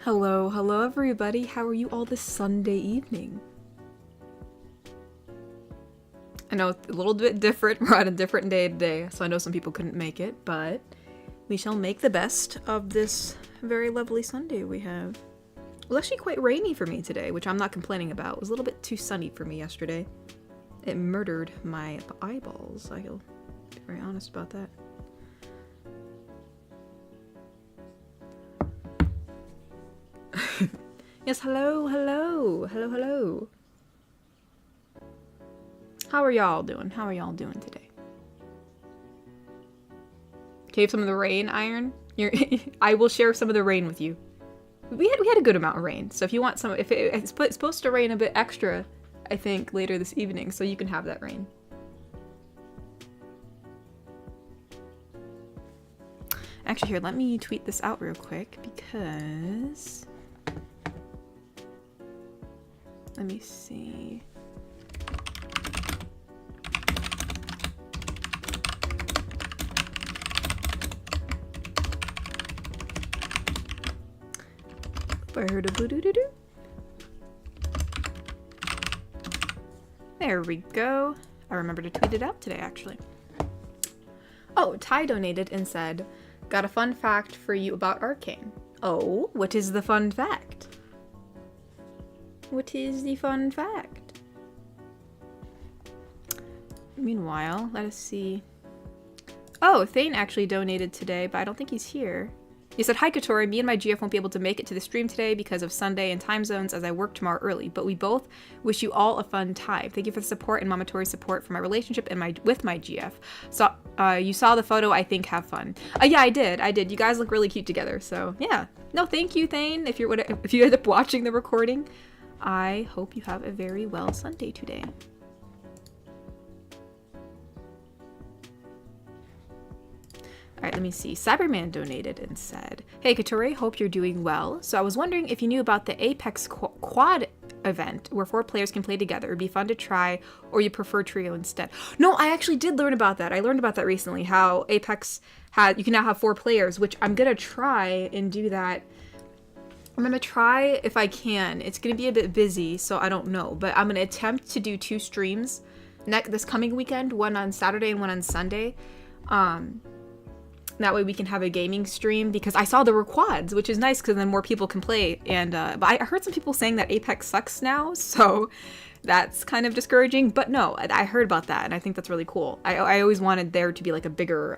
Hello, hello everybody. How are you all this Sunday evening? I know it's a little bit different. We're on a different day today, so I know some people couldn't make it, but we shall make the best of this very lovely Sunday we have. It was actually quite rainy for me today, which I'm not complaining about. It was a little bit too sunny for me yesterday. It murdered my eyeballs. I'll be very honest about that. Yes, hello, hello, hello, hello. How are y'all doing? How are y'all doing today? Cave some of the rain, Iron. I will share some of the rain with you. We had a good amount of rain, so if you want some, it's supposed to rain a bit extra, I think, later this evening, so you can have that rain. Actually, here, let me tweet this out real quick because. Let me see. There we go. I remember to tweet it out today, actually. Oh, Ty donated and said, "Got a fun fact for you about Arcane." Oh, what is the fun fact? What is the fun fact? Meanwhile, let us see. Oh, Thane actually donated today, but I don't think he's here. He said, "Hi Katori, me and my GF won't be able to make it to the stream today because of Sunday and time zones as I work tomorrow early, but we both wish you all a fun time. Thank you for the support and Mama Tori's support for my relationship and with my GF. So, you saw the photo, I think, have fun." Yeah, I did. You guys look really cute together, so yeah. No, thank you, Thane, if you end up watching the recording. I hope you have a very well Sunday today. Alright, let me see. Cyberman donated and said, "Hey Katori, hope you're doing well. So I was wondering if you knew about the Apex Quad event where 4 players can play together. It'd be fun to try, or you prefer trio instead." No, I actually did learn about that. I learned about that recently, how Apex you can now have 4 players, which I'm gonna try and do that. I'm gonna try if I can. It's gonna be a bit busy, so I don't know. But I'm gonna attempt to do 2 streams this coming weekend, one on Saturday and one on Sunday. That way we can have a gaming stream, because I saw there were quads, which is nice because then more people can play. And but I heard some people saying that Apex sucks now, so that's kind of discouraging. But no, I heard about that, and I think that's really cool. I always wanted there to be like a bigger,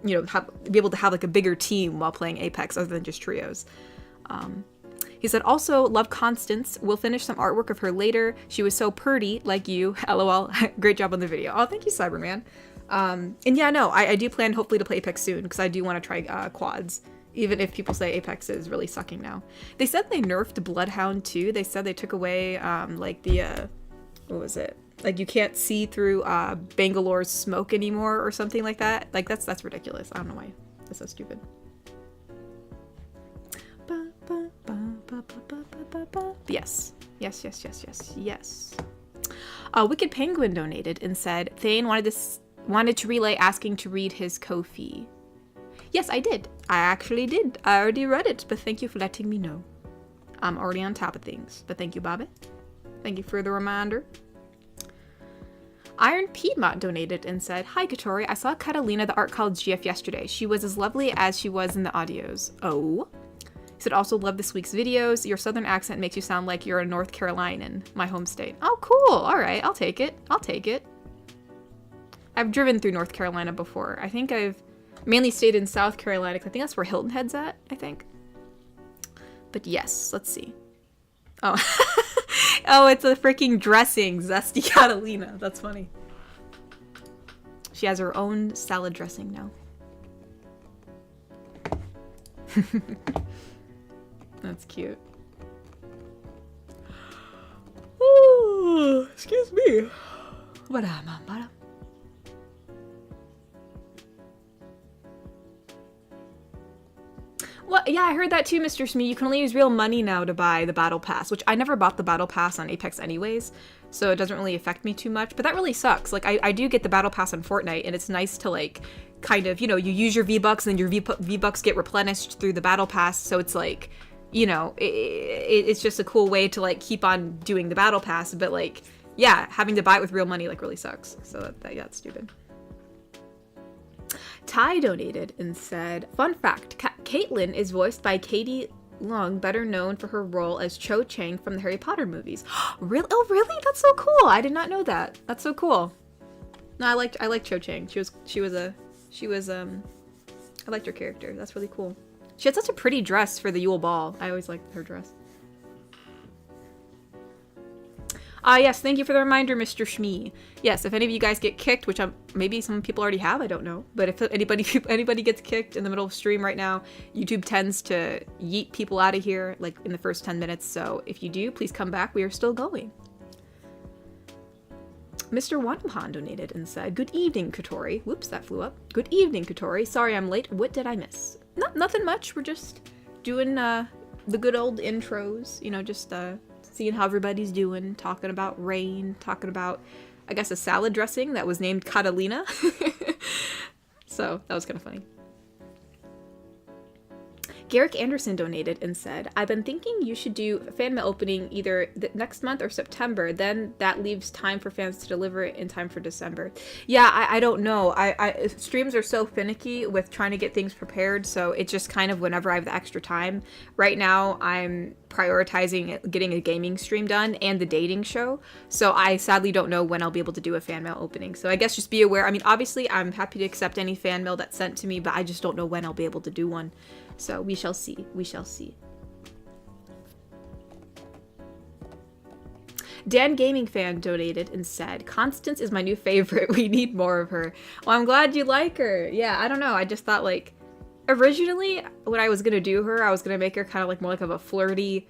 you know, be able to have like a bigger team while playing Apex other than just trios. He said, "Also, love Constance. We'll finish some artwork of her later. She was so purty, like you. LOL. Great job on the video." Oh, thank you, Cyberman. And yeah, no, I do plan hopefully to play Apex soon, because I do want to try quads, even if people say Apex is really sucking now. They said they nerfed Bloodhound too. They said they took away, like the, what was it? Like you can't see through Bangalore's smoke anymore or something like that. Like that's ridiculous. I don't know why. That's so stupid. Yes. Wicked Penguin donated and said, "Thane wanted to relay asking to read his Ko-fi." Yes, I did. I actually did. I already read it, but thank you for letting me know. I'm already on top of things, but thank you, Bobby. Thank you for the reminder. Iron Piedmont donated and said, "Hi, Katori. I saw Catalina, the Art College GF, yesterday. She was as lovely as she was in the audios." Oh. He said, "Also love this week's videos. Your southern accent makes you sound like you're a North Carolinian, my home state." Oh, cool. All right. I'll take it. I've driven through North Carolina before. I think I've mainly stayed in South Carolina, because I think that's where Hilton Head's at, I think. But yes, let's see. Oh. Oh, it's a freaking dressing. Zesty Catalina. That's funny. She has her own salad dressing now. That's cute. Ooh, excuse me. Well, yeah, I heard that too, Mr. Smee. You can only use real money now to buy the Battle Pass, which I never bought the Battle Pass on Apex anyways, so it doesn't really affect me too much. But that really sucks. Like, I do get the Battle Pass on Fortnite, and it's nice to, like, kind of, you know, you use your V-Bucks, and then your V-Bucks get replenished through the Battle Pass, so it's like, you know, it's just a cool way to like keep on doing the battle pass. But like, yeah, having to buy it with real money like really sucks. So yeah, that's stupid. Ty donated and said, fun fact, Caitlin is voiced by Katie Leung, better known for her role as Cho Chang from the Harry Potter movies. Really? Oh, really? That's so cool. I did not know that. That's so cool. No, I liked Cho Chang. I liked her character. That's really cool. She had such a pretty dress for the Yule Ball. I always liked her dress. Yes, thank you for the reminder, Mr. Shmee. Yes, if any of you guys get kicked, which maybe some people already have, I don't know. But if anybody gets kicked in the middle of stream right now, YouTube tends to yeet people out of here, like, in the first 10 minutes. So if you do, please come back. We are still going. Mr. Wanapan donated and said, good evening, Kotori. Whoops, that flew up. Good evening, Kotori. Sorry I'm late. What did I miss? Nothing much. We're just doing the good old intros. You know, just seeing how everybody's doing, talking about rain, talking about, I guess, a salad dressing that was named Catalina. So that was kind of funny. Garrick Anderson donated and said, I've been thinking you should do a fan mail opening either next month or September. Then that leaves time for fans to deliver it in time for December. Yeah, I don't know. Streams are so finicky with trying to get things prepared, so it's just kind of whenever I have the extra time. Right now, I'm prioritizing getting a gaming stream done and the dating show, so I sadly don't know when I'll be able to do a fan mail opening. So I guess just be aware. I mean, obviously, I'm happy to accept any fan mail that's sent to me, but I just don't know when I'll be able to do one. So we shall see. We shall see. Dan Gaming Fan donated and said, Constance is my new favorite. We need more of her. Well, I'm glad you like her. Yeah, I don't know. I just thought, like, originally when I was gonna do her, I was gonna make her kind of like more like of a flirty,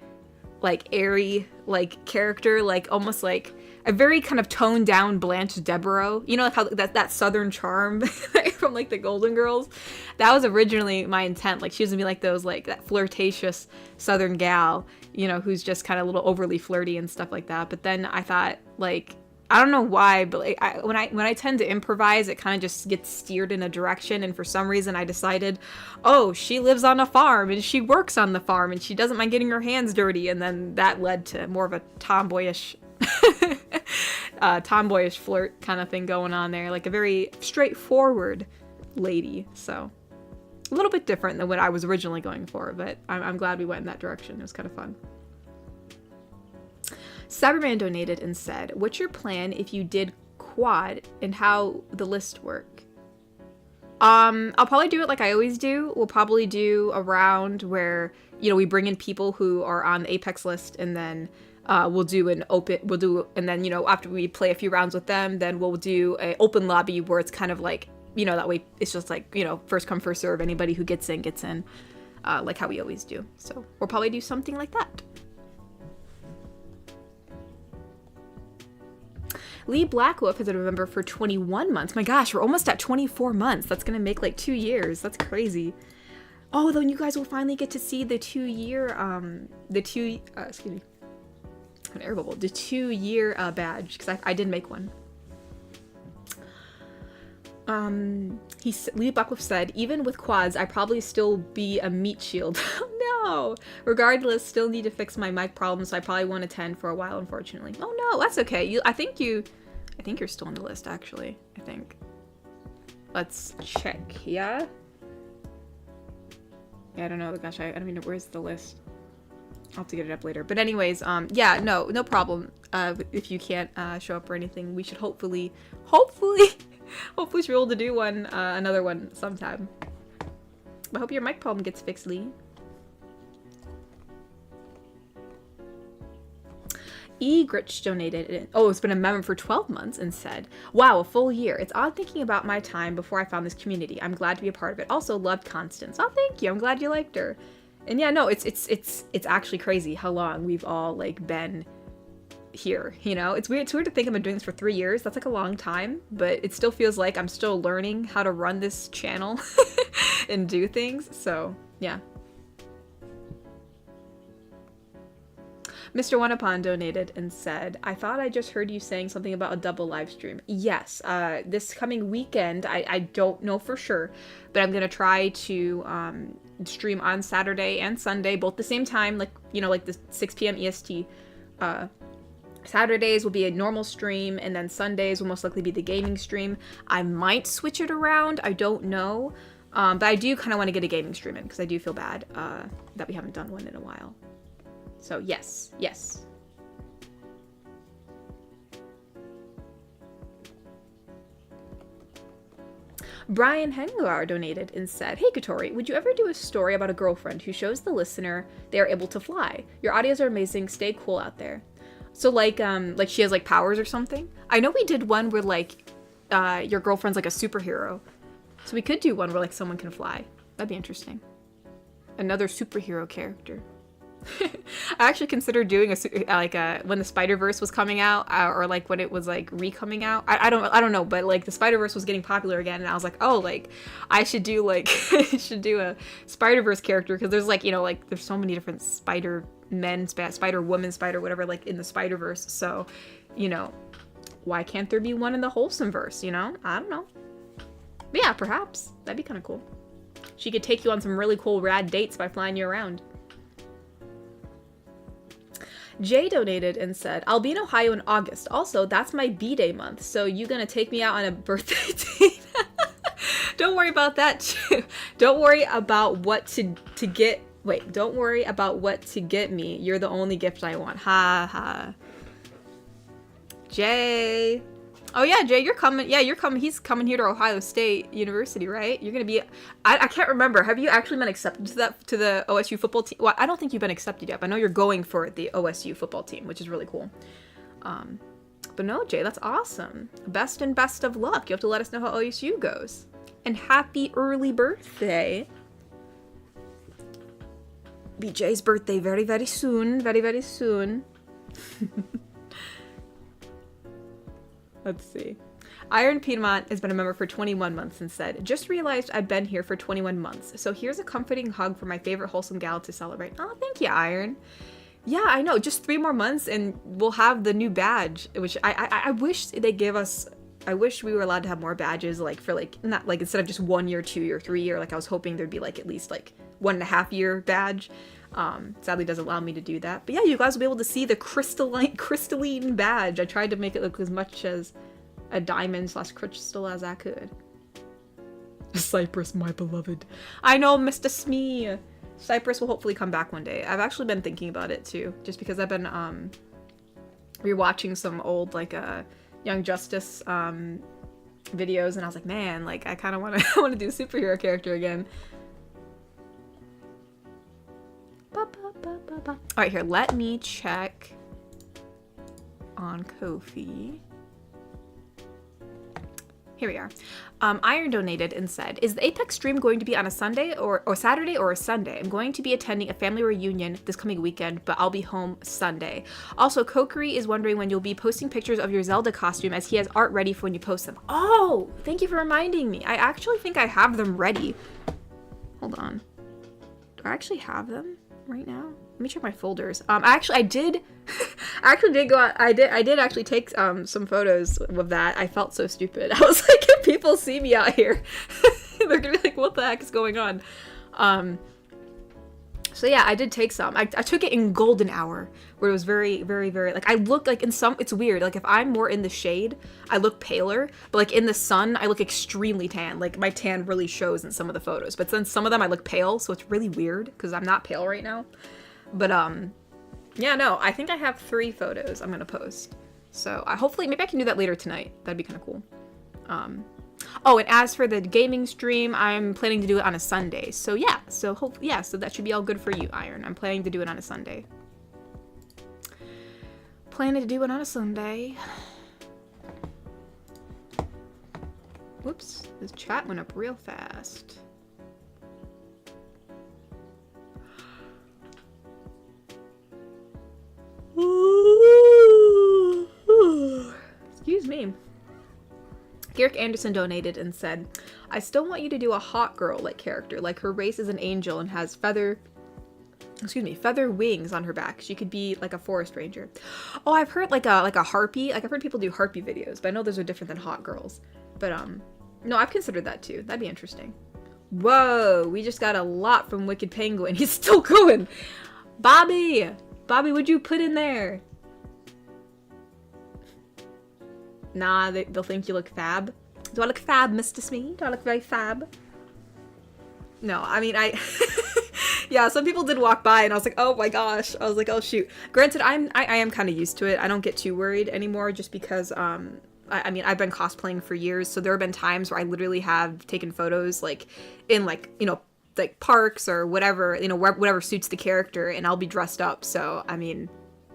like airy, like character, like almost like a very kind of toned down Blanche Devereaux. You know, like how that Southern charm from like the Golden Girls. That was originally my intent. Like she was gonna be like those, like that flirtatious Southern gal, you know, who's just kind of a little overly flirty and stuff like that. But then I thought, like, I don't know why, but like, when I tend to improvise, it kind of just gets steered in a direction. And for some reason, I decided, oh, she lives on a farm and she works on the farm and she doesn't mind getting her hands dirty. And then that led to more of a tomboyish flirt kind of thing going on there, like a very straightforward lady. So a little bit different than what I was originally going for, but I'm glad we went in that direction. It was kind of fun. Cyberman donated and said, what's your plan if you did quad and how the list work? I'll probably do it like I always do. We'll probably do a round where, you know, we bring in people who are on the Apex list, and then and then, you know, after we play a few rounds with them, then we'll do an open lobby where it's kind of like, you know, that way it's just like, you know, first come, first serve. Anybody who gets in, like how we always do. So we'll probably do something like that. Lee Blackwolf has been a member for 21 months. My gosh, we're almost at 24 months. That's going to make like 2 years. That's crazy. Oh, then you guys will finally get to see the 2 year, excuse me. The 2 year badge, because I did make one. Lee Buckwolf said, even with quads, I probably still be a meat shield. No! Regardless, still need to fix my mic problem, so I probably won't attend for a while, unfortunately. Oh no, that's okay. I think you're still on the list, actually. I think. Let's check, yeah? Yeah, I don't know. Gosh, I don't even know. Where's the list? I'll have to get it up later. But anyways, yeah, no problem. If you can't show up or anything, we should hopefully be able to do one, another one sometime. I hope your mic problem gets fixed, Lee. E. Gritch donated, it's been a member for 12 months and said, wow, a full year. It's odd thinking about my time before I found this community. I'm glad to be a part of it. Also loved Constance. Oh, thank you. I'm glad you liked her. And yeah, no, it's actually crazy how long we've all like been here, you know? It's weird to think I've been doing this for 3 years. That's like a long time, but it still feels like I'm still learning how to run this channel and do things. So, yeah. Mr. Wanapan donated and said, I thought I just heard you saying something about a double live stream. Yes, this coming weekend, I don't know for sure, but I'm going to try to stream on Saturday and Sunday, both the same time, like, you know, like the 6 p.m. EST. Saturdays will be a normal stream, and then Sundays will most likely be the gaming stream. I might switch it around, I don't know. But I do kind of want to get a gaming stream in, because I do feel bad that we haven't done one in a while. So yes, yes. Brian Hengar donated and said, "Hey Katori, would you ever do a story about a girlfriend who shows the listener they are able to fly? Your audios are amazing, stay cool out there." So like she has like powers or something? I know we did one where like your girlfriend's like a superhero. So we could do one where like someone can fly. That'd be interesting. Another superhero character. I actually considered doing when the Spider-Verse was coming out, or like when it was like re-coming out. I don't know, but like the Spider-Verse was getting popular again, and I was like, oh, like I should do like should do a Spider-Verse character, because there's like, you know, like there's so many different Spider-Men, Spider-Woman, Spider whatever, like in the Spider-Verse. So, you know, why can't there be one in the Wholesome verse? You know, I don't know. But yeah, perhaps that'd be kind of cool. She could take you on some really cool rad dates by flying you around. Jay donated and said, "I'll be in Ohio in August. Also, that's my B-Day month, so you gonna take me out on a birthday date?" Don't worry about that too. Don't worry about what to get. Wait, don't worry about what to get me. You're the only gift I want. Ha ha. Jay. Oh yeah, Jay, you're coming. Yeah, you're coming. He's coming here to Ohio State University, right? You're gonna be. I can't remember. Have you actually been accepted to the OSU football team? Well, I don't think you've been accepted yet. But I know you're going for the OSU football team, which is really cool. But no, Jay, that's awesome. Best of luck. You have to let us know how OSU goes. And happy early birthday. Be Jay's birthday very, very soon. Very, very soon. Let's see. Iron Piedmont has been a member for 21 months and said, "Just realized I've been here for 21 months. So here's a comforting hug for my favorite wholesome gal to celebrate." Oh, thank you, Iron. Yeah, I know. Just 3 more months and we'll have the new badge, which I wish they gave us. I wish we were allowed to have more badges, like for like, not like instead of just 1 year, 2 year, 3 year. Like I was hoping there'd be like at least like 1.5 year badge. Sadly doesn't allow me to do that. But yeah, you guys will be able to see the crystalline badge. I tried to make it look as much as a diamond / crystal as I could. Cypress, my beloved. I know, Mr. Smee. Cypress will hopefully come back one day. I've actually been thinking about it too, just because I've been rewatching some old like Young Justice videos, and I was like, man, like I kind of want to do a superhero character again. All right, here, let me check on Ko-fi. Here we are. Iron donated and said, "Is the Apex stream going to be on a Sunday or Saturday or a Sunday? I'm going to be attending a family reunion this coming weekend, but I'll be home Sunday. Also, Kokiri is wondering when you'll be posting pictures of your Zelda costume, as he has art ready for when you post them." Oh, thank you for reminding me. I actually think I have them ready. Hold on. Do I actually have them right now? Let me check my folders. I did go out. I did actually take some photos of that. I felt so stupid. I was like, if people see me out here, they're gonna be like, what the heck is going on? So yeah, I did take some. I took it in golden hour, where it was very, very, very, like, I look like in some, it's weird. Like if I'm more in the shade, I look paler, but like in the sun, I look extremely tan. Like my tan really shows in some of the photos, but then some of them I look pale. So it's really weird because I'm not pale right now. But yeah, no, I think I have 3 photos I'm gonna post. So hopefully, maybe I can do that later tonight. That'd be kind of cool. Oh, and as for the gaming stream, I'm planning to do it on a Sunday. So yeah, so so that should be all good for you, Iron. I'm planning to do it on a Sunday. Planning to do it on a Sunday. Whoops, this chat went up real fast. Excuse me. Garrick Anderson donated and said, "I still want you to do a hot girl like character, like her race is an angel and has feather wings on her back. She could be like a forest ranger." Oh, I've heard like a harpy. Like I've heard people do harpy videos, but I know those are different than hot girls. But no, I've considered that too. That'd be interesting. Whoa, we just got a lot from Wicked Penguin. He's still going. Bobby! Bobby, what'd you put in there? Nah, they'll think you look fab. Do I look fab, Mr. Smee? Do I look very fab? No, I mean, yeah, some people did walk by and I was like, oh my gosh. I was like, oh shoot. Granted, I am kind of used to it. I don't get too worried anymore just because, I mean, I've been cosplaying for years, so there have been times where I literally have taken photos, like, in, like, you know, like, parks or whatever, you know, whatever suits the character, and I'll be dressed up, so, I mean,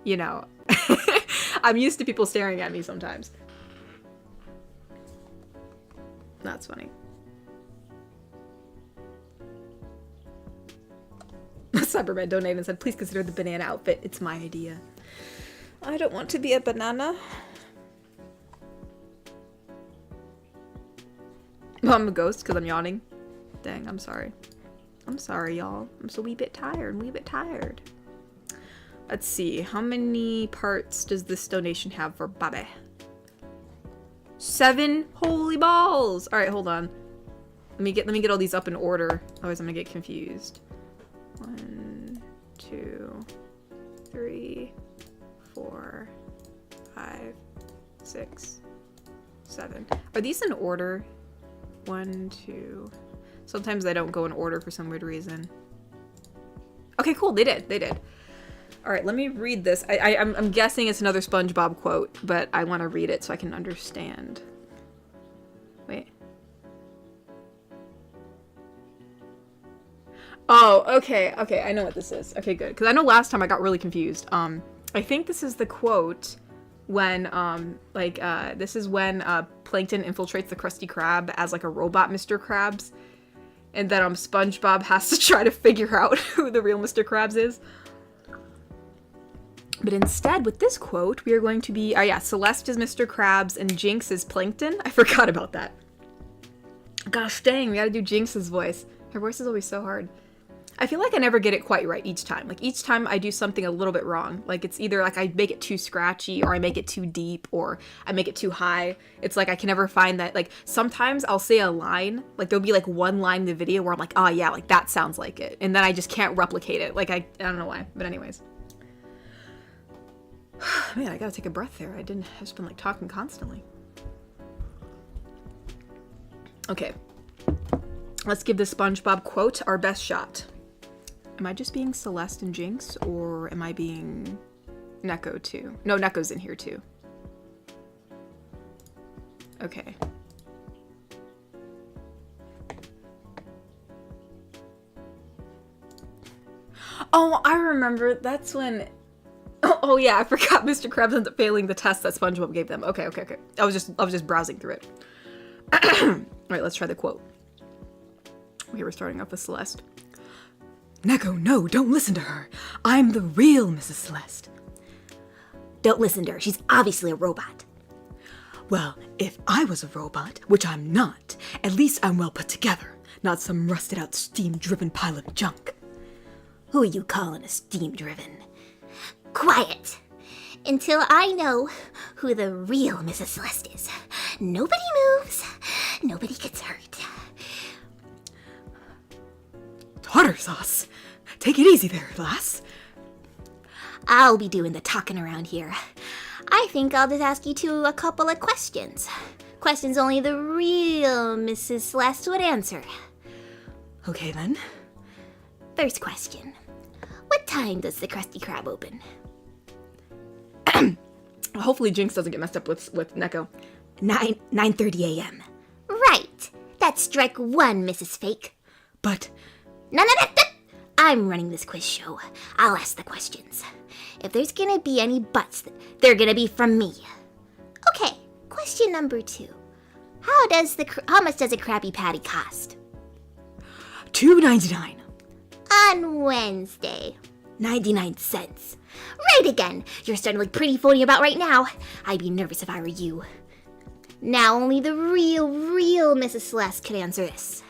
you know, I'm used to people staring at me sometimes. That's funny. Cyberman donated and said, please consider the banana outfit. It's my idea. I don't want to be a banana. Oh, I'm a ghost because I'm yawning. Dang, I'm sorry. I'm sorry, y'all. I'm so wee bit tired. Let's see. How many parts does this donation have for Bobby? 7? Holy balls! Alright, hold on. Let me get all these up in order. Otherwise I'm gonna get confused. 1, 2, 3, 4, 5, 6, 7. Are these in order? 1, 2. Sometimes they don't go in order for some weird reason. Okay, cool. They did. All right, let me read this. I'm guessing it's another SpongeBob quote, but I want to read it so I can understand. Wait. Oh, okay. I know what this is. Okay, good. Because I know last time I got really confused. I think this is the quote when, this is when Plankton infiltrates the Krusty Krab as, like, a robot Mr. Krabs. And then, SpongeBob has to try to figure out who the real Mr. Krabs is. But instead, with this quote, we are going to be, Celeste is Mr. Krabs and Jinx is Plankton. I forgot about that. Gosh dang, we gotta do Jinx's voice. Her voice is always so hard. I feel like I never get it quite right each time. Like, each time I do something a little bit wrong. Like, it's either, like, I make it too scratchy, or I make it too deep, or I make it too high. It's like, I can never find that, like, sometimes I'll say a line, like, there'll be, like, one line in the video where I'm like, oh, yeah, like, that sounds like it. And then I just can't replicate it. Like, I don't know why. But anyways. Man, I gotta take a breath there. I've just been, like, talking constantly. Okay. Let's give this SpongeBob quote our best shot. Am I just being Celeste and Jinx, or am I being Neko too? No, Neko's in here too. Okay. Oh, I remember. That's when... Oh yeah, I forgot Mr. Krabs ended up failing the test that SpongeBob gave them. Okay. I was just browsing through it. Alright, let's try the quote. Okay, we're starting off with Celeste. Neko, no, don't listen to her. I'm the real Mrs. Celeste. Don't listen to her. She's obviously a robot. Well, if I was a robot, which I'm not, at least I'm well put together, not some rusted out steam-driven pile of junk. Who are you calling a steam-driven? Quiet! Until I know who the real Mrs. Celeste is. Nobody moves. Nobody gets hurt. Tartar sauce. Take it easy there, lass. I'll be doing the talking around here. I think I'll just ask you a couple of questions. Questions only the real Mrs. Celeste would answer. Okay, then. First question. What time does the Krusty Krab open? Hopefully Jinx doesn't get messed up with Neko. 9:30 a.m. Right. That's strike one, Mrs. Fake. But... No. I'm running this quiz show. I'll ask the questions. If there's gonna be any buts, they're gonna be from me. Okay, question number 2. How much does a Krabby Patty cost? $2.99. On Wednesday. 99 cents. Right again. You're starting to look pretty phony about right now. I'd be nervous if I were you. Now only the real Mrs. Celeste could answer this.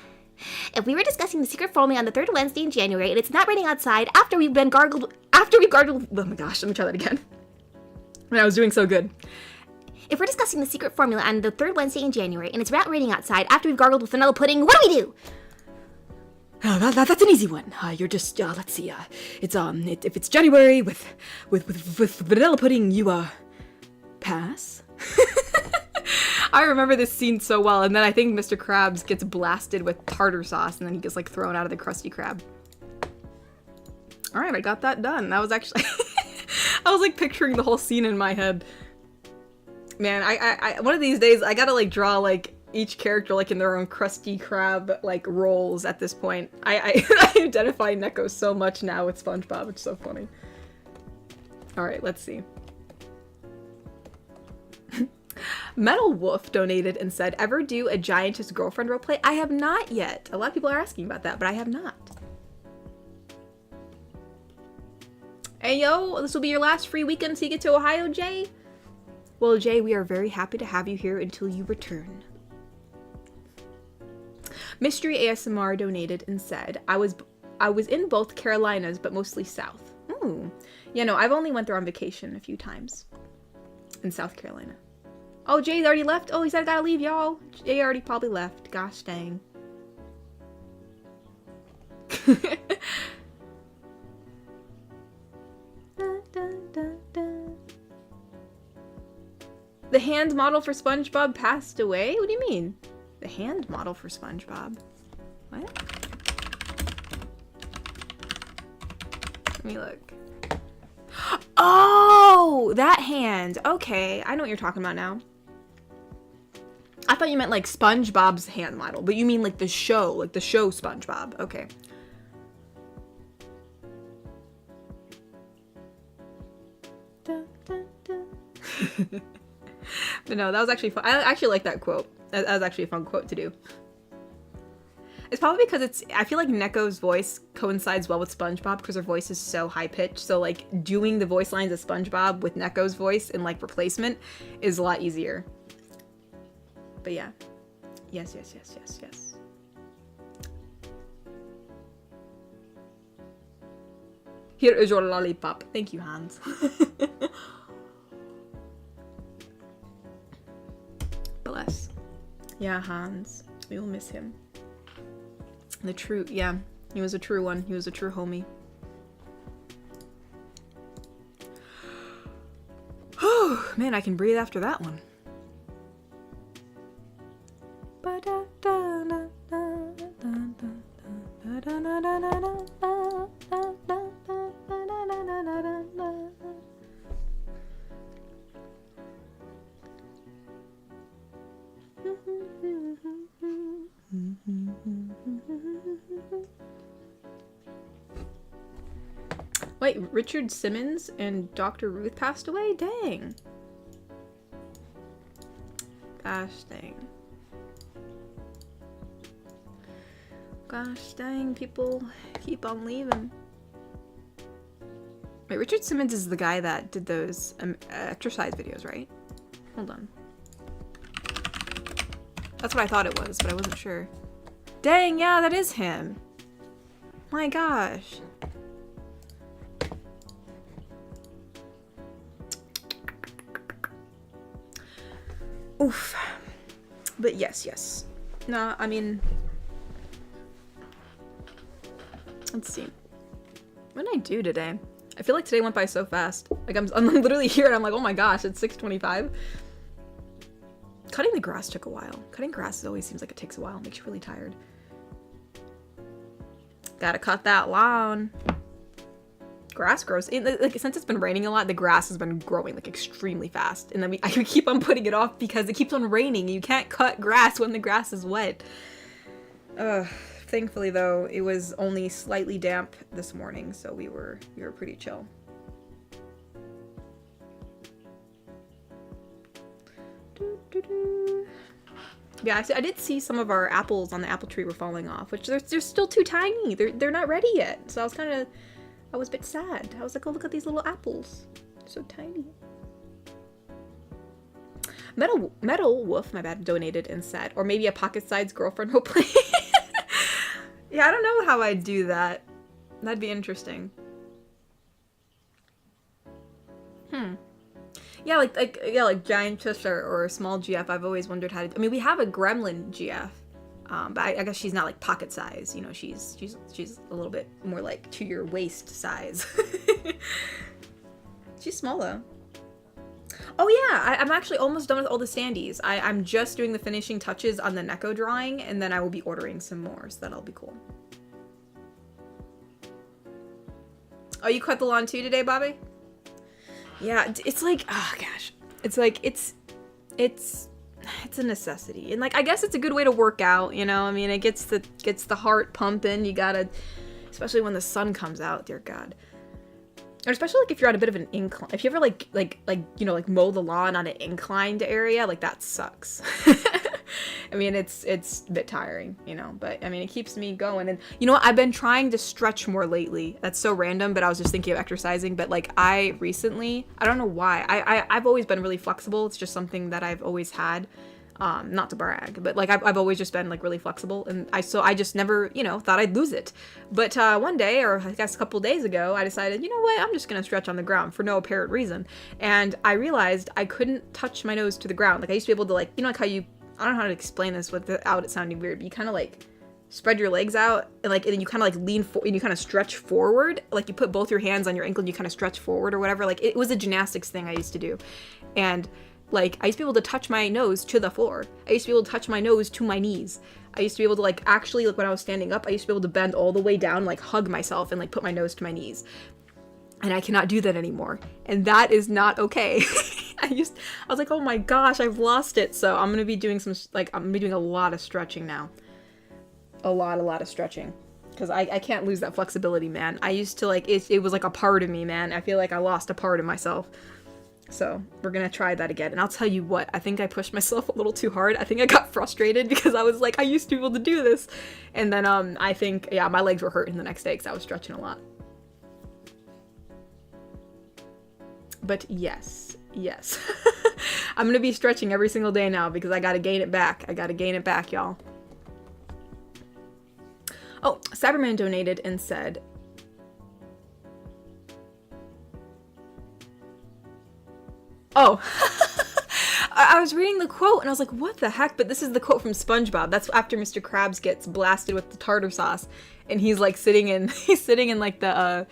If we were discussing the secret formula on the 3rd Wednesday in January and it's not raining outside after we've gargled, oh my gosh, let me try that again. I was doing so good. If we're discussing the secret formula on the 3rd Wednesday in January and it's not raining outside after we've gargled with vanilla pudding, what do we do? That's an easy one. You're just let's see. If it's January with vanilla pudding, you pass. I remember this scene so well, and then I think Mr. Krabs gets blasted with tartar sauce, and then he gets like thrown out of the Krusty Krab. All right, I got that done. That was actually I was like picturing the whole scene in my head. Man, I one of these days I gotta like draw like each character like in their own Krusty Krab like roles at this point. I identify Neko so much now with SpongeBob. It's so funny. All right, let's see. Metal Wolf donated and said, ever do a giantess girlfriend roleplay? I have not yet. A lot of people are asking about that, but I have not. Hey yo, this will be your last free weekend till you get to Ohio, Jay? Well, Jay, we are very happy to have you here until you return. Mystery ASMR donated and said, I was in both Carolinas, but mostly south. Ooh. Yeah, no, I've only went there on vacation a few times. In South Carolina. Oh, Jay's already left? Oh, he said I gotta leave, y'all. Jay already probably left. Gosh dang. The hand model for SpongeBob passed away? What do you mean? The hand model for SpongeBob? What? Let me look. Oh, that hand. Okay, I know what you're talking about now. I thought you meant like SpongeBob's hand model, but you mean like the show SpongeBob. Okay. But no, that was actually fun. I actually like that quote. That was actually a fun quote to do. It's probably because I feel like Neko's voice coincides well with SpongeBob because her voice is so high pitched. So like doing the voice lines of SpongeBob with Neko's voice in like replacement is a lot easier. But yeah. Yes. Here is your lollipop. Thank you, Hans. Bless. Yeah, Hans. We will miss him. Yeah, he was a true one. He was a true homie. Oh, man, I can breathe after that one. Wait, Richard Simmons and Dr. Ruth passed away? Dang. Gosh dang. Gosh dang, people keep on leaving. Wait, Richard Simmons is the guy that did those exercise videos, right? Hold on. That's what I thought it was, but I wasn't sure. Dang, yeah, that is him. My gosh. Oof. But yes. Nah, I mean... Let's see. What did I do today? I feel like today went by so fast. Like, I'm literally here and I'm like, oh my gosh, it's 6:25. Cutting the grass took a while. Cutting grass always seems like it takes a while. It makes you really tired. Gotta cut that lawn. Grass grows. Like, since it's been raining a lot, the grass has been growing like extremely fast. And then I keep on putting it off because it keeps on raining. You can't cut grass when the grass is wet. Thankfully though, it was only slightly damp this morning, so we were pretty chill. Yeah, I did see some of our apples on the apple tree were falling off, which they're still too tiny. They're not ready yet. So I was a bit sad. I was like, oh, look at these little apples. They're so tiny. Metal Wolf, my bad, donated and said, or maybe a pocket-sized girlfriend roleplay. Yeah, I don't know how I'd do that. That'd be interesting. Yeah, like Giant Tush or a small GF, I've always wondered how to... I mean, we have a Gremlin GF. But I guess she's not like pocket size, you know, she's a little bit more like to your waist size. She's small though. Oh yeah, I'm actually almost done with all the standees. I'm just doing the finishing touches on the Neko drawing, and then I will be ordering some more, so that'll be cool. Oh, you cut the lawn too today, Bobby? Yeah, it's like, oh gosh. It's like, it's a necessity. And like, I guess it's a good way to work out, you know? I mean, it gets the heart pumping. You gotta, especially when the sun comes out, dear God. Or especially like if you're on a bit of an incline. If you ever like, you know, like mow the lawn on an inclined area, like that sucks. I mean, it's a bit tiring, you know, but I mean, it keeps me going. And you know what? I've been trying to stretch more lately. That's so random, but I was just thinking of exercising. But like I don't know why. I've always been really flexible. It's just something that I've always had. Not to brag, but like I've always just been like really flexible, and I just never, you know, thought I'd lose it. But one day, or I guess a couple days ago, I decided, you know what, I'm just gonna stretch on the ground for no apparent reason. And I realized I couldn't touch my nose to the ground. Like I used to be able to, like, you know, like how you, I don't know how to explain this without it sounding weird, but you kind of like spread your legs out and then you kind of like lean forward and you kind of stretch forward. Like you put both your hands on your ankle and you kind of stretch forward or whatever. Like it was a gymnastics thing I used to do. And like, I used to be able to touch my nose to the floor. I used to be able to touch my nose to my knees. I used to be able to, like, actually, like, when I was standing up, I used to be able to bend all the way down, like, hug myself and, like, put my nose to my knees. And I cannot do that anymore. And that is not okay. I was like, oh my gosh, I've lost it. So I'm gonna be doing I'm gonna be doing a lot of stretching now. A lot of stretching. Because I can't lose that flexibility, man. I used to, like, it was like a part of me, man. I feel like I lost a part of myself. So we're gonna try that again. And I'll tell you what, I think I pushed myself a little too hard. I think I got frustrated because I was like, I used to be able to do this. And then I think, yeah, my legs were hurting the next day because I was stretching a lot. But yes. I'm gonna be stretching every single day now because I gotta gain it back. Y'all. Oh, Cyberman donated and said, oh, I was reading the quote and I was like, what the heck? But this is the quote from SpongeBob. That's after Mr. Krabs gets blasted with the tartar sauce and he's like sitting in like the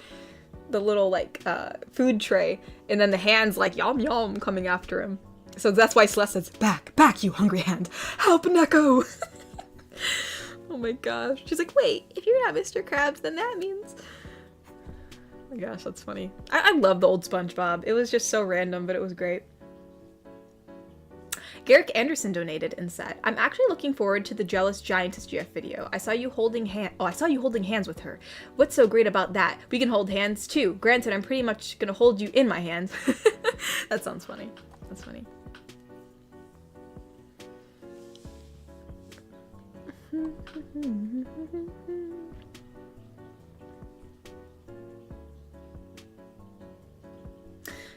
little like food tray, and then the hand's like yum yum coming after him. So that's why Celeste says, back you hungry hand, help Neko. Oh my gosh. She's like, wait, if you're not Mr. Krabs, then that means... Oh my gosh, that's funny. I love the old SpongeBob. It was just so random, but it was great. Garrick Anderson donated and said, I'm actually looking forward to the Jealous Giantess GF video. I saw you holding hands with her. What's so great about that? We can hold hands too. Granted, I'm pretty much gonna hold you in my hands. That sounds funny. That's funny.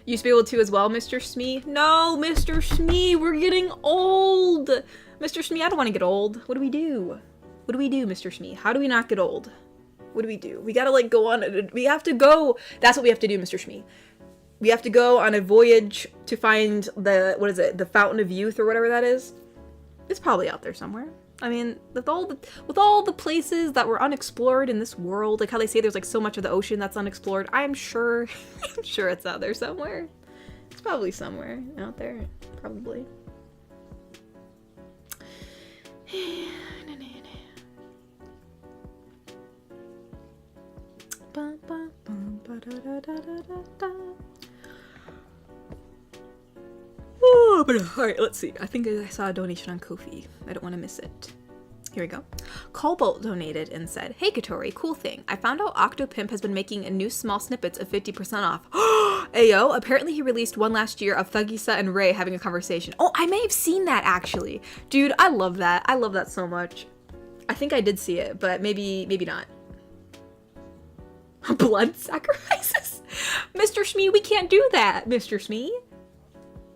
You used to be able to as well, Mr. Smee? No, Mr. Smee, we're getting old. Mr. Smee, I don't want to get old. What do we do? What do we do, Mr. Smee? How do we not get old? What do we do? We gotta like go on, we have to go. That's what we have to do, Mr. Smee. We have to go on a voyage to find the Fountain of Youth or whatever that is. It's probably out there somewhere. I mean, with all the places that were unexplored in this world, like how they say there's like so much of the ocean that's unexplored, I'm sure it's out there somewhere. It's probably somewhere out there, probably. Oh, but alright, let's see. I think I saw a donation on Ko-fi. I don't want to miss it. Here we go. Cobalt donated and said, hey Katori, cool thing. I found out Octopimp has been making a new small snippets of 50% off. Ayo, apparently he released one last year of Thugisa and Ray having a conversation. Oh, I may have seen that actually. Dude, I love that. I love that so much. I think I did see it, but maybe not. Blood sacrifices? Mr. Smee, we can't do that, Mr. Smee.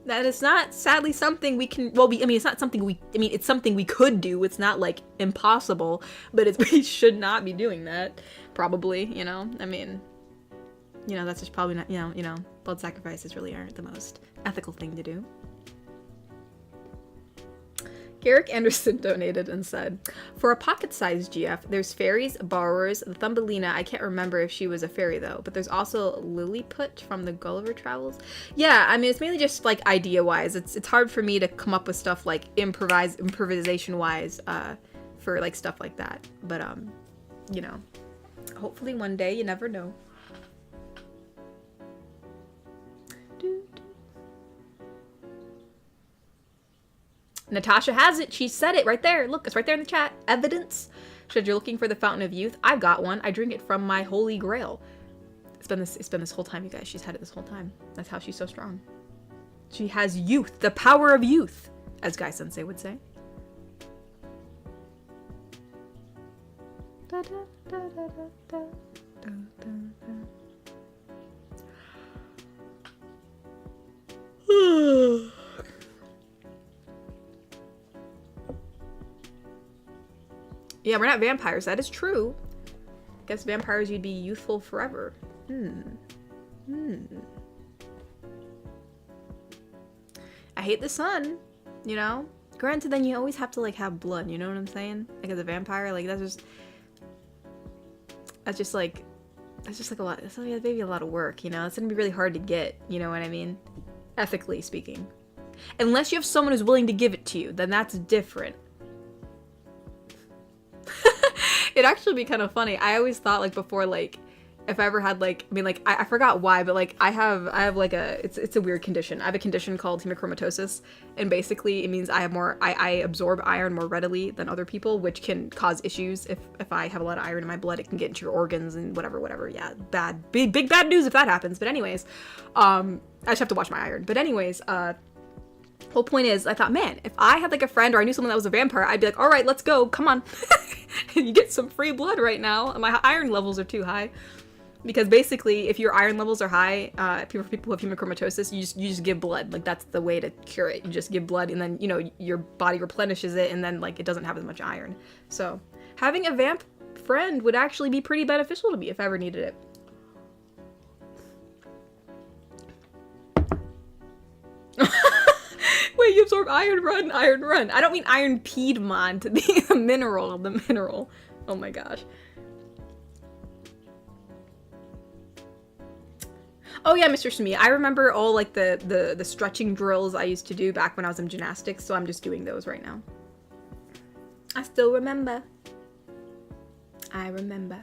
That is not, sadly, something we can, well, it's not something it's something we could do. It's not, like, impossible, but we should not be doing that, probably, you know? I mean, you know, that's just probably not, you know, blood sacrifices really aren't the most ethical thing to do. Garrick Anderson donated and said, for a pocket-sized GF, there's fairies, borrowers, the Thumbelina. I can't remember if she was a fairy though, but there's also Lilliput from the Gulliver Travels. Yeah, I mean, it's mainly just like idea-wise. It's hard for me to come up with stuff like improvisation-wise for like stuff like that. But you know, hopefully one day, you never know. Natasha has it. She said it right there. Look, it's right there in the chat. Evidence. She said, you're looking for the fountain of youth. I've got one. I drink it from my holy grail. It's been this whole time, you guys. She's had it this whole time. That's how she's so strong. She has youth. The power of youth, as Guy Sensei would say. Da, da, da, da, da, da, da, da. Yeah, we're not vampires. That is true. Guess vampires, you'd be youthful forever. I hate the sun, you know? Granted, then you always have to, like, have blood, you know what I'm saying? Like, as a vampire, like, that's just like a lot. That's maybe a lot of work, you know? It's gonna be really hard to get, you know what I mean? Ethically speaking. Unless you have someone who's willing to give it to you, then that's different. It'd actually be kind of funny. I always thought, like, before, like, if I ever had, like, I mean, like, I forgot why, but, like, I have like it's a weird condition. I have a condition called hemochromatosis, and basically it means I absorb iron more readily than other people, which can cause issues. If I have a lot of iron in my blood, it can get into your organs and whatever. Yeah, big bad news if that happens. But anyways, I just have to watch my iron. But anyways, whole point is, I thought, man, if I had, like, a friend or I knew someone that was a vampire, I'd be like, all right, let's go, come on. You get some free blood right now. My iron levels are too high. Because basically, if your iron levels are high, people who have hemochromatosis, you just give blood. Like, that's the way to cure it. You just give blood, and then, you know, your body replenishes it, and then, like, it doesn't have as much iron. So, having a vamp friend would actually be pretty beneficial to me if I ever needed it. Wait, you absorb iron, run, iron, run. I don't mean iron Piedmont, the mineral. Oh my gosh. Oh yeah, Mr. Shmi, I remember all, like, the stretching drills I used to do back when I was in gymnastics, so I'm just doing those right now. I still remember. I remember.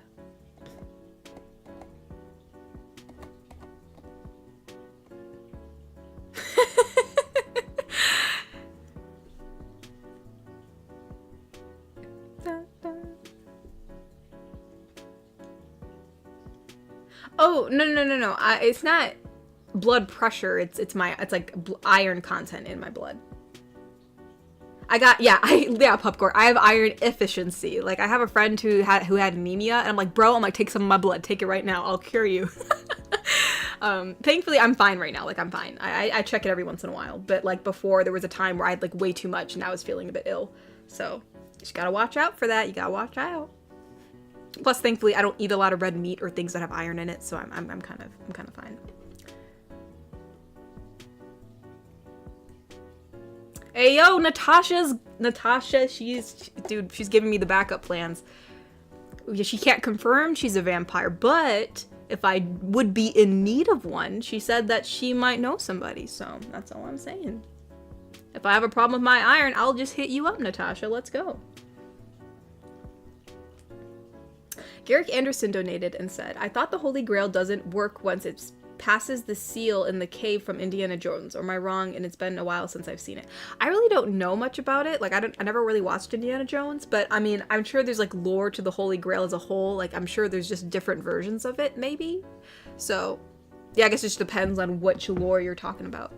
Oh, no. It's not blood pressure. It's like iron content in my blood. Popcorn. I have iron efficiency. Like, I have a friend who had anemia, and I'm like, bro, take some of my blood. Take it right now. I'll cure you. Thankfully, I'm fine right now. Like, I'm fine. I check it every once in a while. But, like, before, there was a time where I had, like, way too much, and I was feeling a bit ill. So, you just gotta watch out for that. You gotta watch out. Plus, thankfully, I don't eat a lot of red meat or things that have iron in it, so I'm kind of fine. Hey yo, Natasha, she's giving me the backup plans. She can't confirm she's a vampire, but if I would be in need of one, she said that she might know somebody, so that's all I'm saying. If I have a problem with my iron, I'll just hit you up, Natasha. Let's go. Garrick Anderson donated and said, I thought the Holy Grail doesn't work once it passes the seal in the cave from Indiana Jones. Or am I wrong? And it's been a while since I've seen it. I really don't know much about it. Like, I never really watched Indiana Jones, but I mean, I'm sure there's, like, lore to the Holy Grail as a whole. Like, I'm sure there's just different versions of it, maybe. So, yeah, I guess it just depends on which lore you're talking about.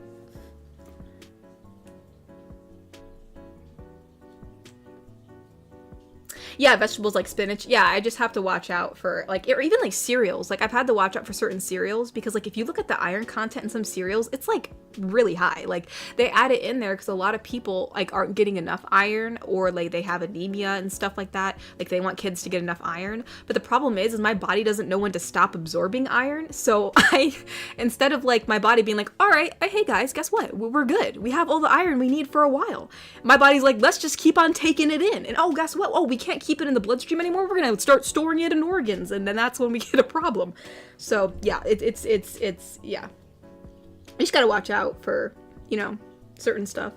Yeah, vegetables like spinach. Yeah, I just have to watch out for, like, or even, like, cereals. Like, I've had to watch out for certain cereals because, like, if you look at the iron content in some cereals, it's, like, really high. Like, they add it in there because a lot of people like aren't getting enough iron, or like they have anemia and stuff like that. Like, they want kids to get enough iron, but the problem is my body doesn't know when to stop absorbing iron. So I, instead of like my body being like, all right, hey guys, guess what, we're good, we have all the iron we need for a while, my body's like, let's just keep on taking it in. And oh, guess what, oh, we can't keep it in the bloodstream anymore, we're gonna start storing it in organs, and then that's when we get a problem. So yeah, it's yeah, you just gotta watch out for, you know, certain stuff.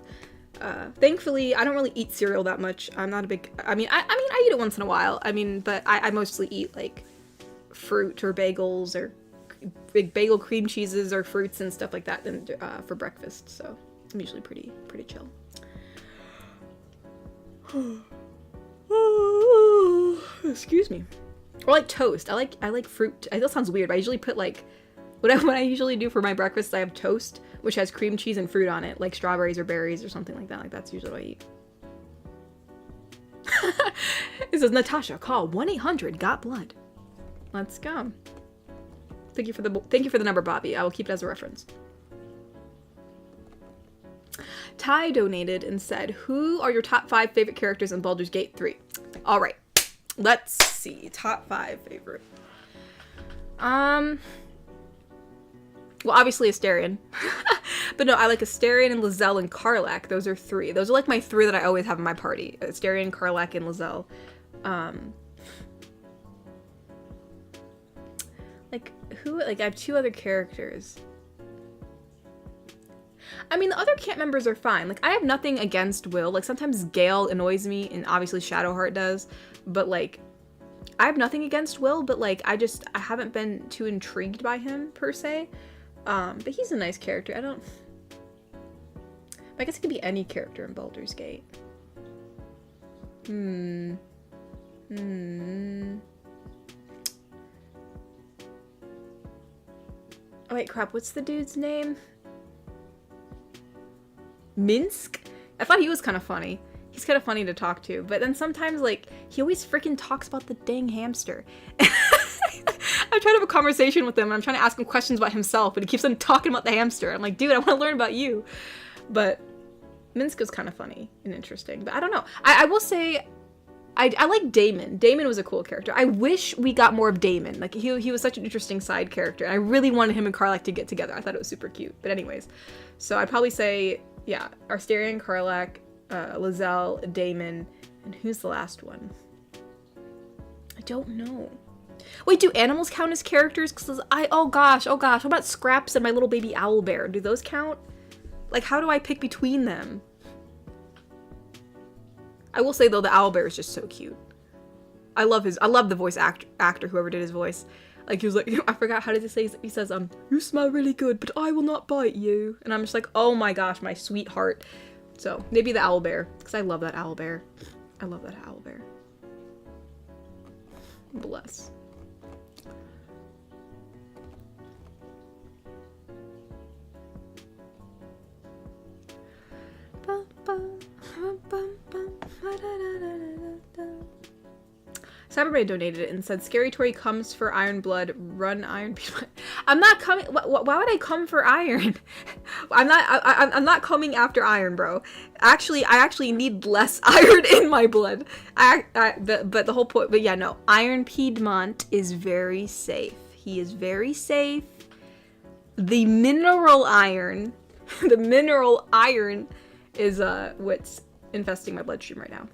Thankfully, I don't really eat cereal that much. I'm not a big, I mean, I eat it once in a while. I mean, but I mostly eat like fruit or bagels or big bagel cream cheeses or fruits and stuff like that for breakfast. So I'm usually pretty chill. Excuse me. Or like toast. I like fruit. I know it sounds weird, but I usually put like, what I usually do for my breakfast, I have toast, which has cream cheese and fruit on it, like strawberries or berries or something like that. Like, that's usually what I eat. It says, Natasha, call 1-800-GOT-BLOOD. Let's go. Thank you for the number, Bobby. I will keep it as a reference. Ty donated and said, who are your top 5 favorite characters in Baldur's Gate 3? All right, let's see. Top 5 favorite. Well, obviously Astarion. But no, I like Astarion and Lizelle and Karlach. Those are 3. Those are like my 3 that I always have in my party. Astarion, Karlach, and Lizelle. Like, who? Like, I have 2 other characters. I mean, the other camp members are fine. Like, I have nothing against Will. Like, sometimes Gale annoys me, and obviously Shadowheart does. But, like, I have nothing against Will, but, like, I haven't been too intrigued by him, per se. But he's a nice character. I guess it could be any character in Baldur's Gate. Oh, wait, crap. What's the dude's name? Minsk? I thought he was kind of funny. He's kind of funny to talk to. But then sometimes, like, he always freaking talks about the dang hamster. I'm trying to have a conversation with him. I'm trying to ask him questions about himself, but he keeps on talking about the hamster. I'm like, dude, I want to learn about you. But Minsk is kind of funny and interesting. But I don't know. I will say, I like Damon. Damon was a cool character. I wish we got more of Damon. Like, he was such an interesting side character. And I really wanted him and Karlach to get together. I thought it was super cute. But anyways, so I'd probably say, yeah, Astarion, Karlach, Lizelle, Damon, and who's the last one? I don't know. Wait, do animals count as characters? Cause oh gosh, what about Scraps and my little baby owlbear? Do those count? Like, how do I pick between them? I will say though, the owlbear is just so cute. I love the voice actor, whoever did his voice. Like, he was like, I forgot, how does he say? He says, you smell really good, but I will not bite you. And I'm just like, oh my gosh, my sweetheart. So maybe the owlbear, because I love that owlbear. I love that owlbear. Bless. Cyberman donated it and said, Scary Tori comes for Iron Blood, run Iron Blood. I'm not coming. Why would I come for Iron? I'm not coming after Iron, bro. Actually, I actually need less Iron in my blood. But the whole point, but yeah, no. Iron Piedmont is very safe. He is very safe. The mineral iron is what's infesting my bloodstream right now.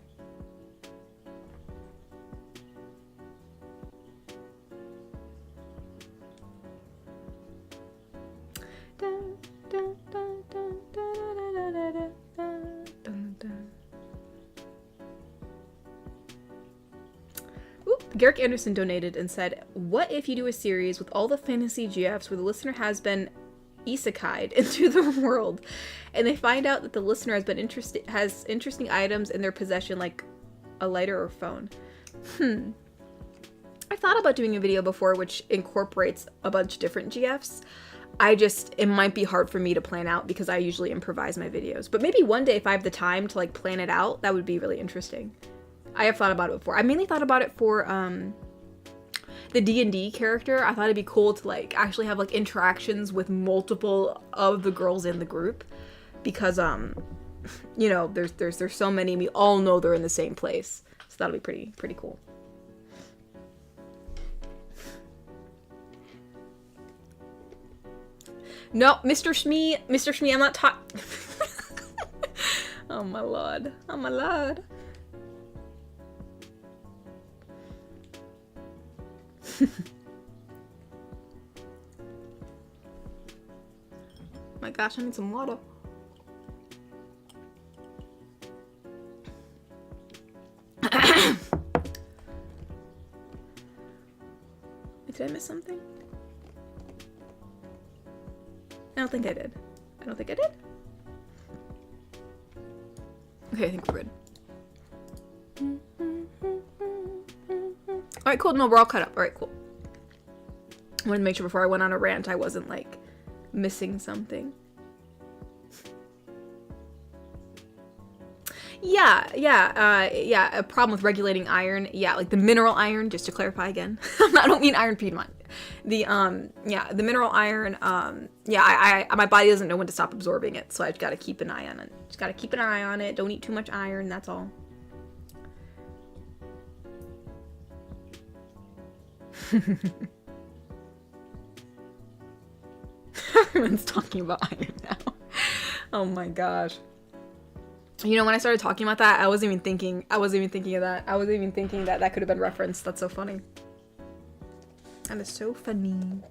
Garrick Anderson donated and said, what if you do a series with all the fantasy GFs where the listener has been isekai'd into the world and they find out that the listener has interesting items in their possession, like a lighter or phone? I thought about doing a video before which incorporates a bunch of different GFs. It might be hard for me to plan out because I usually improvise my videos. But maybe one day if I have the time to like plan it out, that would be really interesting. I have thought about it before. I mainly thought about it for, the D&D character, I thought it'd be cool to like actually have like interactions with multiple of the girls in the group, because you know, there's so many, and we all know they're in the same place, so that'll be pretty cool. No, Mr. Shmee, I'm not talking. Oh my lord, oh my lord. My gosh, I need some water. Did I miss something? I don't think I did. I don't think I did. Okay, I think we're good. Alright, cool. No, we're all cut up. Alright, cool. I wanted to make sure before I went on a rant I wasn't, like, missing something. Yeah, a problem with regulating iron. Yeah, like the mineral iron, just to clarify again. I don't mean iron Piedmont. The mineral iron, my body doesn't know when to stop absorbing it, so I've got to keep an eye on it. Just got to keep an eye on it. Don't eat too much iron, that's all. Everyone's talking about iron now. Oh my gosh. You know, when I started talking about that, I wasn't even thinking of that. I wasn't even thinking that could have been referenced. That's so funny. That is so funny.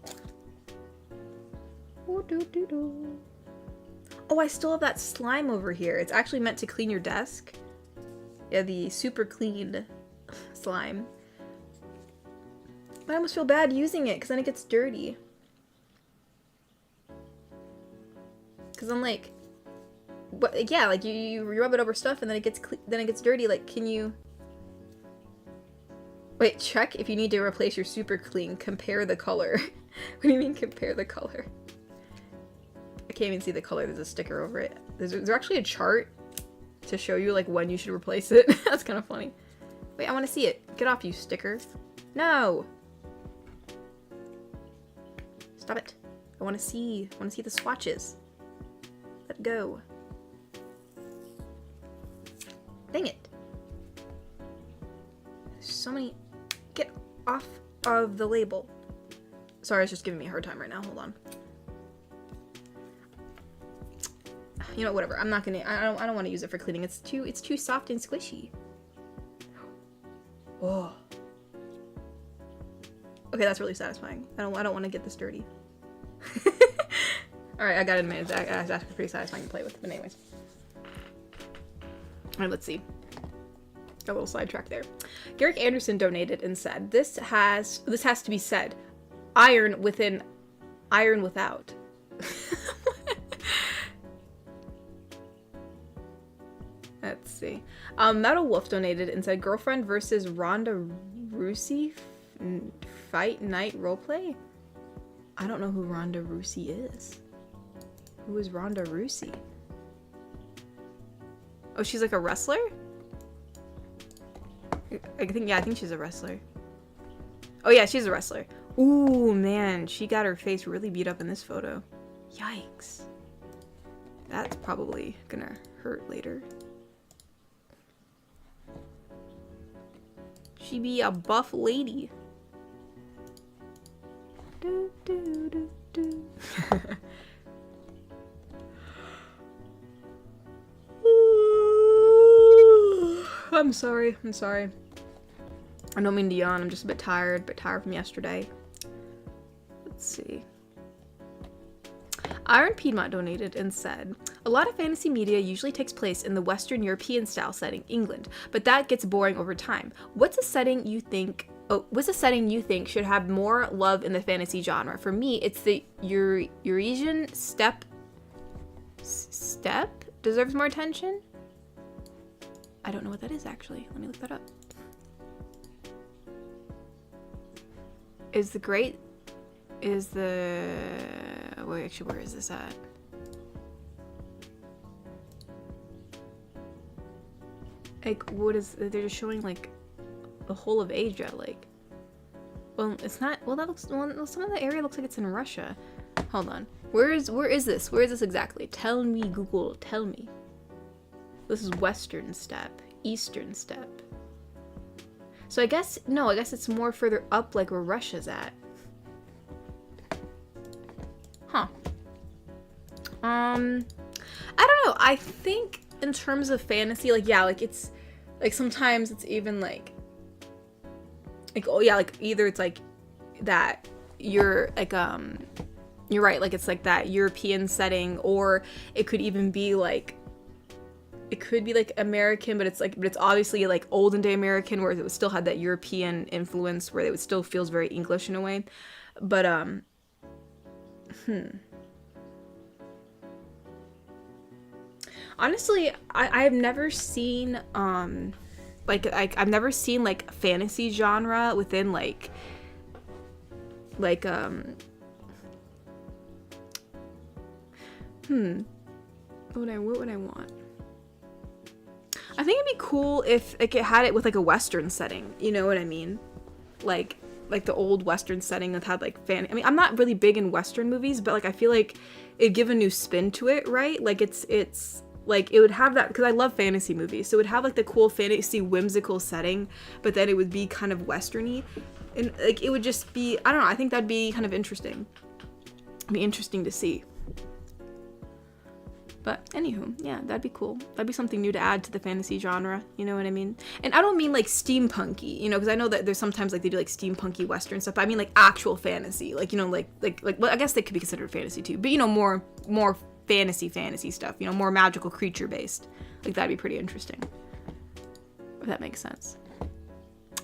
Oh, I still have that slime over here. It's actually meant to clean your desk. Yeah, the super clean slime. But I almost feel bad using it because then it gets dirty. Because I'm like, but yeah, like you rub it over stuff and then it gets dirty. Like, can you wait? Check if you need to replace your super clean. Compare the color. What do you mean compare the color? I can't even see the color. There's a sticker over it. There's actually a chart to show you like when you should replace it. That's kind of funny. Wait, I want to see it. Get off, you sticker. No. Stop it. I want to see the swatches. Let go. Dang it. There's so many. Get off of the label. Sorry, it's just giving me a hard time right now. Hold on. You know, whatever. I'm not gonna. I don't want to use it for cleaning. It's too soft and squishy. Oh. Okay, that's really satisfying. I don't want to get this dirty. All right, I got it in a minute. That's actually pretty satisfying to play with. But anyways. All right, let's see. Got a little sidetrack there. Garrick Anderson donated and said, "This has to be said. Iron within, iron without." Let's see. Metal Wolf donated and said, "Girlfriend versus Ronda Rousey fight night roleplay." I don't know who Ronda Rousey is. Who is Ronda Rousey? Oh, she's like a wrestler? I think she's a wrestler. Oh yeah, she's a wrestler. Ooh, man, she got her face really beat up in this photo. Yikes. That's probably gonna hurt later. She be a buff lady. Do, do, do, do. I'm sorry. I don't mean to yawn. I'm just a bit tired from yesterday. Let's see. Iron Piedmont donated and said, "A lot of fantasy media usually takes place in the Western European style setting, England, but that gets boring over time. What's a setting you think should have more love in the fantasy genre? For me, it's the Eurasian steppe deserves more attention." I don't know what that is, actually. Let me look that up. Wait, actually, where is this at? Like, they're just showing, like, the whole of Asia, like. Well, it's not. Well, that looks. Well, some of the area looks like it's in Russia. Hold on. Where is this? Where is this exactly? Tell me, Google. Tell me. This is Western Steppe, Eastern Steppe. So I guess it's more further up, like where Russia's at. Huh. I don't know. I think in terms of fantasy, like, yeah, like it's like sometimes it's even like oh yeah, like either it's like that you're like you're right, like it's like that European setting, or it could even be like American, but it's obviously like olden day American, where it still had that European influence, where it still feels very English in a way. But honestly, I've never seen I've never seen like fantasy genre within like what would I want? I think it'd be cool if like it had it with like a Western setting, you know what I mean? Like the old Western setting that had like I mean, I'm not really big in Western movies, but like I feel like it'd give a new spin to it, right? Like it's like it would have that, because I love fantasy movies, so it would have like the cool fantasy whimsical setting, but then it would be kind of Western-y, and like it would just be, I don't know, I think that'd be kind of interesting. It'd be interesting to see. But anywho, yeah, that'd be cool. That'd be something new to add to the fantasy genre, you know what I mean? And I don't mean like steampunky, you know, because I know that there's sometimes like they do like steampunky Western stuff, but I mean like actual fantasy, like, you know, like well, I guess they could be considered fantasy too, but you know, more fantasy stuff, you know, more magical creature based. Like that'd be pretty interesting, if that makes sense.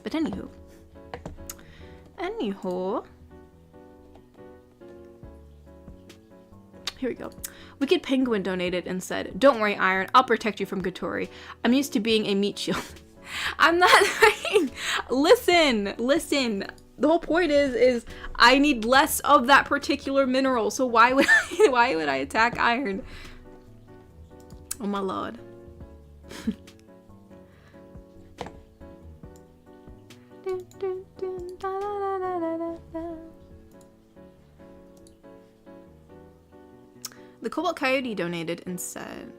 But anywho, here we go. Wicked Penguin donated and said, "Don't worry, Iron, I'll protect you from Gatori. I'm used to being a meat shield." I'm not listen. The whole point is I need less of that particular mineral, so why would I attack Iron? Oh my lord. The Cobalt Coyote donated and said,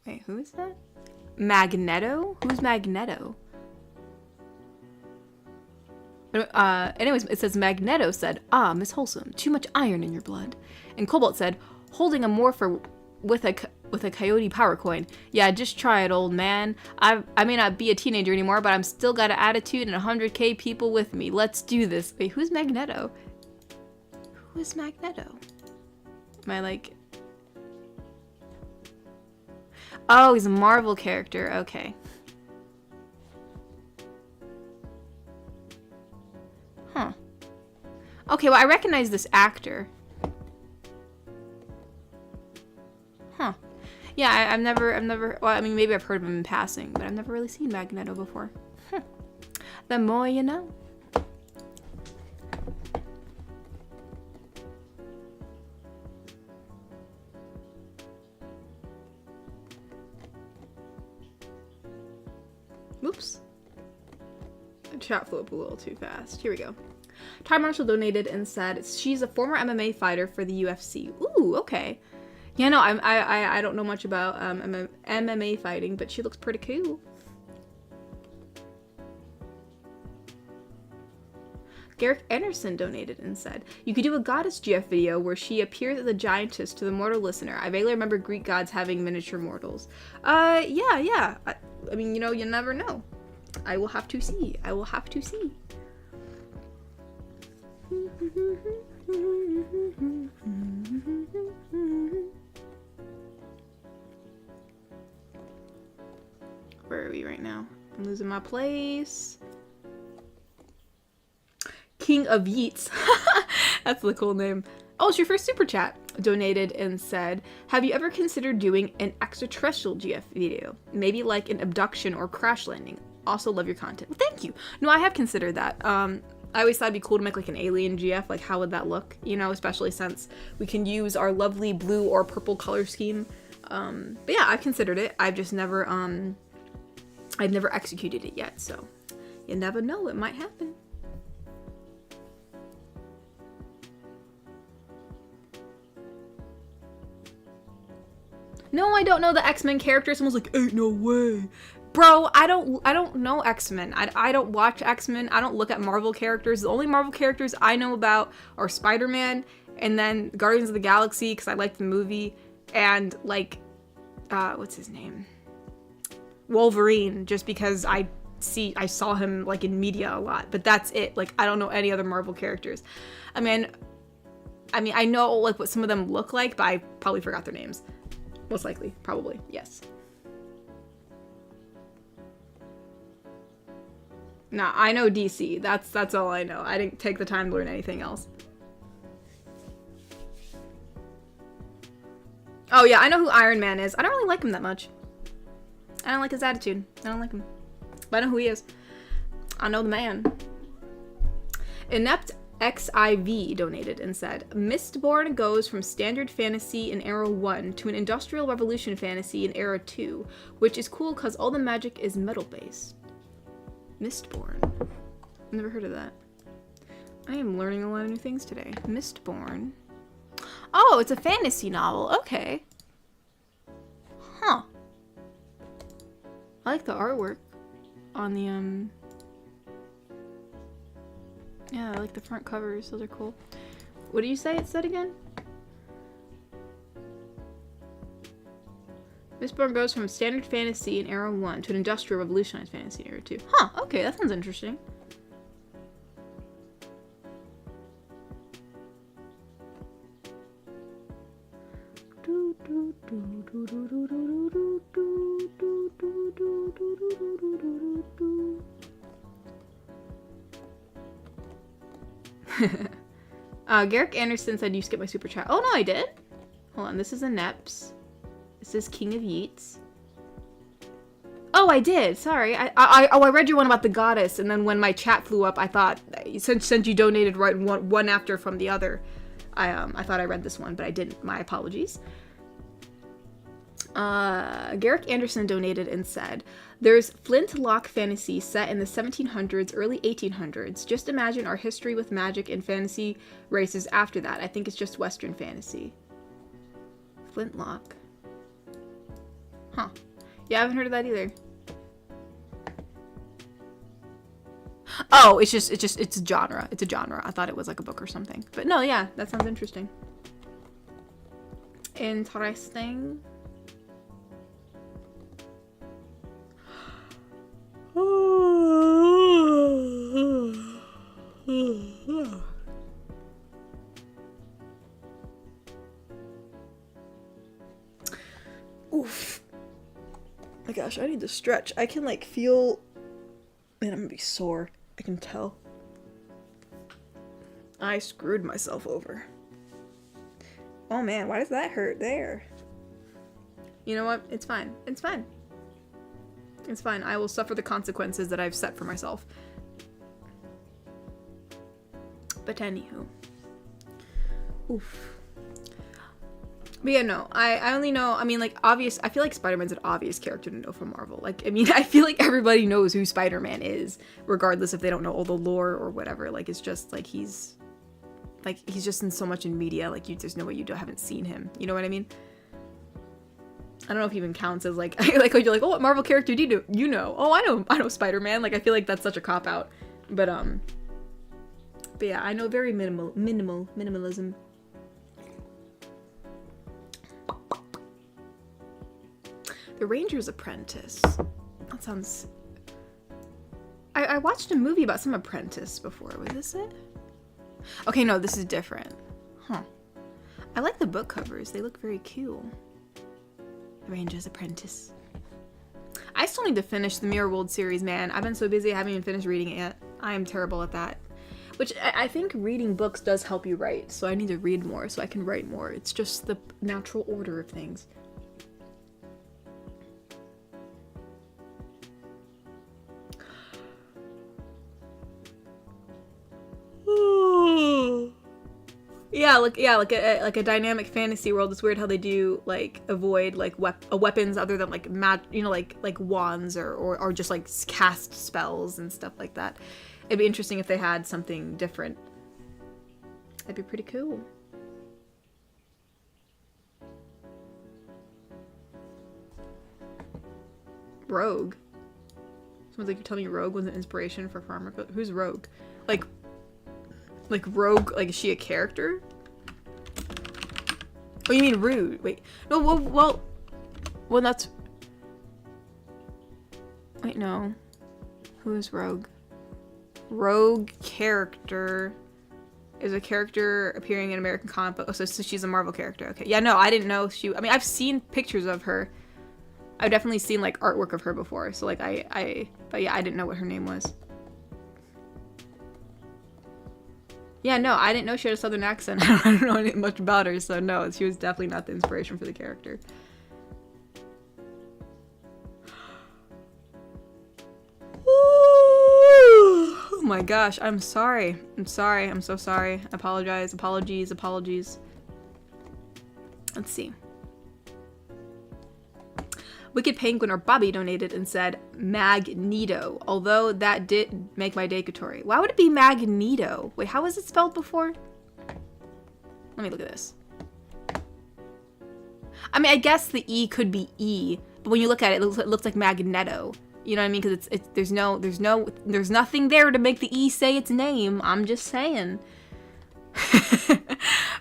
wait, who is that? Magneto? Who's Magneto? Anyways, it says Magneto said, "Ah, Miss Wholesome, too much iron in your blood." And Cobalt said, "Holding a morpher with a coyote power coin. Yeah, just try it, old man. I may not be a teenager anymore, but I'm still got an attitude and 100k people with me. Let's do this." Wait, who's Magneto? Who is Magneto? Am I like... Oh, he's a Marvel character. Okay. Huh. Okay, well, I recognize this actor. Huh. Yeah, I've never, well, I mean, maybe I've heard of him in passing, but I've never really seen Magneto before. The more you know. Oops. The chat flew up a little too fast. Here we go. Ty Marshall donated and said she's a former MMA fighter for the UFC. Ooh, okay. Yeah, no, I don't know much about MMA fighting, but she looks pretty cool. Garrick Anderson donated and said, "You could do a Goddess GF video where she appears as a giantess to the mortal listener. I vaguely remember Greek gods having miniature mortals." Yeah. I mean, you know, you never know. I will have to see. Where are we right now? I'm losing my place. King of Yeats. That's the cool name. Oh, it's your first super chat. Donated and said, "Have you ever considered doing an extraterrestrial GF video? Maybe like an abduction or crash landing. Also love your content." Well, thank you. No, I have considered that. I always thought it'd be cool to make like an alien GF. Like, how would that look? You know, especially since we can use our lovely blue or purple color scheme. But yeah, I've considered it. I've just never, I've never executed it yet. So you never know, it might happen. No, I don't know the X-Men characters. Someone's like, ain't no way. Bro, I don't know X-Men. I don't watch X-Men. I don't look at Marvel characters. The only Marvel characters I know about are Spider-Man and then Guardians of the Galaxy because I like the movie, and like what's his name? Wolverine, just because I saw him like in media a lot, but that's it. Like I don't know any other Marvel characters. I mean I know like what some of them look like, but I probably forgot their names. Most likely, probably, yes. Nah, I know DC. That's all I know. I didn't take the time to learn anything else. Oh yeah, I know who Iron Man is. I don't really like him that much. I don't like his attitude. I don't like him. But I know who he is. I know the man. Inept XIV donated and said, Mistborn goes from standard fantasy in Era 1 to an industrial revolution fantasy in Era 2, which is cool because all the magic is metal-based. Mistborn. I've never heard of that. I am learning a lot of new things today. Mistborn. Oh, it's a fantasy novel. Okay. Huh. I like the artwork on the, yeah, I like the front covers. Those are cool. What do you say it said again? Mistborn goes from standard fantasy in Era 1 to an industrial revolutionized fantasy in Era 2. Huh, okay, that sounds interesting. Garrick Anderson said you skipped my super chat. Oh no, I did. Hold on, this is a Neps. This is King of Yeats. Oh, I did. Sorry. I read you one about the goddess, and then when my chat flew up, I thought since you donated right one after from the other, I thought I read this one, but I didn't. My apologies. Garrick Anderson donated and said, there's flintlock fantasy set in the 1700s, early 1800s. Just imagine our history with magic and fantasy races after that. I think it's just Western fantasy. Flintlock. Huh. Yeah, I haven't heard of that either. Oh, it's a genre. It's a genre. I thought it was like a book or something. But no, yeah, that sounds interesting. Interesting. Oof. My gosh, I need to stretch. I can like feel, man, I'm gonna be sore. I can tell. I screwed myself over. Oh man, why does that hurt there? You know what? It's fine. It's fine. It's fine. I will suffer the consequences that I've set for myself. But anywho. Oof. But yeah, no. I only know, I mean, like, obvious, I feel like Spider-Man's an obvious character to know from Marvel. Like, I mean, I feel like everybody knows who Spider-Man is, regardless if they don't know all the lore or whatever. Like, it's just, like, he's just in so much in media, like, there's no way you haven't seen him. You know what I mean? I don't know if he even counts as, like, like, you're like, oh, what Marvel character do you know? You know. Oh, I know Spider-Man. Like, I feel like that's such a cop-out. But yeah, I know very minimalism. The Ranger's Apprentice. That sounds... I watched a movie about some apprentice before. Was this it? Okay, no, this is different. Huh. I like the book covers. They look very cool. The Ranger's Apprentice. I still need to finish the Mirror World series, man. I've been so busy I haven't even finished reading it yet. I am terrible at that. Which, I think reading books does help you write, so I need to read more so I can write more. It's just the natural order of things. Yeah, like a dynamic fantasy world. It's weird how they do like avoid like weapons other than like like wands or just like cast spells and stuff like that. It'd be interesting if they had something different. That'd be pretty cool. Rogue. Someone's like, you're telling me Rogue was an inspiration for Farmer? Who's Rogue? Like Rogue, like, is she a character? Oh, you mean Rude? Wait. No, well, that's... Wait, no. Who is Rogue? Rogue character is a character appearing in American comic book. Oh, so she's a Marvel character. Okay. Yeah, no, I didn't know she... I mean, I've seen pictures of her. I've definitely seen, like, artwork of her before. So, like, but yeah, I didn't know what her name was. Yeah, no, I didn't know she had a southern accent. I don't know much about her, so no, she was definitely not the inspiration for the character. Oh my gosh, I'm sorry. I'm sorry. I'm so sorry. I apologize. Apologies. Let's see. Wicked Penguin or Bobby donated and said Magneto, although that did make my day, Katori. Why would it be Magneto? Wait, how was it spelled before? Let me look at this. I mean, I guess the E could be E, but when you look at it, it looks like Magneto. You know what I mean? Because there's nothing there to make the E say its name. I'm just saying.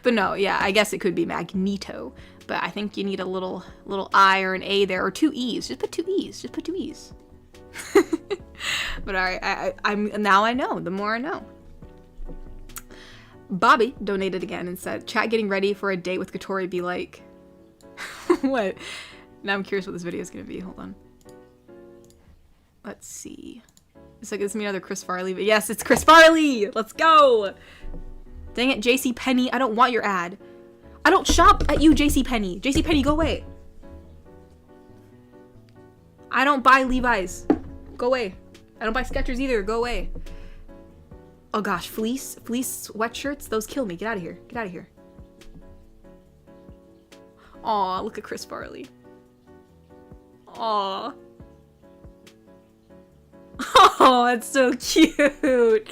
But no, yeah, I guess it could be Magneto. But I think you need a little I or an A there, or two E's. Just put two E's. But alright, now I know. The more I know. Bobby donated again and said, chat getting ready for a date with Katori be like. What? Now I'm curious what this video is gonna be. Hold on. Let's see. It's like, it's me another Chris Farley, but yes, it's Chris Farley! Let's go! Dang it, JCPenney, I don't want your ad. I don't shop at you, JCPenney. JCPenney, go away. I don't buy Levi's. Go away. I don't buy Skechers either. Go away. Oh gosh, fleece sweatshirts, those kill me. Get out of here. Get out of here. Aw, look at Chris Farley. Aw. Oh, that's so cute.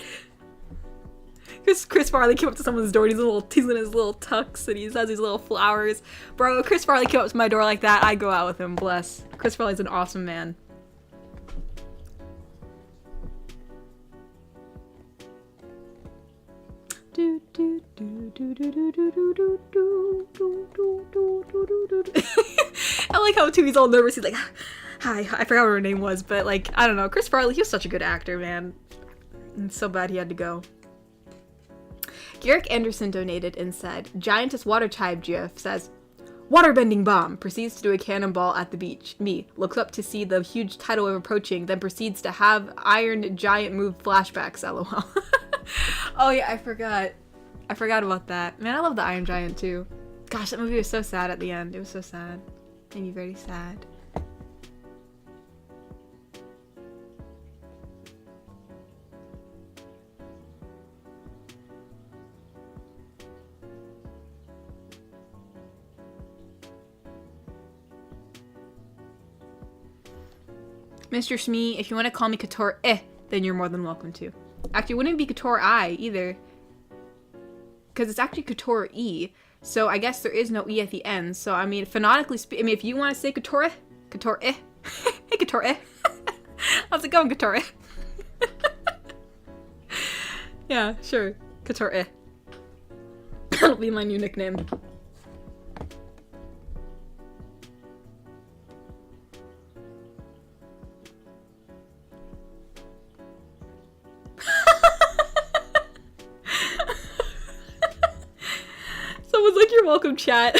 Chris Farley came up to someone's door and he's in his little tux and he has these little flowers. Bro, Chris Farley came up to my door like that, I'd go out with him, bless. Chris Farley's an awesome man. I like how too he's all nervous. He's like, hi, I forgot what her name was, but like, I don't know. Chris Farley, he was such a good actor, man. It's so bad he had to go. Garrick Anderson donated and said, Giantess Water Type GF says, waterbending bomb, proceeds to do a cannonball at the beach. Me, looks up to see the huge tidal wave approaching, then proceeds to have Iron Giant move flashbacks, lol. Oh yeah, I forgot about that. Man, I love the Iron Giant too. Gosh, that movie was so sad at the end. It was so sad. Made me very sad. Mr. Shmee, if you want to call me Couture then you're more than welcome to. Actually, it wouldn't be Couture I either. Because it's actually Couture E. So I guess there is no E at the end. So, I mean, phonetically speaking, I mean, if you want to say Couture Hey, Couture How's it going, Couture Yeah, sure. Couture That'll be my new nickname. Someone's like, you're welcome, chat.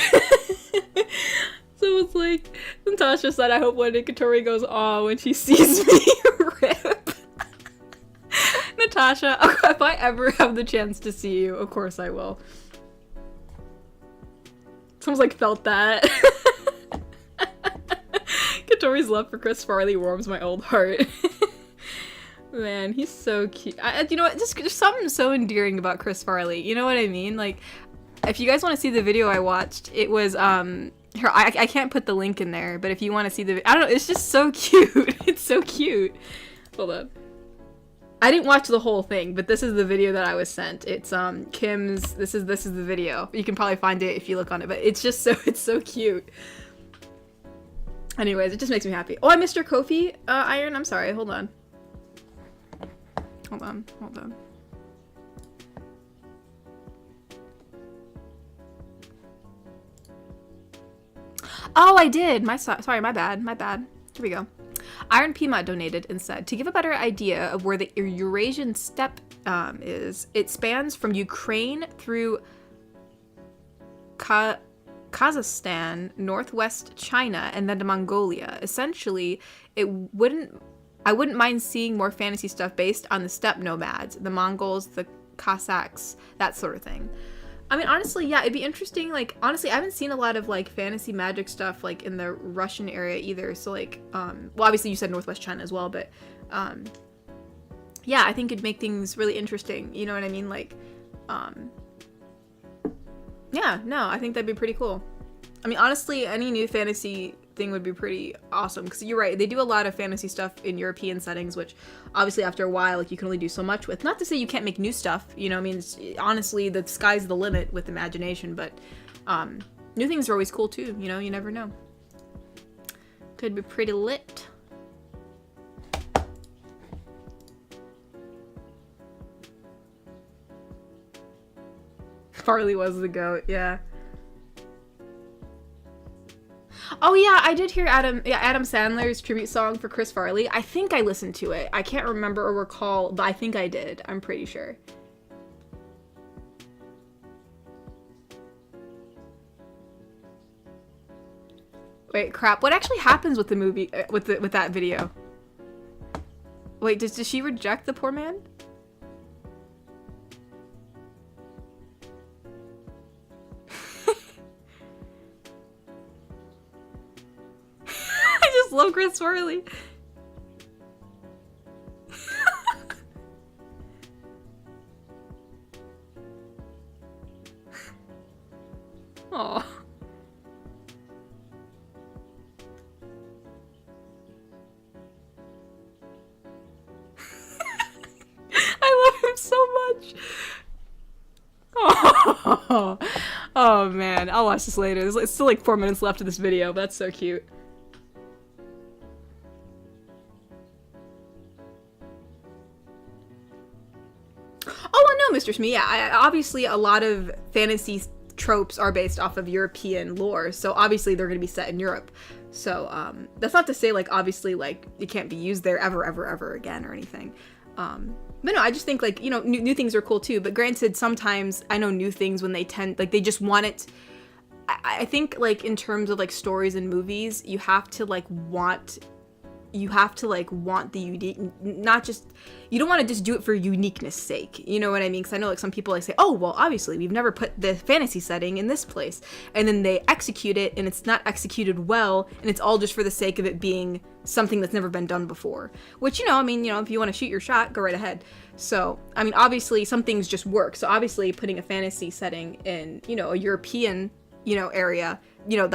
Someone's like, Natasha said, I hope one day Katori goes, aw, when she sees me. Rip. Natasha, if I ever have the chance to see you, of course I will. Someone's like, felt that. Katori's love for Chris Farley warms my old heart. Man, he's so cute. You know what? Just there's something so endearing about Chris Farley. You know what I mean? Like, if you guys want to see the video I watched, it was I can't put the link in there, but if you want to see the, I don't know, it's just so cute. It's so cute. Hold up. I didn't watch the whole thing, but this is the video that I was sent. It's Kim's. This is the video. You can probably find it if you look on it, but it's just so it's so cute. Anyways, it just makes me happy. Oh, I missed your Kofi, Iron. I'm sorry. Hold on. Hold on. Hold on. Oh, I did. Sorry, my bad. My bad. Here we go. Iron Pima donated and said, to give a better idea of where the Eurasian steppe is, it spans from Ukraine through Kazakhstan, northwest China, and then to Mongolia. Essentially, I wouldn't mind seeing more fantasy stuff based on the steppe nomads, the Mongols, the Cossacks, that sort of thing. I mean, honestly, yeah, it'd be interesting. Like, honestly, I haven't seen a lot of, like, fantasy magic stuff, like, in the Russian area either. So, like, well, obviously you said Northwest China as well, but, yeah, I think it'd make things really interesting. You know what I mean? Like, yeah, no, I think that'd be pretty cool. I mean, honestly, any new fantasy thing would be pretty awesome, because you're right, they do a lot of fantasy stuff in European settings, which obviously after a while, like, you can only do so much with. Not to say you can't make new stuff, you know, I mean, honestly, the sky's the limit with imagination, but new things are always cool too, you know, you never know. Could be pretty lit. Farley was the goat, yeah. Oh yeah, I did hear Adam Sandler's tribute song for Chris Farley. I think I listened to it. I can't remember or recall, but I think I did. I'm pretty sure. Wait, crap. What actually happens with the movie, with that video? Wait, does she reject the poor man? Love Chris Farley. Aw. I love him so much. Oh, oh man, I'll watch this later. It's still like 4 minutes left of this video, but that's so cute. Mr. Smee, yeah, obviously a lot of fantasy tropes are based off of European lore, so obviously they're going to be set in Europe. So that's not to say, like, obviously, like, it can't be used there ever again or anything. But no, I just think, like, you know, new things are cool too, but granted, sometimes I know new things when they tend, like, they just want it. I think, like, in terms of, like, stories and movies, you have to want the unique, not just, you don't want to just do it for uniqueness sake, you know what I mean? Because I know, like, some people, like, say, oh, well, obviously we've never put the fantasy setting in this place, and then they execute it and it's not executed well, and it's all just for the sake of it being something that's never been done before, which, you know, I mean, you know, if you want to shoot your shot, go right ahead. So I mean, obviously some things just work, so obviously putting a fantasy setting in, you know, a European, you know, area, you know,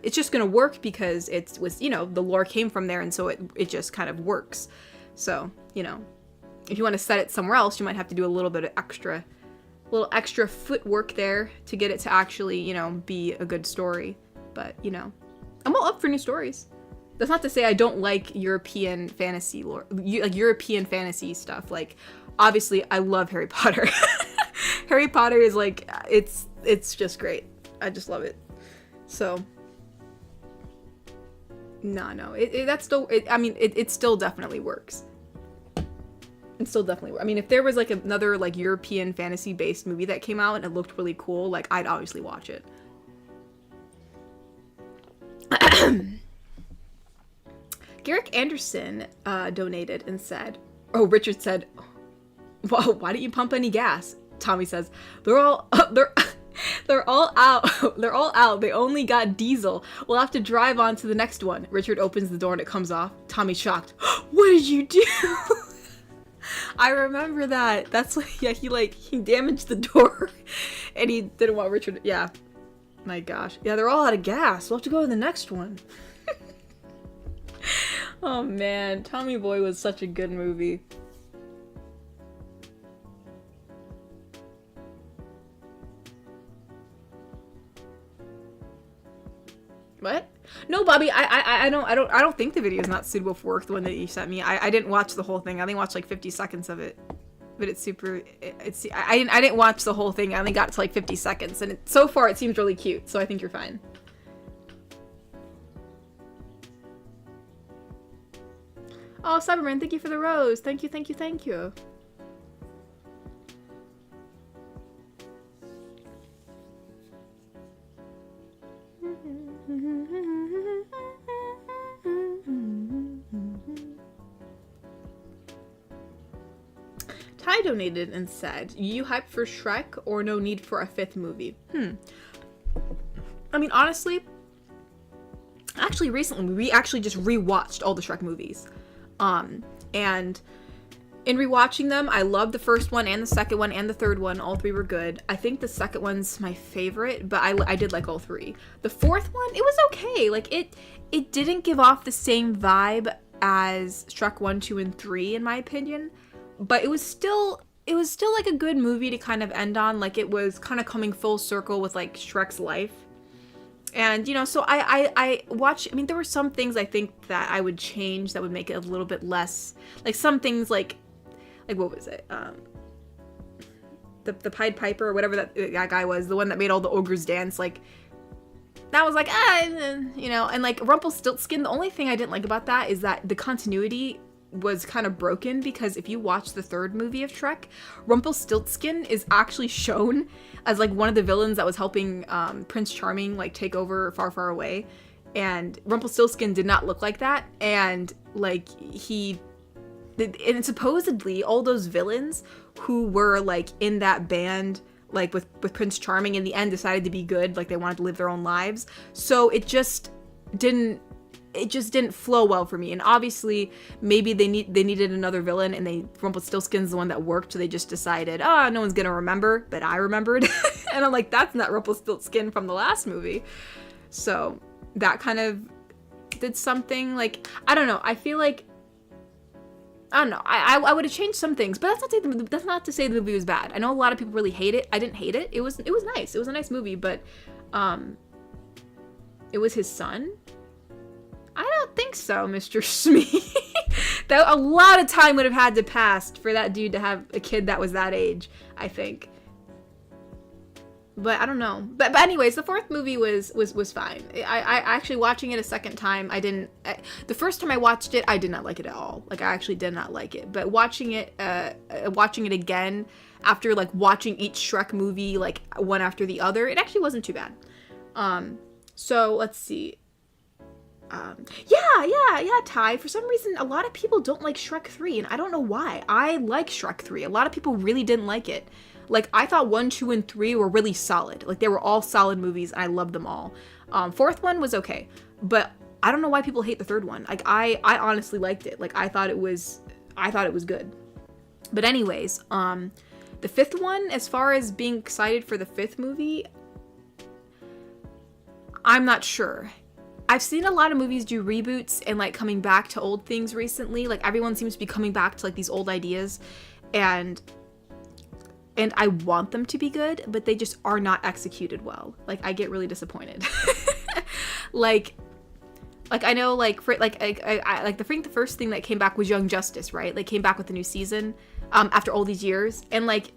it's just gonna work because it's with, you know, the lore came from there, and so it just kind of works. So, you know, if you want to set it somewhere else, you might have to do a little bit of extra footwork there to get it to actually, you know, be a good story. But, you know, I'm all up for new stories. That's not to say I don't like European fantasy lore, like European fantasy stuff. Like, obviously I love Harry Potter. Harry Potter is like, it's just great. I just love it. So, no, it still definitely works. It still definitely works. I mean, if there was, like, another, like, European fantasy-based movie that came out and it looked really cool, like, I'd obviously watch it. Garrick Anderson donated and said, oh, Richard said, well, why didn't you pump any gas? Tommy says, they're all out. They're all out. They only got diesel. We'll have to drive on to the next one. Richard opens the door and it comes off. Tommy's shocked. What did you do? I remember that. That's like, yeah, he damaged the door and he didn't want Richard. Yeah. My gosh. Yeah, they're all out of gas. We'll have to go to the next one. Oh man, Tommy Boy was such a good movie. What? No, Bobby, I don't think the video is not suitable for work, the one that you sent me. I didn't watch the whole thing. I only watched like 50 seconds of it. But it's super, I didn't watch the whole thing. I only got to like 50 seconds. And so far it seems really cute. So I think you're fine. Oh, Cyberman, thank you for the rose. Thank you, thank you, thank you. Ty donated and said, you hyped for Shrek or no need for a 5th movie? I mean, honestly, actually recently, we actually just rewatched all the Shrek movies. And in rewatching them, I loved the first one and the second one and the third one. All 3 were good. I think the second one's my favorite, but I did like all 3. The 4th one, it was okay. Like, it didn't give off the same vibe as Shrek 1, 2, and 3, in my opinion. But it was still like a good movie to kind of end on. Like, it was kind of coming full circle with like Shrek's life. And, you know, so I watch, I mean, there were some things I think that I would change that would make it a little bit less, like some things like what was it? The Pied Piper or whatever that guy was, the one that made all the ogres dance, like, that was like, you know, and like Rumpelstiltskin, the only thing I didn't like about that is that the continuity was kind of broken, because if you watch the 3rd movie of Shrek, Rumpelstiltskin is actually shown as like one of the villains that was helping Prince Charming like take over Far Far Away, and Rumpelstiltskin did not look like that, and like and supposedly all those villains who were like in that band like with Prince Charming in the end decided to be good, like they wanted to live their own lives, so it just didn't flow well for me. And obviously maybe they needed another villain, and Rumpelstiltskin's the one that worked, so they just decided, oh, no one's gonna remember, but I remembered. And I'm like, that's not Rumpelstiltskin from the last movie. So that kind of did something. Like, I don't know, I feel like, I don't know, I would have changed some things, but that's not to say the movie was bad. I know a lot of people really hate it. I didn't hate it. It was nice. It was a nice movie, but it was his son. I don't think so, Mr. Smee. That a lot of time would have had to pass for that dude to have a kid that was that age, I think. But I don't know. But anyways, the 4th movie was fine. I actually, watching it a second time, the first time I watched it, I did not like it at all. Like, I actually did not like it. But watching it again after like watching each Shrek movie like one after the other, it actually wasn't too bad. So let's see. Yeah, Ty. For some reason, a lot of people don't like Shrek 3, and I don't know why. I like Shrek 3. A lot of people really didn't like it. Like, I thought 1, 2, and 3 were really solid. Like, they were all solid movies, and I loved them all. 4th one was okay, but I don't know why people hate the 3rd one. Like, I honestly liked it. Like, I thought it was good. But anyways, the 5th one, as far as being excited for the 5th movie, I'm not sure. I've seen a lot of movies do reboots and like coming back to old things recently. Like, everyone seems to be coming back to like these old ideas, and I want them to be good, but they just are not executed well. Like, I get really disappointed. like I know, like, for like I think the first thing that came back was Young Justice, right? Like, came back with a new season after all these years, and like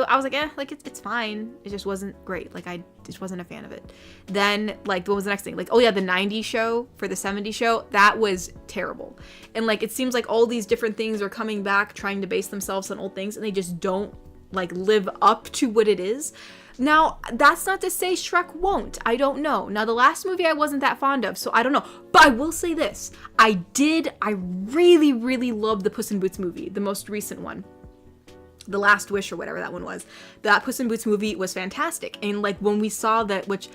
I was like, like it's fine. It just wasn't great. Like, I just wasn't a fan of it. Then, like, what was the next thing? Like, oh yeah, the 90s show for the 70s show, that was terrible. And like, it seems like all these different things are coming back, trying to base themselves on old things, and they just don't like live up to what it is. Now, that's not to say Shrek won't. I don't know. Now, the last movie I wasn't that fond of, so I don't know. But I will say this. I really, really loved the Puss in Boots movie, the most recent one. The Last Wish or whatever that one was. That Puss in Boots movie was fantastic. And like, when we saw that, which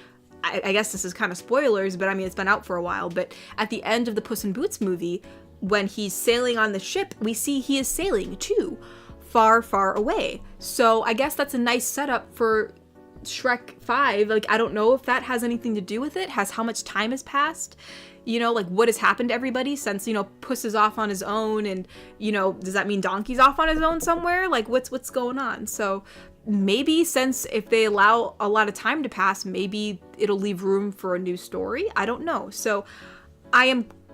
I guess this is kind of spoilers, but I mean, it's been out for a while, but at the end of the Puss in Boots movie, when he's sailing on the ship, we see he is sailing to far, far away. So I guess that's a nice setup for Shrek 5. Like, I don't know if that has anything to do with it, how much time has passed, you know, like what has happened to everybody since, you know, Puss is off on his own, and, you know, does that mean Donkey's off on his own somewhere? Like, what's going on? So maybe since if they allow a lot of time to pass, maybe it'll leave room for a new story. I don't know. So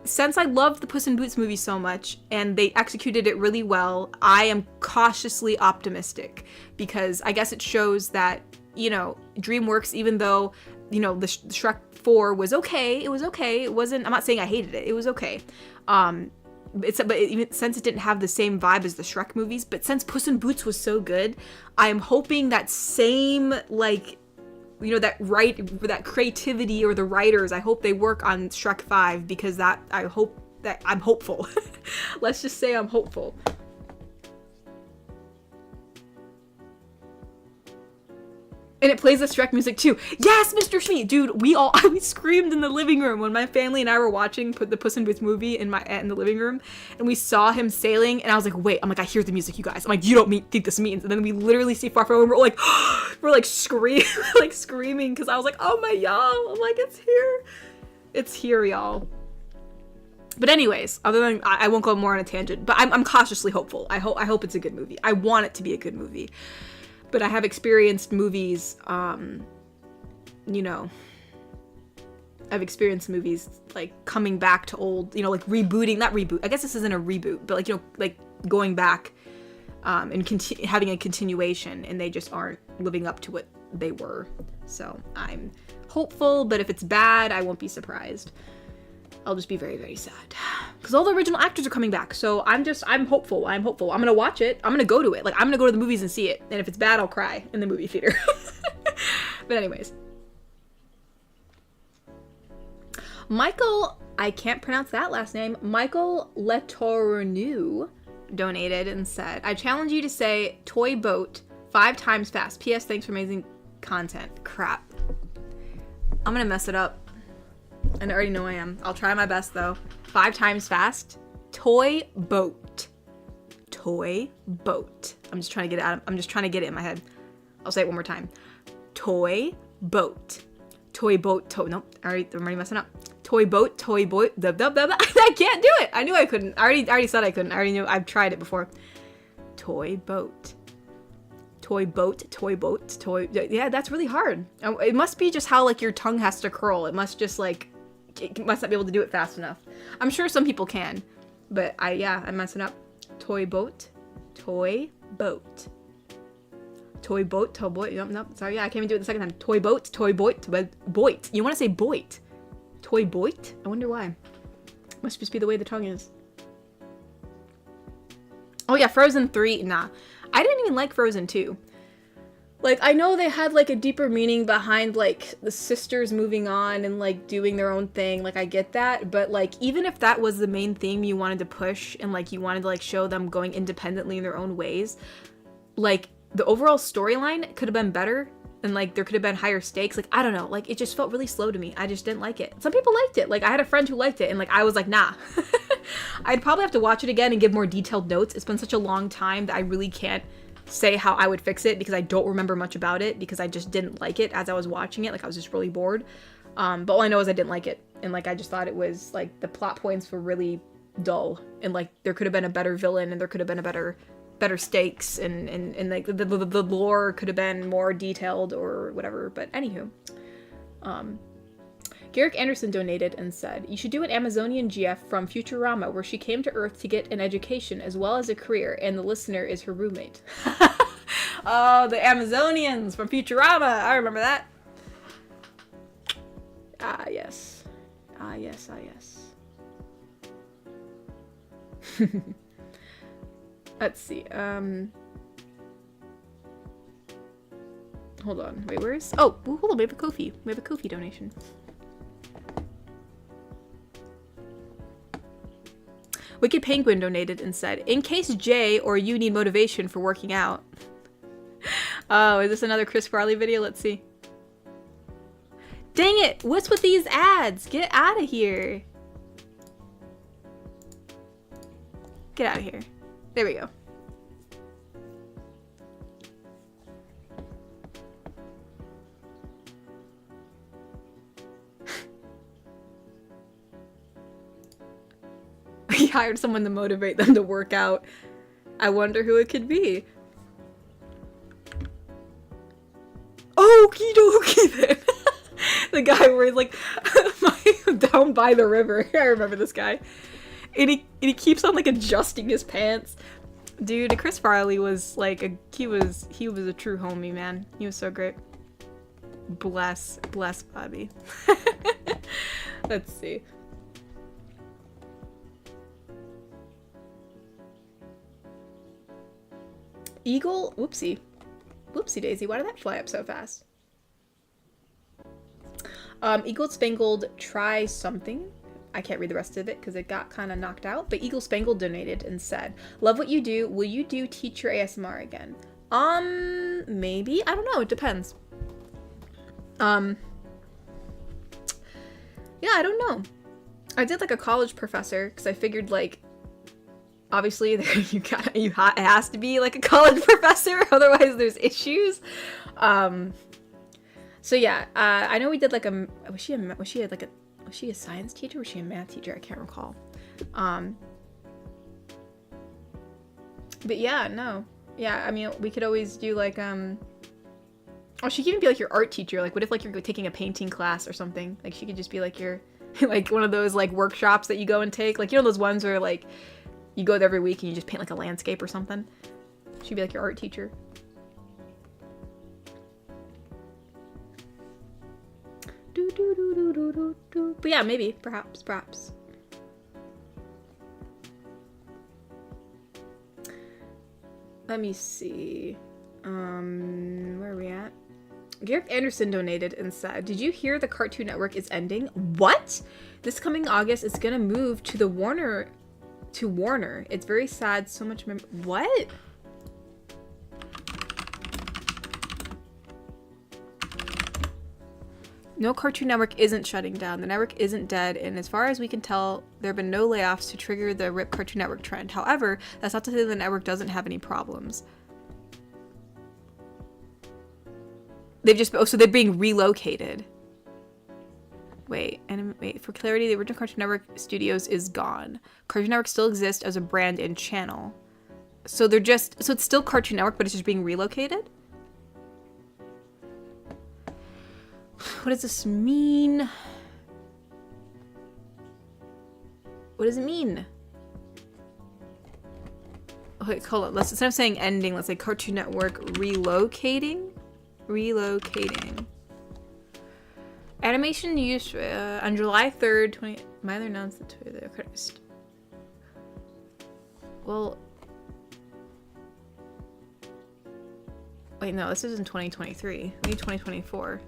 since I loved the Puss in Boots movie so much and they executed it really well, I am cautiously optimistic because I guess it shows that, DreamWorks, even though, the Shrek 4 was okay, it was okay. It wasn't, I'm not saying I hated it. It was okay. Since it didn't have the same vibe as the Shrek movies, but since Puss in Boots was so good, I'm hoping that same, that creativity or the writers, I hope they work on Shrek 5 because I'm hopeful. Let's just say I'm hopeful. And it plays the Shrek music too. Yes, Mr. Schmeat! Dude, we screamed in the living room when my family and I were watching the Puss in Boots movie in the living room, and we saw him sailing, and I was like, wait, I hear the music, you guys. I'm like, you don't think this means. And then we literally see Far From Home, we're screaming, because I was like, oh my y'all, I'm like, it's here. It's here, y'all. But anyways, other than, I won't go more on a tangent, but I'm cautiously hopeful. I hope it's a good movie. I want it to be a good movie. But I have experienced movies, I've experienced movies, coming back to old, rebooting, not reboot, I guess this isn't a reboot, but, going back, and having a continuation, and they just aren't living up to what they were. So I'm hopeful, but if it's bad, I won't be surprised. I'll just be very, very sad. Because all the original actors are coming back, so I'm hopeful. I'm gonna watch it. I'm gonna go to it. I'm gonna go to the movies and see it. And if it's bad, I'll cry in the movie theater. But anyways. Michael, I can't pronounce that last name. Michael Letourneau donated and said, I challenge you to say toy boat 5 times fast. P.S. Thanks for amazing content. Crap. I'm gonna mess it up. And I already know I am. I'll try my best though. 5 times fast. Toy boat. Toy boat. I'm just trying to get it in my head. I'll say it one more time. Toy boat. Toy boat. Nope. I'm already messing up. Toy boat. Toy boat. I can't do it. I knew I couldn't. I already said I couldn't. I already knew. I've tried it before. Toy boat. Toy boat. Toy boat. Toy. Yeah, that's really hard. It must be just how your tongue has to curl. It must just it must not be able to do it fast enough. I'm sure some people can, but I'm messing up. Toy boat. Toy boat. Toy boat. Toy boat. Nope. Sorry. Yeah, I can't even do it the second time. Toy boat. Toy boat. Boit. You want to say boit. Toy boit? I wonder why. Must just be the way the tongue is. Oh yeah, Frozen 3. Nah. I didn't even like Frozen 2. I know they had, a deeper meaning behind, the sisters moving on and, doing their own thing. I get that. But, even if that was the main theme you wanted to push and, you wanted to, show them going independently in their own ways, the overall storyline could have been better and, there could have been higher stakes. I don't know. It just felt really slow to me. I just didn't like it. Some people liked it. I had a friend who liked it and, I was like, nah. I'd probably have to watch it again and give more detailed notes. It's been such a long time that I really can't say how I would fix it because I don't remember much about it because I just didn't like it as I was watching it. I was just really bored. But all I know is I didn't like it. And I just thought it was the plot points were really dull. And there could have been a better villain and there could have been a better stakes and the lore could have been more detailed or whatever. But anywho. Garrick Anderson donated and said, you should do an Amazonian GF from Futurama where she came to Earth to get an education as well as a career, and the listener is her roommate. Oh, the Amazonians from Futurama. I remember that. Ah, yes. Ah, yes, ah, yes. Let's see. Hold on. Wait, where is... Oh, hold on. We have a Ko-fi. We have a Ko-fi donation. Wicked Penguin donated and said, in case Jay or you need motivation for working out. Oh, is this another Chris Farley video? Let's see. Dang it! What's with these ads? Get out of here. Get out of here. There we go. He hired someone to motivate them to work out. I wonder who it could be. okie dokie then. The guy where he's like down by the river. I remember this guy. And he keeps on like adjusting his pants. Dude, Chris Farley was like he was a true homie, man. He was so great. Bless Bobby. Let's see. Eagle, whoopsie daisy, why did that fly up so fast? Eagle Spangled try something. I can't read the rest of it because it got kind of knocked out, but Eagle Spangled donated and said, love what you do. Will you do teacher ASMR again? Maybe. I don't know. It depends. Yeah, I don't know. I did like a college professor because I figured like, obviously it has to be like a college professor. Otherwise there's issues. So yeah, I know we did like was she a science teacher or was she a math teacher? I can't recall. But yeah, no. Yeah, I mean, we could always do like, oh, she could even be like your art teacher. Like, what if like you're taking a painting class or something? Like, she could just be like your, like one of those like workshops that you go and take. Like, you know those ones where like, you go there every week and you just paint like a landscape or something? She'd be like your art teacher. But yeah, maybe, perhaps. Let me see. Where are we at? Garrick Anderson donated and said, did you hear the Cartoon Network is ending? What? This coming August, it's gonna move to Warner. It's very sad. So much what? No, Cartoon Network isn't shutting down. The network isn't dead, and as far as we can tell, there have been no layoffs to trigger the RIP Cartoon Network trend. However, that's not to say the network doesn't have any problems. So they're being relocated. Wait, for clarity, the original Cartoon Network Studios is gone. Cartoon Network still exists as a brand and channel. So it's still Cartoon Network, but it's just being relocated? What does this mean? What does it mean? Okay, hold on. Instead of saying ending, let's say Cartoon Network relocating. Animation used on July 3rd, Myler announced the Twitter. Well, wait, no, this is in 2023. We need 2024.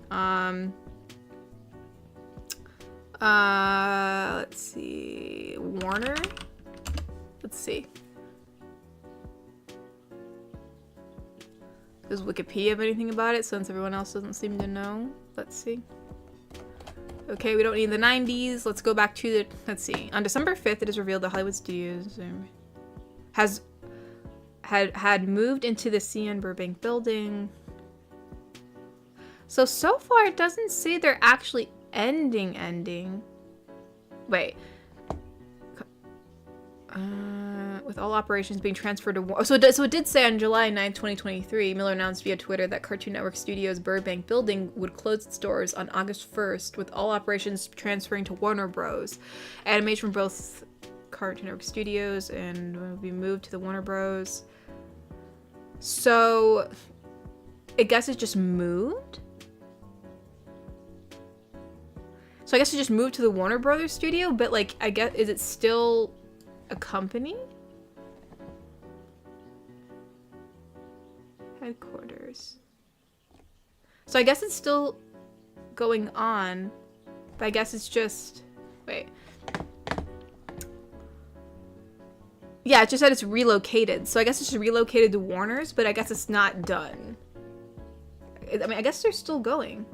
Let's see. Warner? Let's see. Does Wikipedia have anything about it since everyone else doesn't seem to know? Let's see. Okay, we don't need the 90s. Let's go back to let's see. On December 5th, it is revealed that Hollywood Studios had moved into the CN Burbank building. So far it doesn't say they're actually ending. Wait. With all operations being transferred to so it did say on July 9th, 2023, Miller announced via Twitter that Cartoon Network Studios Burbank building would close its doors on August 1st, with all operations transferring to Warner Bros. Animation from both Cartoon Network Studios and will be moved to the Warner Bros. So I guess it just moved? So I guess it just moved to the Warner Brothers studio, but like, I guess, is it still a company? Headquarters. So I guess it's still going on, but I guess it's just, wait. Yeah, it just said it's relocated. So I guess it's just relocated to Warner's, but I guess it's not done. I mean, I guess they're still going.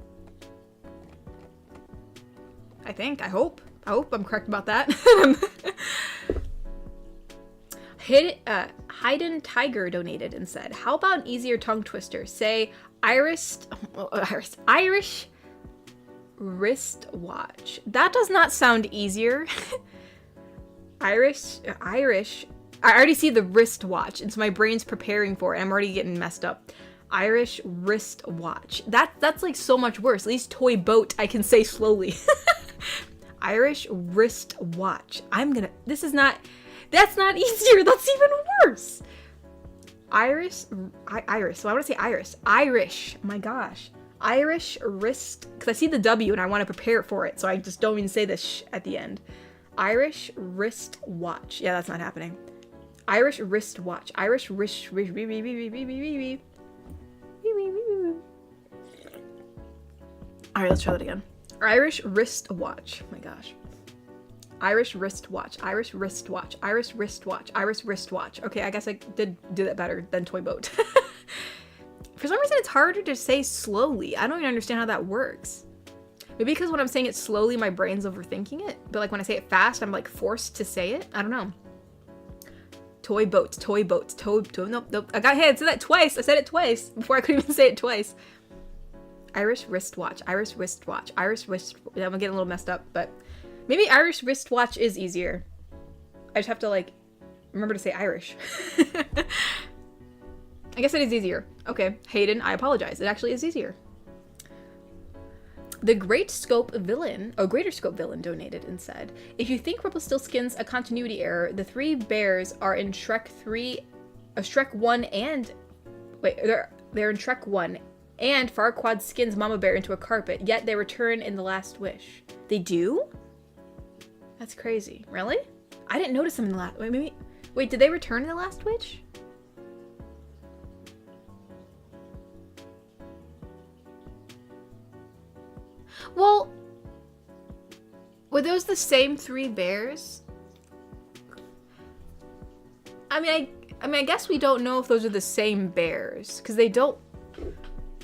I think. I hope I'm correct about that. Hayden Tiger donated and said, how about an easier tongue twister? Say Irish wristwatch. That does not sound easier. Irish. I already see the wristwatch, and so my brain's preparing for it. I'm already getting messed up. Irish wristwatch. That's like so much worse. At least toy boat I can say slowly. Irish wristwatch. That's not easier. That's even worse. Iris. So I want to say Iris. Irish. Oh my gosh. Irish wrist. Because I see the W and I want to prepare for it. So I just don't even say the sh at the end. Irish wristwatch. Yeah, that's not happening. Irish wristwatch. Irish wrist. Alright, let's try that again. Irish wristwatch. Oh my gosh. Irish wristwatch. Irish wristwatch. Irish wristwatch. Irish wristwatch. Okay, I guess I did do that better than toy boat. For some reason, it's harder to say slowly. I don't even understand how that works. Maybe because when I'm saying it slowly, my brain's overthinking it. But like when I say it fast, I'm like forced to say it. I don't know. Toy boats. Toy boats. Nope. I got hit. I said that twice. I said it twice before I could even say it twice. Irish wristwatch. Irish wristwatch. Irish wrist. Yeah, I'm getting a little messed up, but maybe Irish wristwatch is easier. I just have to like remember to say Irish. I guess it is easier. Okay, Hayden, I apologize. It actually is easier. The Greater Scope villain donated and said, if you think Rumpelstiltskin's a continuity error, the three bears are in Shrek 1 and... Wait, they're in Shrek 1 and Farquaad skins Mama Bear into a carpet, yet they return in The Last Wish. They do? That's crazy. Really? I didn't notice them in the last... Wait, did they return in The Last Wish? Well, were those the same three bears? I mean, I guess we don't know if those are the same bears, because they don't...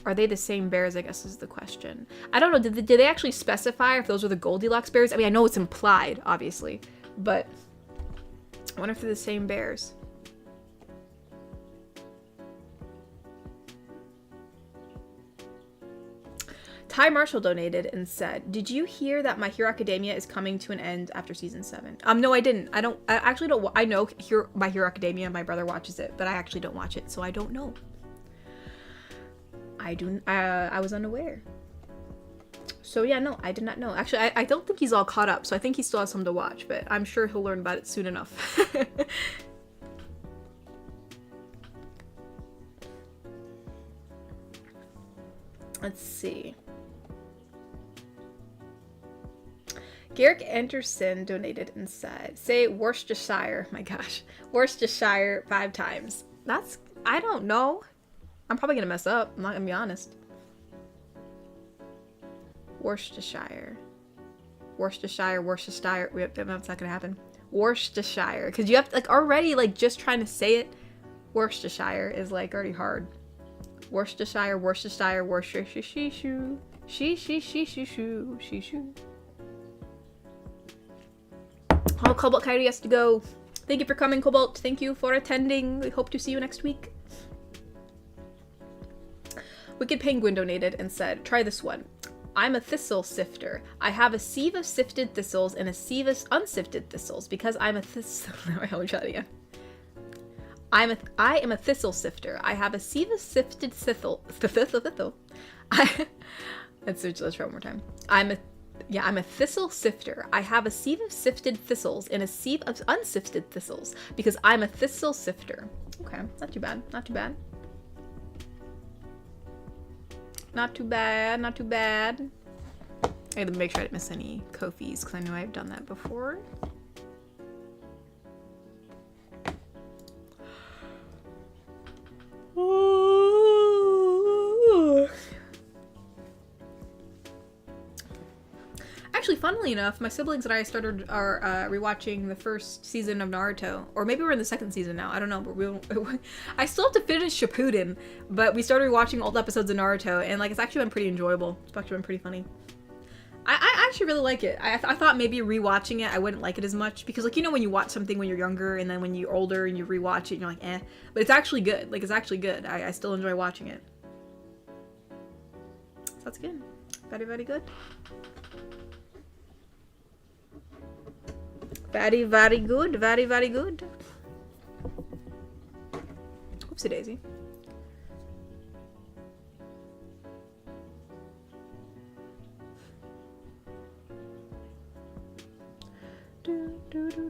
Are they the same bears, I guess is the question. I don't know, did they actually specify if those were the Goldilocks bears? I mean, I know it's implied, obviously, but I wonder if they're the same bears. Ty Marshall donated and said, did you hear that My Hero Academia is coming to an end after season 7? No, I didn't. I actually don't. I know My Hero Academia, my brother watches it, but I actually don't watch it, so I don't know. I was unaware. So yeah, no, I did not know. Actually, I don't think he's all caught up, so I think he still has some to watch, but I'm sure he'll learn about it soon enough. Let's see. Garrick Anderson donated and said, say Worcestershire. My gosh. Worcestershire 5 times. I don't know. I'm probably going to mess up. I'm not going to be honest. Worcestershire. Yep, that's not going to happen. Worcestershire. Because you have to, like, already, like, just trying to say it. Worcestershire is, like, already hard. Worcestershire. Oh, Cobalt Coyote has to go. Thank you for coming, Cobalt. Thank you for attending. We hope to see you next week. Wicked Penguin donated and said, try this one. I'm a thistle sifter. I have a sieve of sifted thistles and a sieve of unsifted thistles because I'm a thistle. Let me try that again. I am a thistle sifter. I have a sieve of sifted thistle. Let's try one more time. I'm a thistle sifter. I have a sieve of sifted thistles and a sieve of unsifted thistles because I'm a thistle sifter. Okay, not too bad. Not too bad. Not too bad. Not too bad. I had to make sure I didn't miss any Kofis because I know I've done that before. Actually, funnily enough, my siblings and I are rewatching the first season of Naruto, or maybe we're in the second season now. I don't know, but I still have to finish Shippuden. But we started watching old episodes of Naruto, and like it's actually been pretty enjoyable. It's actually been pretty funny. I actually really like it. I thought maybe rewatching it I wouldn't like it as much because like you know when you watch something when you're younger and then when you're older and you rewatch it and you're like eh, but it's actually good. Like it's actually good. I still enjoy watching it. So that's good. Very, very good. Very, very good. Very, very good. Oopsie daisy.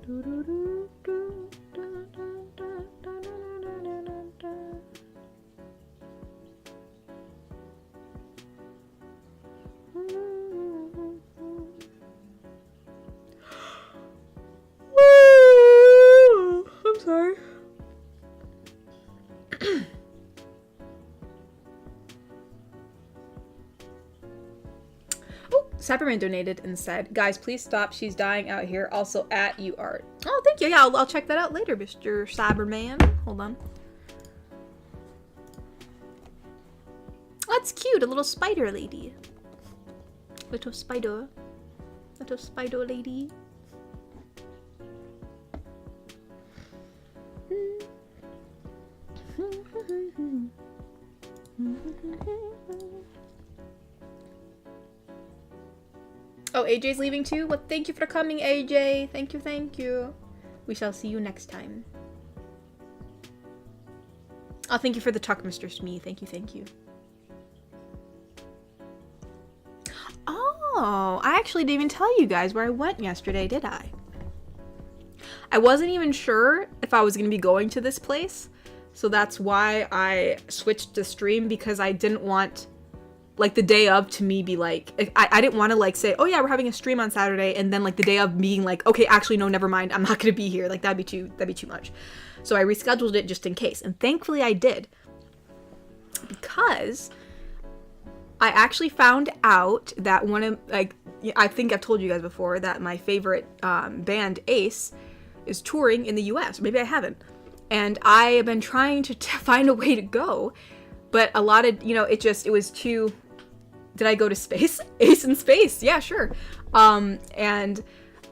I'm sorry. Oh, Cyberman donated and said, "Guys, please stop. She's dying out here. Also at you art." Oh, thank you. Yeah, I'll check that out later, Mr. Cyberman. Hold on. That's cute. A little spider lady. Little spider. Little spider lady. Oh, AJ's leaving too? Well, thank you for coming, AJ. Thank you, thank you. We shall see you next time. Oh, thank you for the tuck, Mr. Smee. Thank you, thank you. Oh, I actually didn't even tell you guys where I went yesterday, did I? I wasn't even sure if I was going to be going to this place. So that's why I switched to stream, because I didn't want, like, the day of to me be like, I didn't want to, like, say, oh yeah, we're having a stream on Saturday, and then, like, the day of being like, okay, actually, no, never mind, I'm not going to be here. Like, that'd be too much. So I rescheduled it just in case. And thankfully I did. Because I actually found out that one of, like, I think I've told you guys before that my favorite band, Ace, is touring in the US. Maybe I haven't. And I have been trying to find a way to go, but a lot of, it was too, did I go to space? Ace in space, yeah, sure. And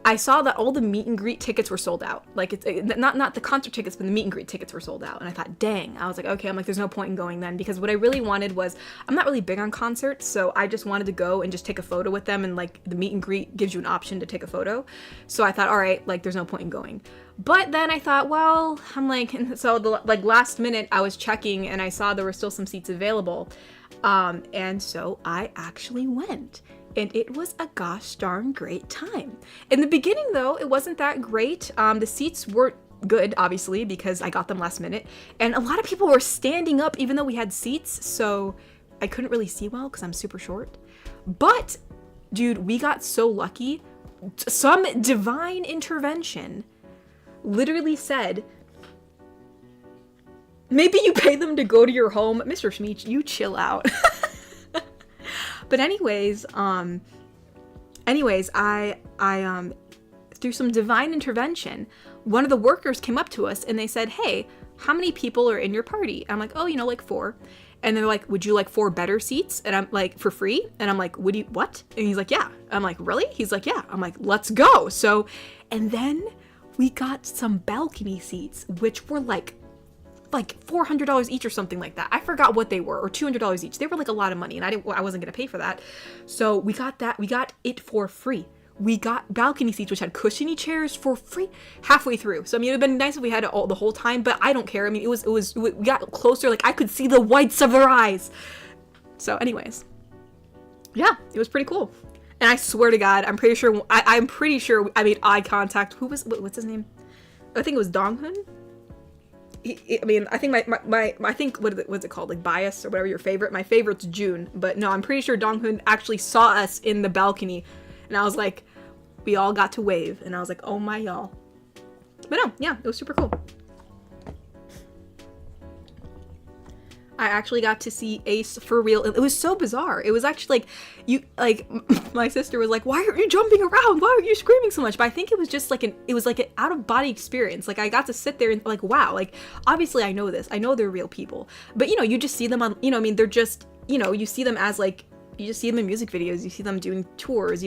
I saw that all the meet and greet tickets were sold out. Like, it's not the concert tickets, but the meet and greet tickets were sold out. And I thought, dang, I was like, okay, there's no point in going then, because what I really wanted was, I'm not really big on concerts, so I just wanted to go and just take a photo with them, and like, the meet and greet gives you an option to take a photo. So I thought, all right, like, there's no point in going. But then I thought, well, I'm like, and so last minute I was checking and I saw there were still some seats available. And so I actually went, and it was a gosh darn great time. In the beginning though, it wasn't that great. The seats weren't good, obviously, because I got them last minute, and a lot of people were standing up even though we had seats, so I couldn't really see well because I'm super short. But dude, we got so lucky. Some divine intervention literally said, maybe you pay them to go to your home. Mr. Schmeech, you chill out. But anyways, I through some divine intervention, one of the workers came up to us and they said, hey, how many people are in your party? I'm like, oh, like 4. And they're like, would you like 4 better seats? And I'm like, for free? And I'm like, what? And he's like, yeah. I'm like, really? He's like, yeah. I'm like, let's go. So, and then we got some balcony seats, which were like $400 each or something like that. I forgot what they were, or $200 each. They were like a lot of money, and I wasn't gonna pay for that. So we got that. We got it for free. We got balcony seats, which had cushiony chairs, for free halfway through. So it would have been nice if we had it all the whole time, but I don't care. We got closer, like I could see the whites of their eyes. So anyways, yeah, it was pretty cool. And I swear to God, I'm pretty sure I made eye contact. What's his name? I think it was Donghoon. I think what's it called? Like bias or whatever your favorite. My favorite's June, but no, I'm pretty sure Donghoon actually saw us in the balcony, and I was like, we all got to wave, and I was like, oh my y'all. But no, yeah, it was super cool. I actually got to see Ace for real. It was so bizarre. It was actually my sister was like, why are you jumping around? Why are you screaming so much? But I think it was just like an out of body experience. Like I got to sit there and like, wow, like obviously I know this. I know they're real people. But you just see them on, they're just, you see them as like, you just see them in music videos, you see them doing tours,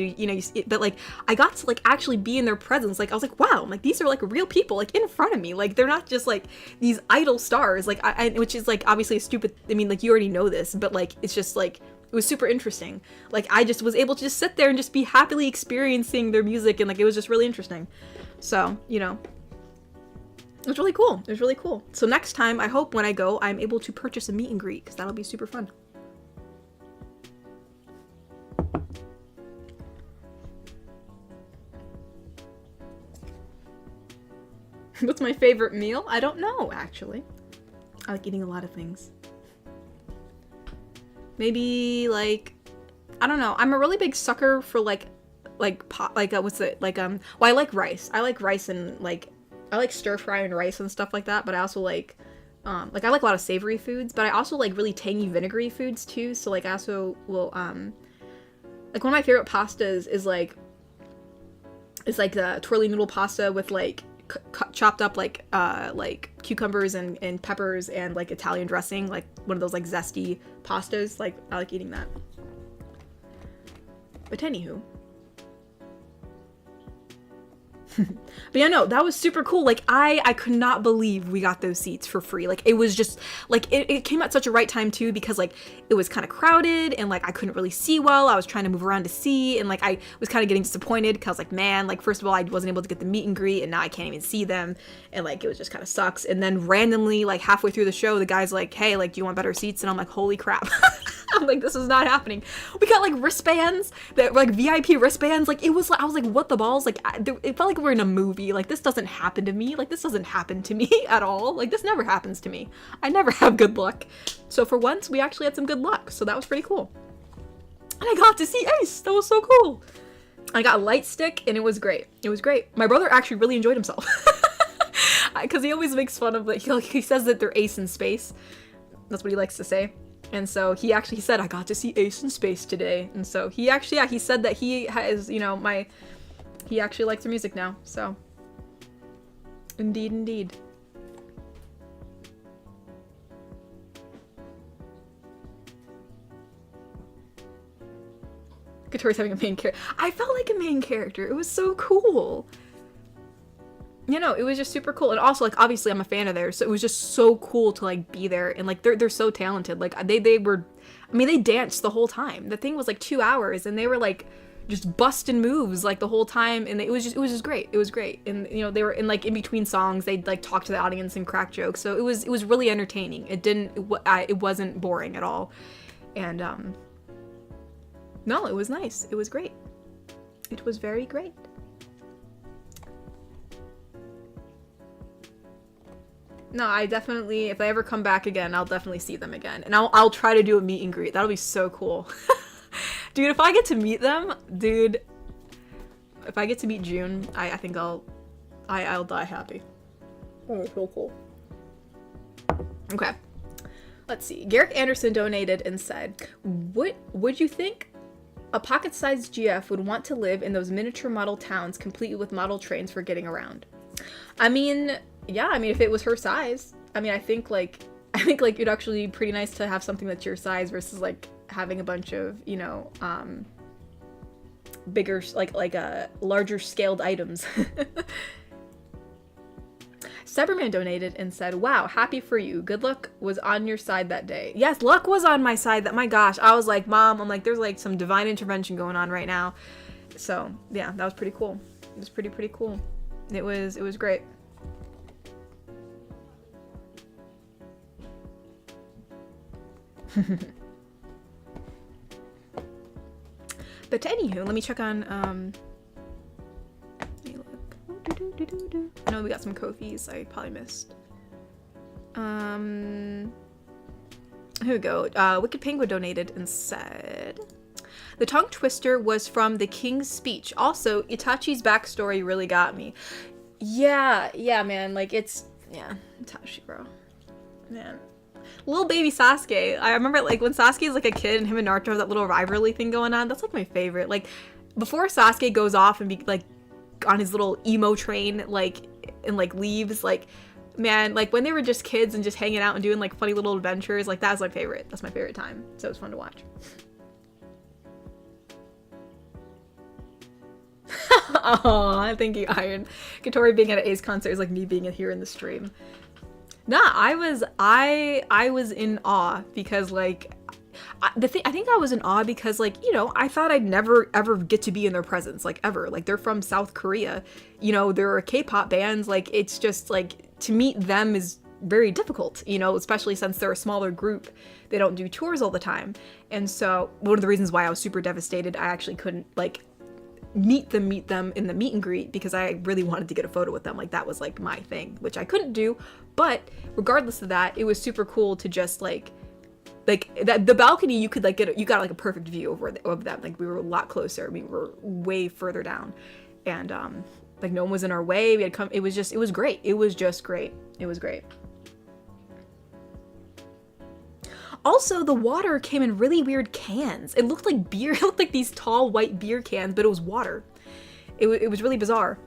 but like I got to like actually be in their presence. Like I was like, wow, like these are like real people like in front of me. Like they're not just like these idol stars, like which is like obviously a stupid, like you already know this, but like it's just like it was super interesting. Like I just was able to just sit there and just be happily experiencing their music, and like it was just really interesting. So it was really cool. It was really cool. So next time, I hope when I go, I'm able to purchase a meet and greet, because that'll be super fun. What's my favorite meal? I don't know, actually. I like eating a lot of things. Maybe, like, I don't know. I'm a really big sucker for, what's it? Well, I like rice. I like rice and, like, I like stir fry and rice and stuff like that, but I also like I like a lot of savory foods, but I also like really tangy vinegary foods too, so, like, I also will, like, one of my favorite pastas is like the twirly noodle pasta with, like, chopped up, like cucumbers and peppers and, like, Italian dressing, like one of those, like, zesty pastas. Like, I like eating that. But anywho. But yeah, no, that was super cool. Like, I could not believe we got those seats for free. Like, it was just, like, it came at such a right time too, because, like, it was kind of crowded and, like, I couldn't really see well. I was trying to move around to see, and, like, I was kind of getting disappointed because, like, man, like, first of all, I wasn't able to get the meet and greet, and now I can't even see them, and, like, it was just kind of sucks. And then randomly, like, halfway through the show, the guy's like, hey, like, do you want better seats? And I'm like, holy crap. I'm like, this is not happening. We got, like, wristbands that were, like, VIP wristbands. Like, it was like, I was like, what the balls? Like, it felt like we're in a movie. Like, this doesn't happen to me. Like, this doesn't happen to me at all. Like, this never happens to me. I never have good luck. So for once, we actually had some good luck. So that was pretty cool. And I got to see Ace. That was so cool. I got light stick, and it was great. It was great. My brother actually really enjoyed himself. Because he always makes fun of, like, he says that they're Ace in space. That's what he likes to say. And so he said, I got to see Ace in space today. And so he actually, yeah, he said that he has, you know, he actually likes their music now. So, indeed, indeed. Katori's having a main character. I felt like a main character. It was so cool. You know, it was just super cool. And also, like, obviously I'm a fan of theirs, so it was just so cool to, like, be there. And, like, they're so talented. Like, they were, I mean, they danced the whole time. The thing was, like, 2 hours, and they were, like, just busting moves, like, the whole time. And it was just great. It was great. And, you know, they were in, like, in between songs, they'd, like, talk to the audience and crack jokes. So it was really entertaining. It wasn't boring at all. And, no, it was nice. It was great. It was very great. No, I definitely, if I ever come back again, I'll definitely see them again. And I'll try to do a meet and greet. That'll be so cool. Dude, if I get to meet them, dude, if I get to meet June, I think I'll die happy. Oh, it's so cool. Okay. Let's see. Garrick Anderson donated and said, what would you think a pocket-sized GF would want to live in those miniature model towns complete with model trains for getting around? I mean, yeah, I mean, if it was her size, I mean, I think like it'd actually be pretty nice to have something that's your size versus, like, having a bunch of, you know, bigger, like larger scaled items. Cyberman donated and said, wow, happy for you. Good luck was on your side that day. Yes, luck was on my side. My gosh, I was like, Mom, I'm like, there's, like, some divine intervention going on right now. So, yeah, that was pretty cool. It was pretty cool. It was great. But anywho, let me check on, let me look. I know we got some Ko-fis I probably missed. Here we go. Wicked Penguin donated and said, the tongue twister was from the King's speech. Also, Itachi's backstory really got me. Yeah, man, like, yeah, Itachi, bro. Man. Little baby Sasuke. I remember, like, when Sasuke's, like, a kid and him and Naruto have that little rivalry thing going on. That's, like, my favorite. Like, before Sasuke goes off and be, like, on his little emo train, like, and, like, leaves, like, man, like, when they were just kids and just hanging out and doing, like, funny little adventures, like, that was my favorite. That's my favorite time. So it was fun to watch. Aw, thank you, Iron. Katori being at an Ace concert is like me being here in the stream. Nah, I was in awe because, like, I think I was in awe because, like, you know, I thought I'd never ever get to be in their presence, like, ever. Like, they're from South Korea, you know, they're K-pop bands, like, it's just, like, to meet them is very difficult, you know, especially since they're a smaller group. They don't do tours all the time. And so one of the reasons why I was super devastated, I actually couldn't, like, meet them in the meet and greet because I really wanted to get a photo with them. Like that was like my thing, which I couldn't do. But regardless of that, it was super cool to just like that the balcony, you could like you got like a perfect view of them. Like we were a lot closer. We were way further down, and like no one was in our way. We had come. It was great. It was just great. It was great. Also, the water came in really weird cans. It looked like beer. It looked like these tall white beer cans, but it was water. It was really bizarre.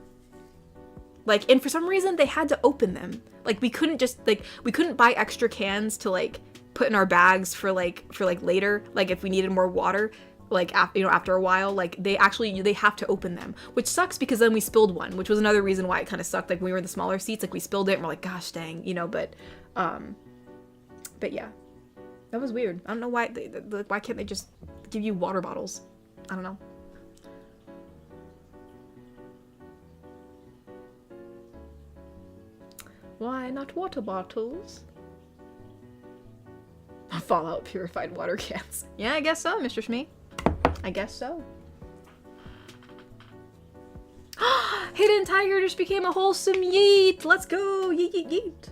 Like, and for some reason they had to open them. Like we couldn't buy extra cans to like put in our bags for later. Like if we needed more water, like after a while, like they have to open them, which sucks because then we spilled one, which was another reason why it kind of sucked. Like when we were in the smaller seats, like we spilled it and we're like, gosh dang, but yeah. That was weird. I don't know why why can't they just give you water bottles? I don't know. Why not water bottles? Fallout purified water cans. Yeah, I guess so, Mr. Shmee. I guess so. Hidden Tiger just became a wholesome yeet. Let's go. Yeet, yeet, yeet.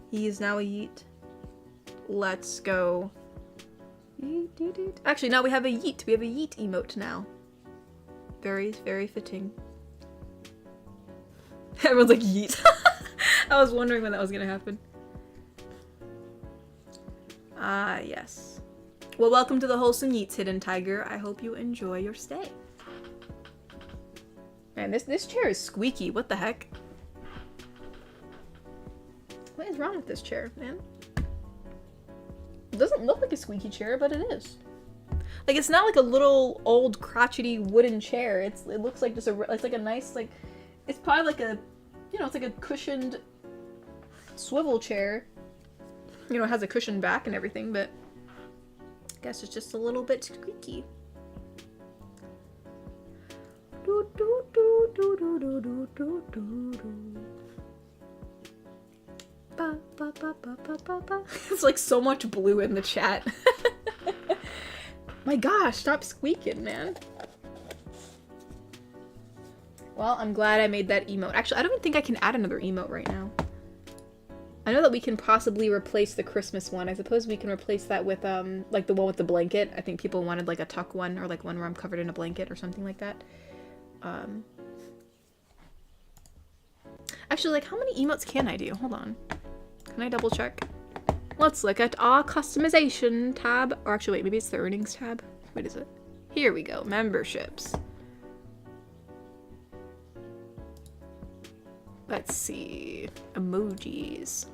He is now a yeet. Let's go. Yeet, yeet, yeet. Actually, now we have a yeet. We have a yeet emote now. Very, very fitting. Everyone's like, yeet. I was wondering when that was gonna happen. Yes. Well, welcome to the Wholesome Yeets, Hidden Tiger. I hope you enjoy your stay. Man, this chair is squeaky. What the heck? What is wrong with this chair, man? It doesn't look like a squeaky chair, but it is. Like, it's not like a little old crotchety wooden chair. It looks like just it's like a nice, like, it's probably like a, it's like a cushioned swivel chair. It has a cushioned back and everything, but I guess it's just a little bit squeaky. It's like so much blue in the chat. My gosh, stop squeaking, man. Well, I'm glad I made that emote. Actually, I don't even think I can add another emote right now. I know that we can possibly replace the Christmas one. I suppose we can replace that with, like the one with the blanket. I think people wanted like a tuck one or like one where I'm covered in a blanket or something like that. Actually, like how many emotes can I do? Hold on. Can I double check? Let's look at our customization tab. Or actually, wait, maybe it's the earnings tab. What is it? Here we go. Memberships. Let's see. Emojis.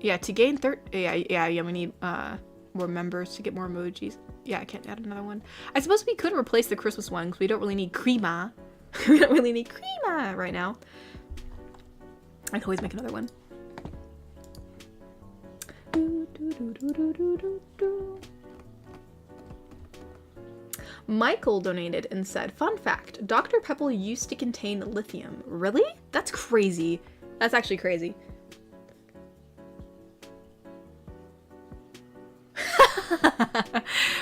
Yeah, to gain yeah, we need more members to get more emojis. Yeah, I can't add another one. I suppose we could replace the Christmas one because we don't really need crema. We don't really need crema right now. I can always make another one. Michael donated and said, fun fact, Dr. Pepper used to contain lithium. Really? That's crazy. That's actually crazy.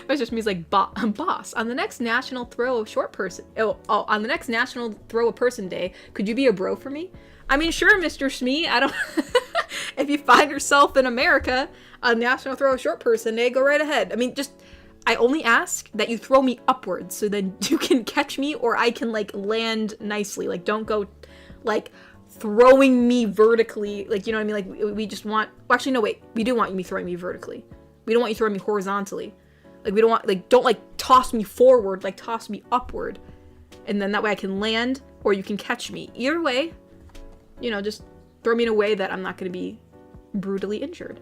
But just means like boss. On the next National Throw a Short Person. On the next National Throw a Person Day, could you be a bro for me? I mean, sure, Mr. Shmee. I don't. If you find yourself in America on National Throw a Short Person Day, go right ahead. I mean, I only ask that you throw me upwards so then you can catch me or I can like land nicely. Like, don't go like throwing me vertically. Like, you know what I mean? Like, we just want. Well, actually, no, wait. We do want you throwing me vertically. We don't want you throwing me horizontally. Like, we don't want, like, don't, like, toss me forward, like, toss me upward. And then that way I can land, or you can catch me. Either way, just throw me in a way that I'm not going to be brutally injured.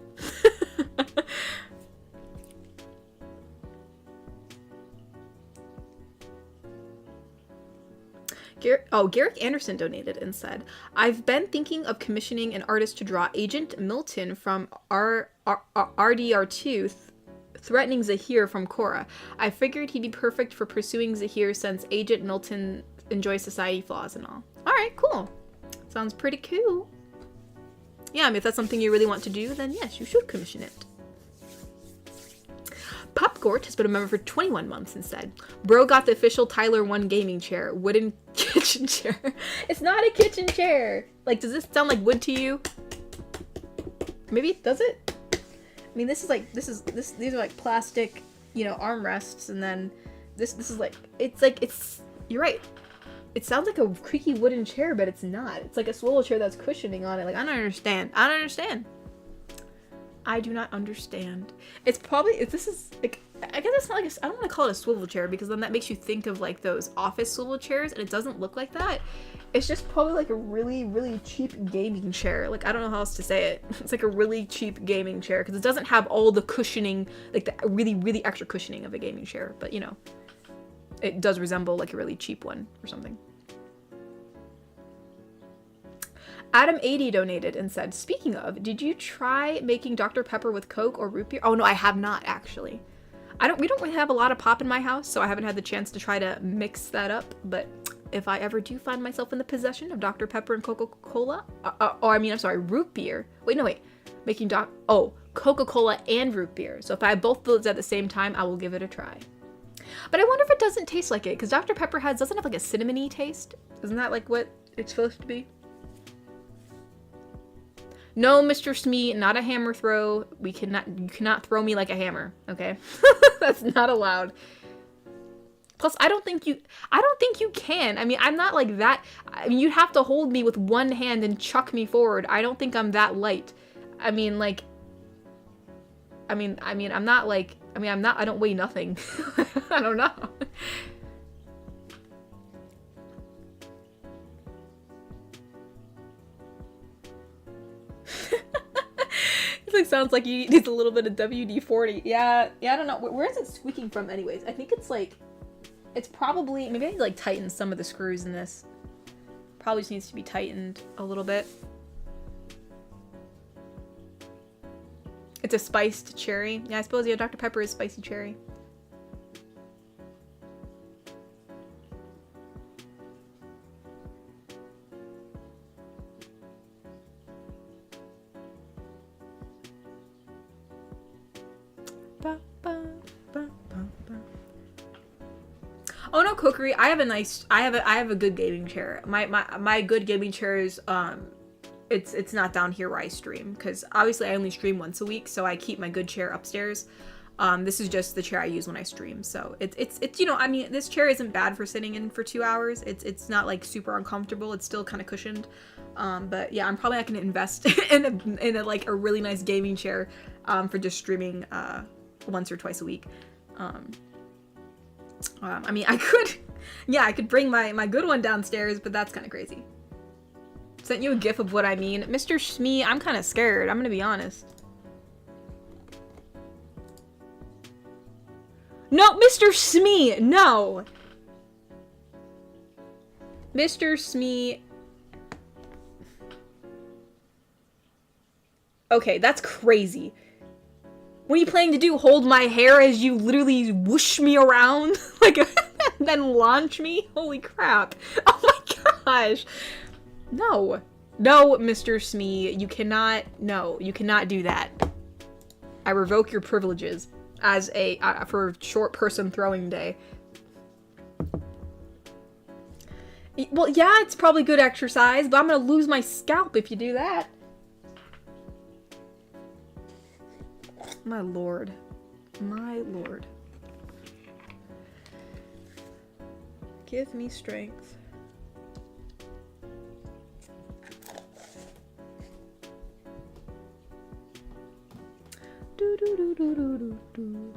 Garrick Anderson donated and said, I've been thinking of commissioning an artist to draw Agent Milton from RDR2 threatening Zahir from Korra. I figured he'd be perfect for pursuing Zahir since Agent Milton enjoys society flaws and all. Alright, cool. Sounds pretty cool. Yeah, I mean, if that's something you really want to do, then yes, you should commission it. Pop Gort has been a member for 21 months instead. Bro got the official Tyler 1 gaming chair. Wooden kitchen chair. It's not a kitchen chair. Like, does this sound like wood to you? Maybe, does it? I mean, these are like plastic, you know, armrests, and then this is like, you're right. It sounds like a creaky wooden chair, but it's not. It's like a swivel chair that's cushioning on it. Like, I don't understand. I do not understand. It's probably, this is, like, I guess it's not like, I don't want to call it a swivel chair, because then that makes you think of, like, those office swivel chairs, and it doesn't look like that. It's just probably, like, a really, really cheap gaming chair. Like, I don't know how else to say it. It's, like, a really cheap gaming chair, because it doesn't have all the cushioning, like, the really, really extra cushioning of a gaming chair. But, you know, it does resemble, like, a really cheap one or something. Adam80 donated and said, speaking of, did you try making Dr. Pepper with Coke or root beer? Oh, no, I have not, actually. We don't really have a lot of pop in my house, so I haven't had the chance to try to mix that up, but if I ever do find myself in the possession of Dr. Pepper and Coca-Cola, root beer. Wait, making Coca-Cola and root beer. So if I have both those at the same time, I will give it a try. But I wonder if it doesn't taste like it, because Dr. Pepper doesn't have like a cinnamony taste. Isn't that like what it's supposed to be? No, Mr. Smee, not a hammer throw. You cannot throw me like a hammer, okay? That's not allowed. Plus, I don't think you can. I mean, I'm not like that. I mean, you'd have to hold me with one hand and chuck me forward. I don't think I'm that light. I mean, like, I don't weigh nothing. I don't know. It sounds like he needs a little bit of WD-40. Yeah, I don't know. Where is it squeaking from anyways? I think it's like, it's probably, maybe I need to like tighten some of the screws in this. Probably just needs to be tightened a little bit. It's a spiced cherry. Yeah, I suppose, yeah, Dr. Pepper is spicy cherry. Oh no, cookery. I have a good gaming chair. My good gaming chair is it's not down here where I stream, because obviously I only stream once a week, so I keep my good chair upstairs. This is just the chair I use when I stream. So it's you know, I mean, this chair isn't bad for sitting in for 2 hours. It's not like super uncomfortable. It's still kind of cushioned. But yeah, I'm probably not gonna invest in a like a really nice gaming chair for just streaming once or twice a week. I mean, I could bring my good one downstairs, but that's kind of crazy. Sent you a gif of what I mean. Mr. Smee, I'm kind of scared. I'm gonna be honest. No, Mr. Smee, no! Mr. Smee. Okay, that's crazy. What are you planning to do? Hold my hair as you literally whoosh me around? Like, and then launch me? Holy crap. Oh my gosh. No. No, Mr. Smee. You cannot do that. I revoke your privileges as for short person throwing day. Well, yeah, it's probably good exercise, but I'm gonna lose my scalp if you do that. My lord. My lord. Give me strength. Do do do do do do do.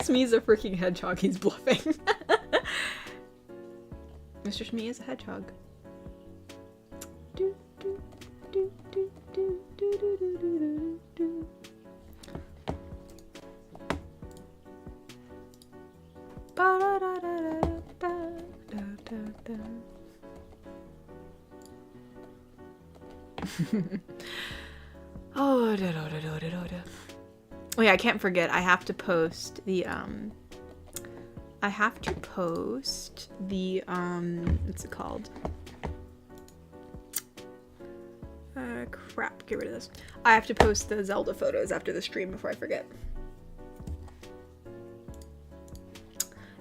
Smee's a freaking hedgehog. He's bluffing. Mr. Smee is a hedgehog. Do do do do do do do do do do. Ba da da da da da da da. Oh, da da da da da da. Oh yeah, I can't forget. I have to post the what's it called? Crap, get rid of this. I have to post the Zelda photos after the stream before I forget.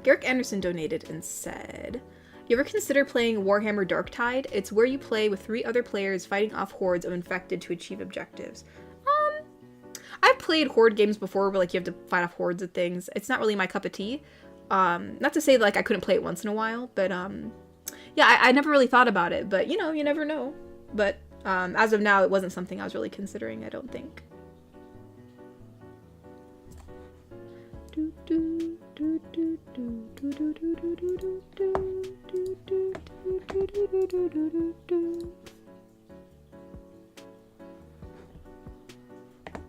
Garrick Anderson donated and said, you ever consider playing Warhammer Darktide? It's where you play with 3 other players fighting off hordes of infected to achieve objectives. I've played horde games before where like you have to fight off hordes of things. It's not really my cup of tea. Not to say like I couldn't play it once in a while, but yeah, I never really thought about it, but you know, you never know. But as of now, it wasn't something I was really considering, I don't think.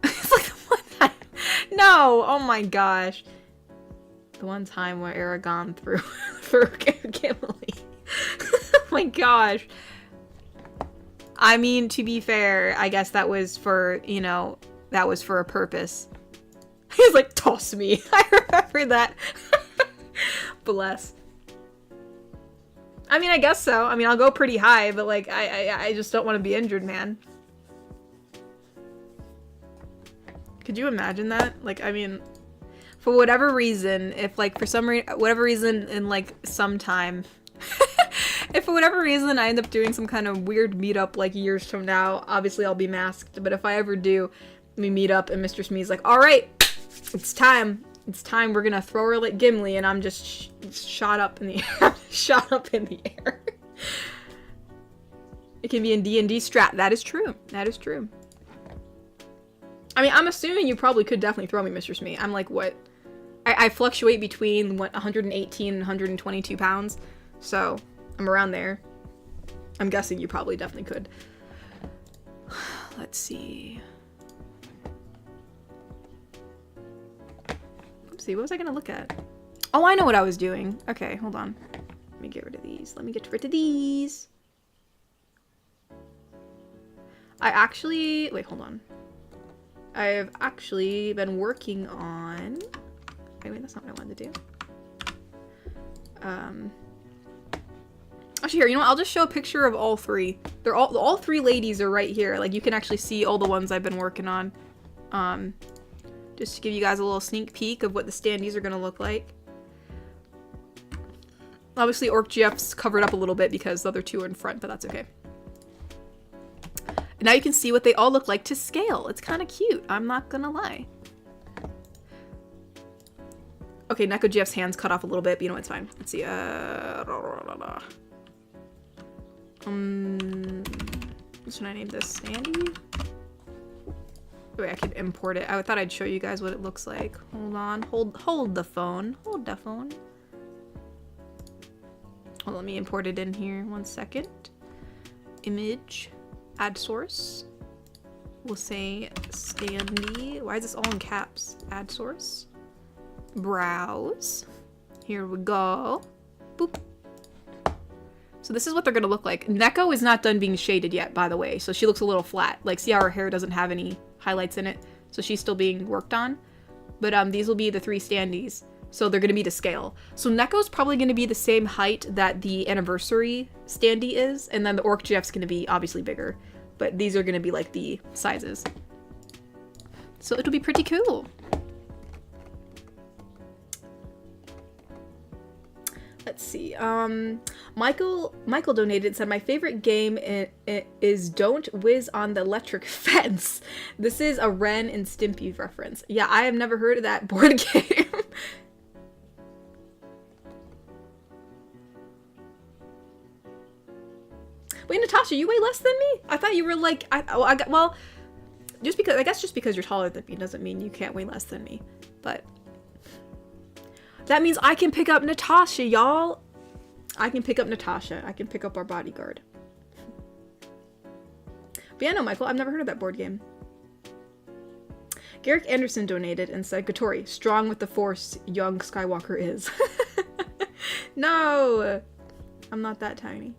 It's like the one time. No! Oh my gosh. The one time where Aragon threw for Gimli. Oh my gosh. I mean, to be fair, I guess that was for, you know, that was for a purpose. He's like, toss me. I remember that. Bless. I mean, I guess so. I mean, I'll go pretty high, but like, I just don't want to be injured, man. Could you imagine that? Like, I mean, for whatever reason, if like for some whatever reason in like some time, if for whatever reason I end up doing some kind of weird meetup like years from now, obviously I'll be masked. But if I ever do, we meet up and Mr. Smee's like, all right, it's time. It's time. We're gonna throw her like Gimli, and I'm just shot up in the air. Shot up in the air. It can be in D&D strat. That is true. That is true. I mean, I'm assuming you probably could definitely throw me, Mr. Smee. I'm like, what? I fluctuate between, what, 118 and 122 pounds. So, I'm around there. I'm guessing you probably definitely could. Let's see. Oopsie, what was I gonna look at? Oh, I know what I was doing. Okay, hold on. Let me get rid of these. Let me get rid of these. Wait, hold on. I've actually been working on... Wait, that's not what I wanted to do. Actually, here, you know what? I'll just show a picture of all 3. All 3 ladies are right here. Like, you can actually see all the ones I've been working on. Just to give you guys a little sneak peek of what the standees are gonna look like. Obviously, Orc GF's covered up a little bit because the other 2 are in front, but that's okay. And now you can see what they all look like to scale. It's kind of cute, I'm not gonna lie. Okay, Neko GF's hand's cut off a little bit, but you know what, it's fine. Let's see, should I name this Sandy? Wait, I could import it. I thought I'd show you guys what it looks like. Hold on, hold the phone. Hold the phone. Well, let me import it in here, 1 second. Image, add source. We'll say Standy. Why is this all in caps? Add source. Browse. Here we go. Boop. So this is what they're gonna look like. Neko is not done being shaded yet, by the way, so she looks a little flat. Like, see how her hair doesn't have any highlights in it? So she's still being worked on. But these will be the 3 standees. So they're gonna be to scale. So Neko's probably gonna be the same height that the anniversary standee is, and then the Orc GF's gonna be obviously bigger. But these are gonna be like the sizes. So it'll be pretty cool. Let's see. Michael donated and said, my favorite game is Don't Whiz on the Electric Fence. This is a Ren and Stimpy reference. Yeah, I have never heard of that board game. Wait, Natasha, you weigh less than me? I thought you were like, well, just because you're taller than me doesn't mean you can't weigh less than me. But that means I can pick up Natasha, y'all. I can pick up Natasha. I can pick up our bodyguard. But yeah, no, Michael, I've never heard of that board game. Garrick Anderson donated and said, Gatori, strong with the force, young Skywalker is. No, I'm not that tiny.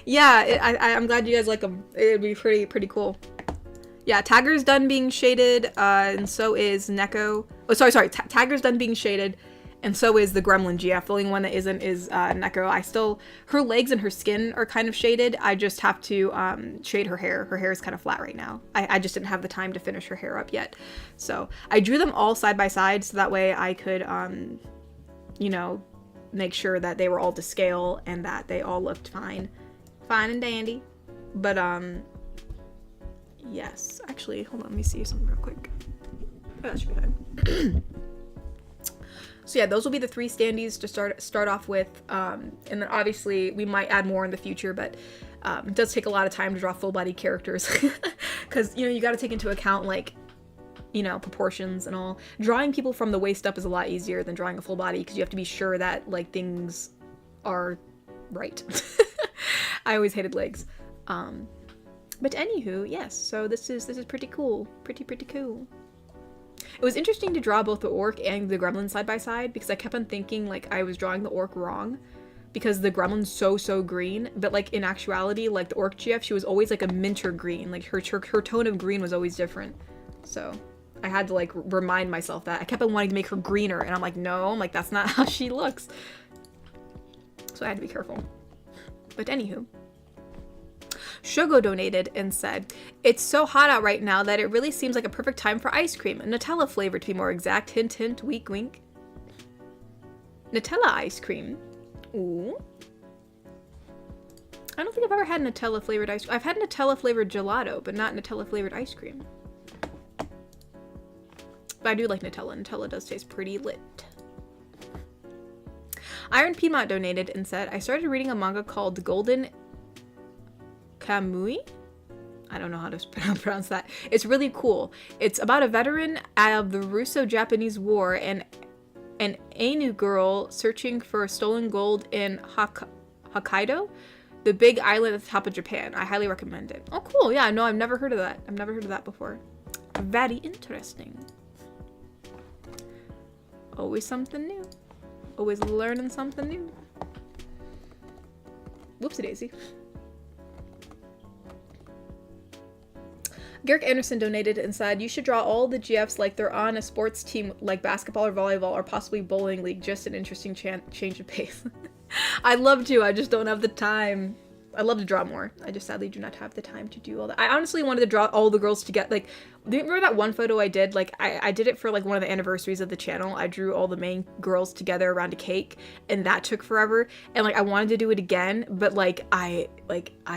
Yeah, I'm glad you guys like them. It'd be pretty cool. Yeah, Tagger's done being shaded, and so is Neko. Oh, sorry. Tagger's done being shaded, And so is the Gremlin GF. The only one that isn't is Neko. Her legs and her skin are kind of shaded. I just have to shade her hair. Her hair is kind of flat right now. I just didn't have the time to finish her hair up yet. So I drew them all side by side so that way I could, you know, make sure that they were all to scale and that they all looked fine. Fine and dandy. But, yes. Actually, hold on. Let me see something real quick. Oh, that should be fine. So yeah, those will be the 3 standees to start off with, and then obviously we might add more in the future, but it does take a lot of time to draw full-body characters, because, you know, you got to take into account, like, you know, proportions and all. Drawing people from the waist up is a lot easier than drawing a full body, because you have to be sure that, like, things are right. I always hated legs. But anywho, yes, so this is pretty cool. Pretty cool. It was interesting to draw both the orc and the gremlin side by side, because I kept on thinking like I was drawing the orc wrong, because the gremlin's so green, but like in actuality, like the orc GF, she was always like a minter green, like her tone of green was always different. So I had to like remind myself that. I kept on wanting to make her greener, and I'm like, no, I'm like, that's not how she looks. So I had to be careful. But anywho, Shogo donated and said, "It's so hot out right now that it really seems like a perfect time for ice cream. Nutella flavor to be more exact. Hint, hint, wink, wink. Nutella ice cream. Ooh. I don't think I've ever had Nutella flavored ice cream. I've had Nutella flavored gelato, but not Nutella flavored ice cream. But I do like Nutella. Nutella does taste pretty lit." Iron Piedmont donated and said, "I started reading a manga called Golden Kamui? I don't know how to pronounce that. It's really cool. It's about a veteran of the Russo-Japanese War and an Ainu girl searching for stolen gold in Hokkaido, the big island at the top of Japan. I highly recommend it." Oh, cool. Yeah, no, I've never heard of that. I've never heard of that before. Very interesting. Always something new. Always learning something new. Whoopsie daisy. Garrick Anderson donated and said, "You should draw all the GFs like they're on a sports team like basketball or volleyball or possibly bowling league. Just an interesting change of pace." I'd love to, I just don't have the time. I'd love to draw more. I just sadly do not have the time to do all that. I honestly wanted to draw all the girls together. Like, remember that one photo I did? Like, I did it for like one of the anniversaries of the channel. I drew all the main girls together around a cake, and that took forever. And like, I wanted to do it again, but like, I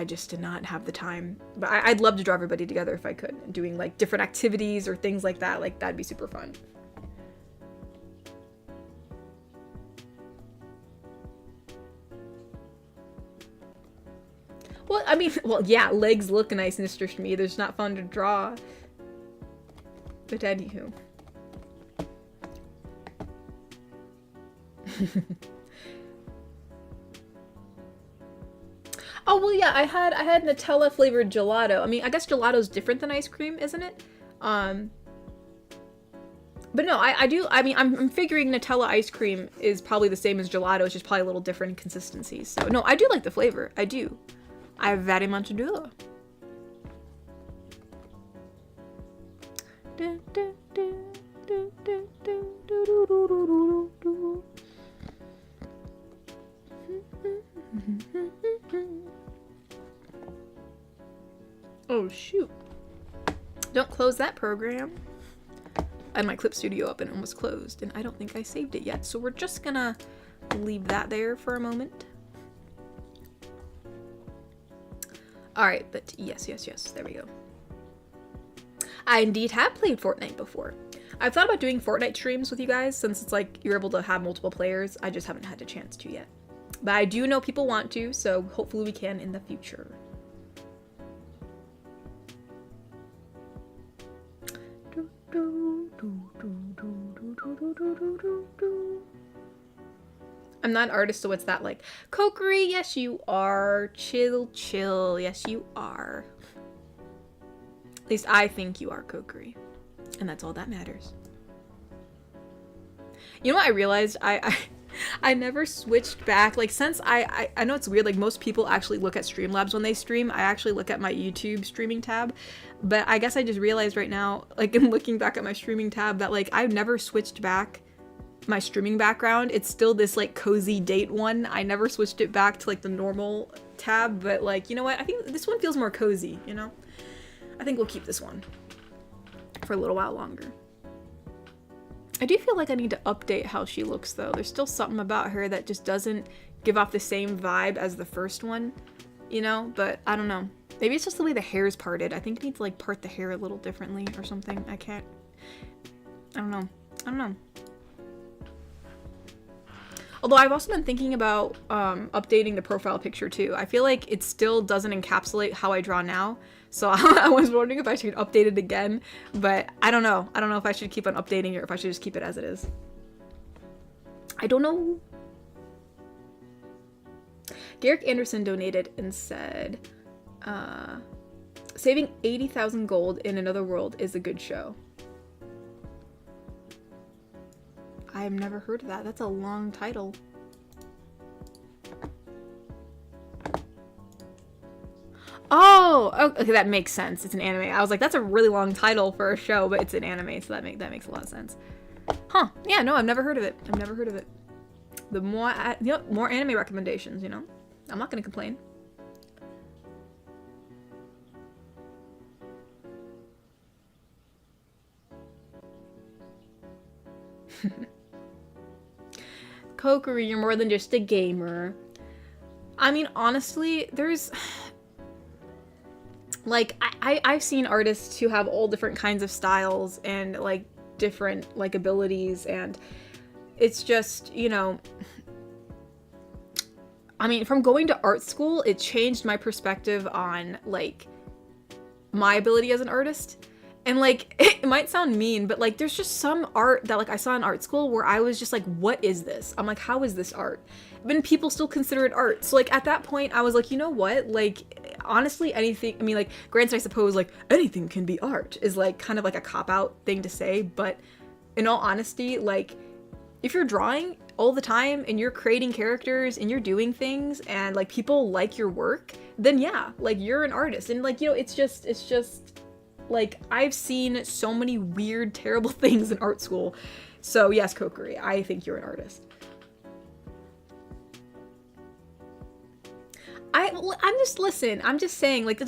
just did not have the time. But I'd love to draw everybody together if I could, doing like different activities or things like that. Like, that'd be super fun. Well, I mean, well, yeah, legs look nice, Mr. Shmee. They're just not fun to draw. But anywho. Oh, well, yeah, I had Nutella flavored gelato. I mean, I guess gelato's different than ice cream, isn't it? But no, I mean, I'm figuring Nutella ice cream is probably the same as gelato. It's just probably a little different in consistency. So, no, I do like the flavor. I do. I very much do. Oh shoot. Don't close that program. I had my Clip Studio up and it almost closed, and I don't think I saved it yet, so we're just gonna leave that there for a moment. Alright, but yes, there we go. I indeed have played Fortnite before. I've thought about doing Fortnite streams with you guys, since it's like you're able to have multiple players. I just haven't had a chance to yet. But I do know people want to, so hopefully we can in the future. I'm not an artist, so what's that like? Kokiri, yes you are. Chill, yes you are. At least I think you are, Kokiri. And that's all that matters. You know what I realized? I never switched back. Like, since I know it's weird, like most people actually look at Streamlabs when they stream. I actually look at my YouTube streaming tab. But I guess I just realized right now, like in looking back at my streaming tab, that like I've never switched back my streaming background, it's still this like cozy date one. I never switched it back to like the normal tab, but like, you know what? I think this one feels more cozy, you know? I think we'll keep this one for a little while longer. I do feel like I need to update how she looks though. There's still something about her that just doesn't give off the same vibe as the first one, you know? But I don't know. Maybe it's just the way the hair is parted. I think I need to like part the hair a little differently or something. I don't know. I don't know. Although I've also been thinking about updating the profile picture too. I feel like it still doesn't encapsulate how I draw now. So I was wondering if I should update it again, but I don't know. I don't know if I should keep on updating it or if I should just keep it as it is. I don't know. Garrick Anderson donated and said, saving 80,000 gold in another world is a good show. I have never heard of that. That's a long title. Oh, okay, that makes sense. It's an anime. I was like, that's a really long title for a show, but it's an anime, so that makes a lot of sense. Huh? Yeah, no, I've never heard of it. I've never heard of it. The more, more anime recommendations. You know, I'm not gonna complain. Kokiri, you're more than just a gamer. I mean, honestly, there's like I've seen artists who have all different kinds of styles and like different like abilities, and it's just, you know, I mean, from going to art school, it changed my perspective on like my ability as an artist. And like, it might sound mean, but like there's just some art that like I saw in art school where I was just like, what is this? I'm like, how is this art? But people still consider it art. So like at that point I was like, you know what? Like honestly, anything, I mean like, granted, I suppose like anything can be art is like kind of like a cop-out thing to say, but in all honesty, like if you're drawing all the time and you're creating characters and you're doing things and like people like your work, then yeah, like you're an artist. And like, you know, it's just like, I've seen so many weird, terrible things in art school. So yes, Kokiri, I think you're an artist. I'm just saying, like,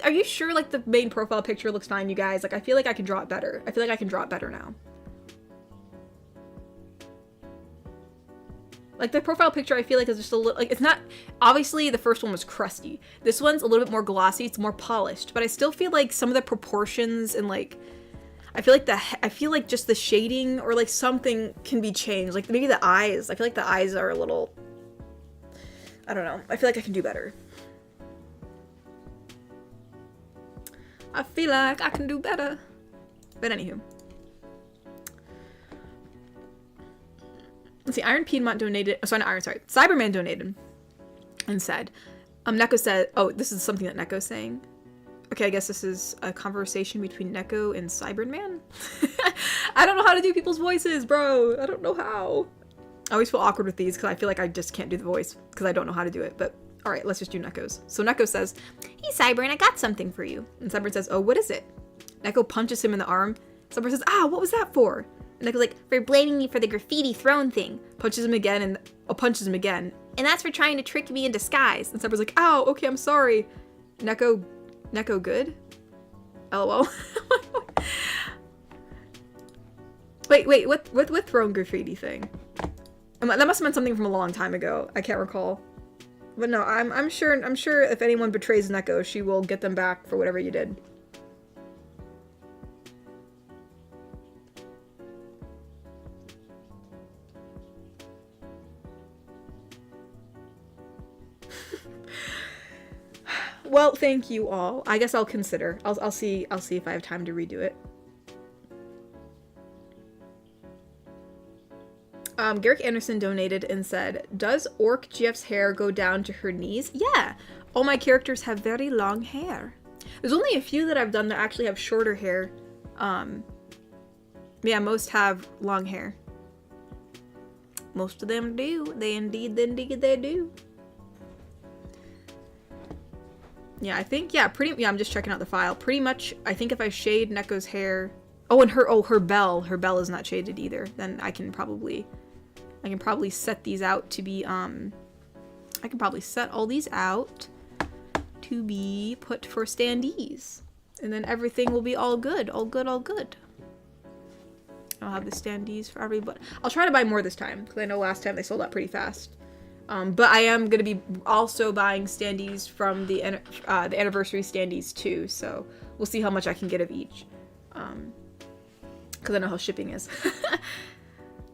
are you sure, like, the main profile picture looks fine, you guys? Like, I feel like I can draw it better. I feel like I can draw it better now. Like, the profile picture, I feel like is just a little, like, it's not, obviously the first one was crusty. This one's a little bit more glossy, it's more polished, but I still feel like some of the proportions and, like, I feel like just the shading or, like, something can be changed. Like, maybe the eyes. I feel like the eyes are a little, I don't know. I feel like I can do better. I feel like I can do better. But anywho. Let's see, Iron Piedmont donated, oh, sorry, not Iron, sorry, Cyberman donated and said, Neko said, oh, this is something that Neko's saying. Okay, I guess this is a conversation between Neko and Cyberman. I don't know how to do people's voices, bro. I don't know how. I always feel awkward with these because I feel like I just can't do the voice because I don't know how to do it. But all right, let's just do Neko's. So Neko says, hey, Cyber, I got something for you. And Cyber says, oh, what is it? Neko punches him in the arm. Cyber says, ah, what was that for? And Neko's like, for blaming me for the graffiti throne thing. Punches him again and punches him again. And that's for trying to trick me in disguise. And Cyber's like, ow, okay, I'm sorry. Neko good? LOL. wait, what throne graffiti thing? That must have been something from a long time ago. I can't recall. But no, I'm sure if anyone betrays Neko, she will get them back for whatever you did. Well, thank you all. I guess I'll consider. I'll see if I have time to redo it. Garrick Anderson donated and said, does Orc GF's hair go down to her knees? Yeah, all my characters have very long hair. There's only a few that I've done that actually have shorter hair. Yeah, most have long hair. Most of them do. They indeed do. Yeah, I think, yeah, I'm just checking out the file. Pretty much, I think if I shade Neko's hair Oh, and her bell is not shaded either. Then I can probably set these out to be I can probably set all these out to be put for standees. And then everything will be all good. All good. I'll have the standees for everybody. I'll try to buy more this time, because I know last time they sold out pretty fast. But I am going to be also buying standees from the anniversary standees too, so we'll see how much I can get of each. Because I know how shipping is.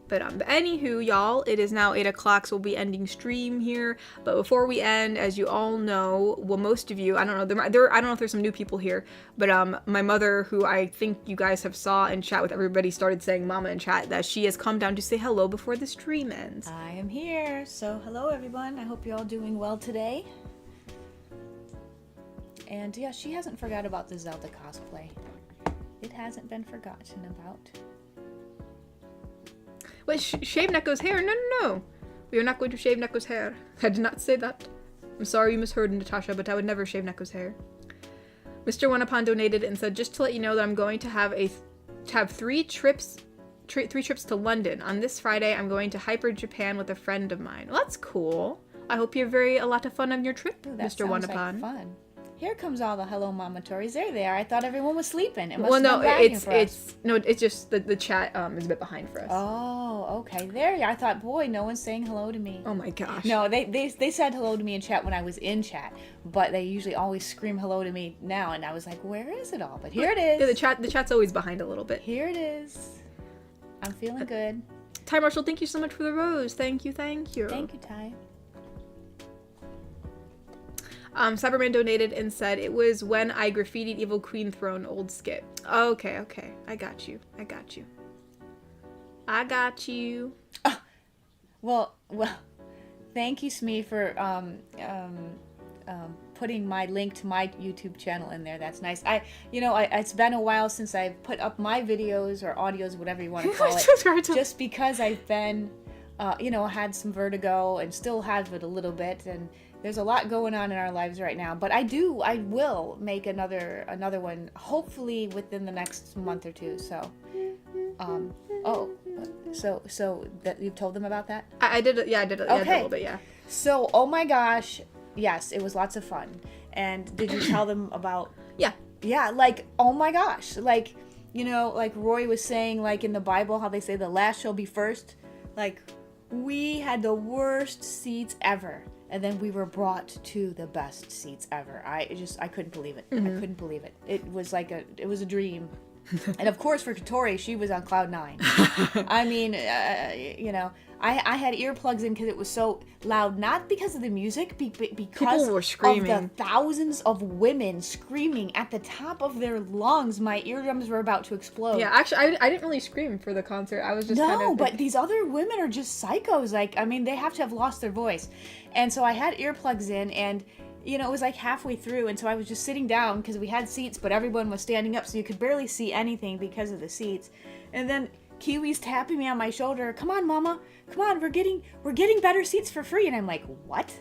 But anywho, y'all, it is now 8 o'clock, so we'll be ending stream here. But before we end, as you all know, well, most of you, I don't know, I don't know if there's some new people here, but my mother, who I think you guys have saw and chat with everybody, started saying mama in chat, that she has come down to say hello before the stream ends. I am here, so hello everyone. I hope you're all doing well today. And yeah, she hasn't forgot about the Zelda cosplay. It hasn't been forgotten about. Wait, shave Neko's hair? No. We are not going to shave Neko's hair. I did not say that. I'm sorry you misheard, Natasha, but I would never shave Neko's hair. Mr. Wanapon donated and said, just to let you know that I'm going to have 3 trips to London. On this Friday, I'm going to Hyper Japan with a friend of mine. Well, that's cool. I hope you have a lot of fun on your trip, Ooh, that Mr. sounds Wanapon. like fun. Here comes all the hello mama Tories. There they are. I thought everyone was sleeping. It must Well, no, have been for us. it's just the chat is a bit behind for us. Oh, okay. There you are. I thought, boy, no one's saying hello to me. Oh my gosh. No, they said hello to me in chat when I was in chat, but they usually always scream hello to me now, and I was like, where is it all? But here it is. Yeah, the chat's always behind a little bit. Here it is. I'm feeling good. Ty Marshall, thank you so much for the rose. Thank you. Thank you, Ty. Cyberman donated and said, it was when I graffitied Evil Queen Throne old skit. Okay. I got you. Well, thank you, Smee, for putting my link to my YouTube channel in there. That's nice. It's been a while since I've put up my videos or audios, whatever you want to call it, just because I've been, had some vertigo and still have it a little bit, and there's a lot going on in our lives right now. But I will make another one, hopefully within the next month or two. So, so that you've told them about that? I did it. Yeah, I did it. Okay. Yeah, a little bit. Yeah. So, oh my gosh, yes, it was lots of fun. And did you tell them about? Yeah. Yeah, like, oh my gosh, like, like Roy was saying, like in the Bible, how they say the last shall be first. Like, we had the worst seats ever. And then we were brought to the best seats ever. I couldn't believe it. Mm-hmm. I couldn't believe it. It was a dream. And of course for Katori, she was on cloud 9. I mean, I had earplugs in because it was so loud, not because of the music, because people were screaming. Of the thousands of women screaming at the top of their lungs. My eardrums were about to explode. Yeah, actually, I didn't really scream for the concert. I was just but these other women are just psychos. Like, I mean, they have to have lost their voice. And so I had earplugs in, and it was like halfway through, and so I was just sitting down because we had seats, but everyone was standing up, so you could barely see anything because of the seats. And then Kiwi's tapping me on my shoulder. Come on, Mama. Come on, we're getting better seats for free. And I'm like, what?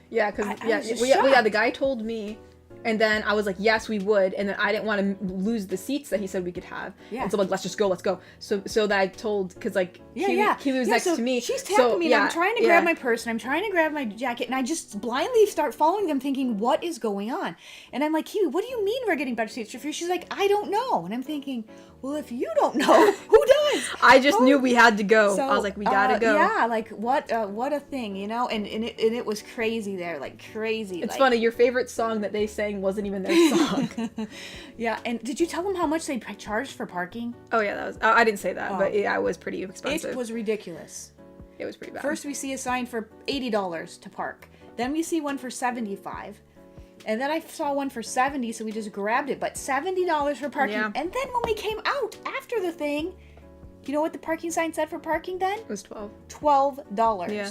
Yeah, because the guy told me, and then I was like, yes, we would, and then I didn't want to lose the seats that he said we could have. Yeah. And so like, let's go. So that I told, because like Kiwi was next to me. She's tapping me, and I'm trying to grab my purse, and I'm trying to grab my jacket, and I just blindly start following them, thinking, what is going on? And I'm like, Kiwi, what do you mean we're getting better seats for free? She's like, I don't know. And I'm thinking, well, if you don't know, who does? I just knew we had to go. So, I was like, we gotta go. Yeah, like what a thing, and it was crazy there, like crazy. It's funny, your favorite song that they sang wasn't even their song. Yeah, and did you tell them how much they charged for parking? Oh yeah, that was. I didn't say that, but yeah, it was pretty expensive. It was ridiculous. It was pretty bad. First, we see a sign for $80 to park. Then we see one for $75. And then I saw one for $70, so we just grabbed it. But $70 for parking. Yeah. And then when we came out after the thing, you know what the parking sign said for parking then? It was $12. $12. Yeah.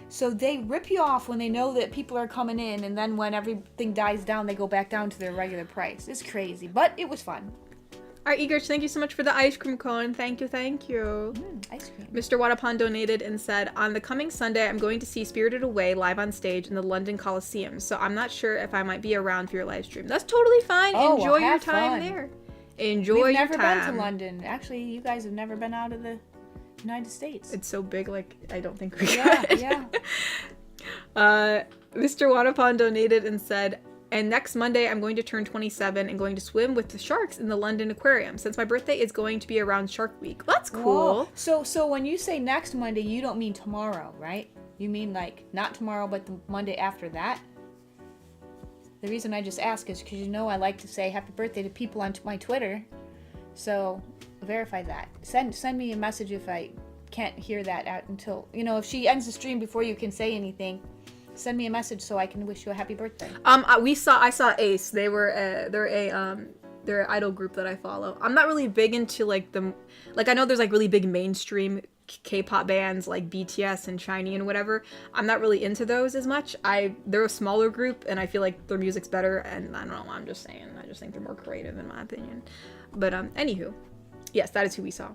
So they rip you off when they know that people are coming in, and then when everything dies down, they go back down to their regular price. It's crazy, but it was fun. All right, Igor, thank you so much for the ice cream cone. Thank you. Ice cream. Mr. Wadapon donated and said, on the coming Sunday, I'm going to see Spirited Away live on stage in the London Coliseum, so I'm not sure if I might be around for your live stream. That's totally fine. Enjoy your time there. Enjoy We've your never time. been to London. Actually, you guys have never been out of the United States. It's so big, like, I don't think we Yeah, could. yeah. Mr. Wanapan donated and said, and next Monday I'm going to turn 27 and going to swim with the sharks in the London Aquarium since my birthday is going to be around Shark Week. Well, that's cool. Whoa. So when you say next Monday, you don't mean tomorrow, right? You mean like not tomorrow, but the Monday after that? The reason I just ask is because I like to say happy birthday to people on my Twitter. So verify that. Send me a message if I can't hear that out until, if she ends the stream before you can say anything. Send me a message so I can wish you a happy birthday. I saw Ace. They're an idol group that I follow. I'm not really big into I know there's like really big mainstream K-pop bands like BTS and SHINee and whatever. I'm not really into those as much. They're a smaller group and I feel like their music's better, and I don't know, I'm just saying. I just think they're more creative in my opinion. But anywho, yes, that is who we saw.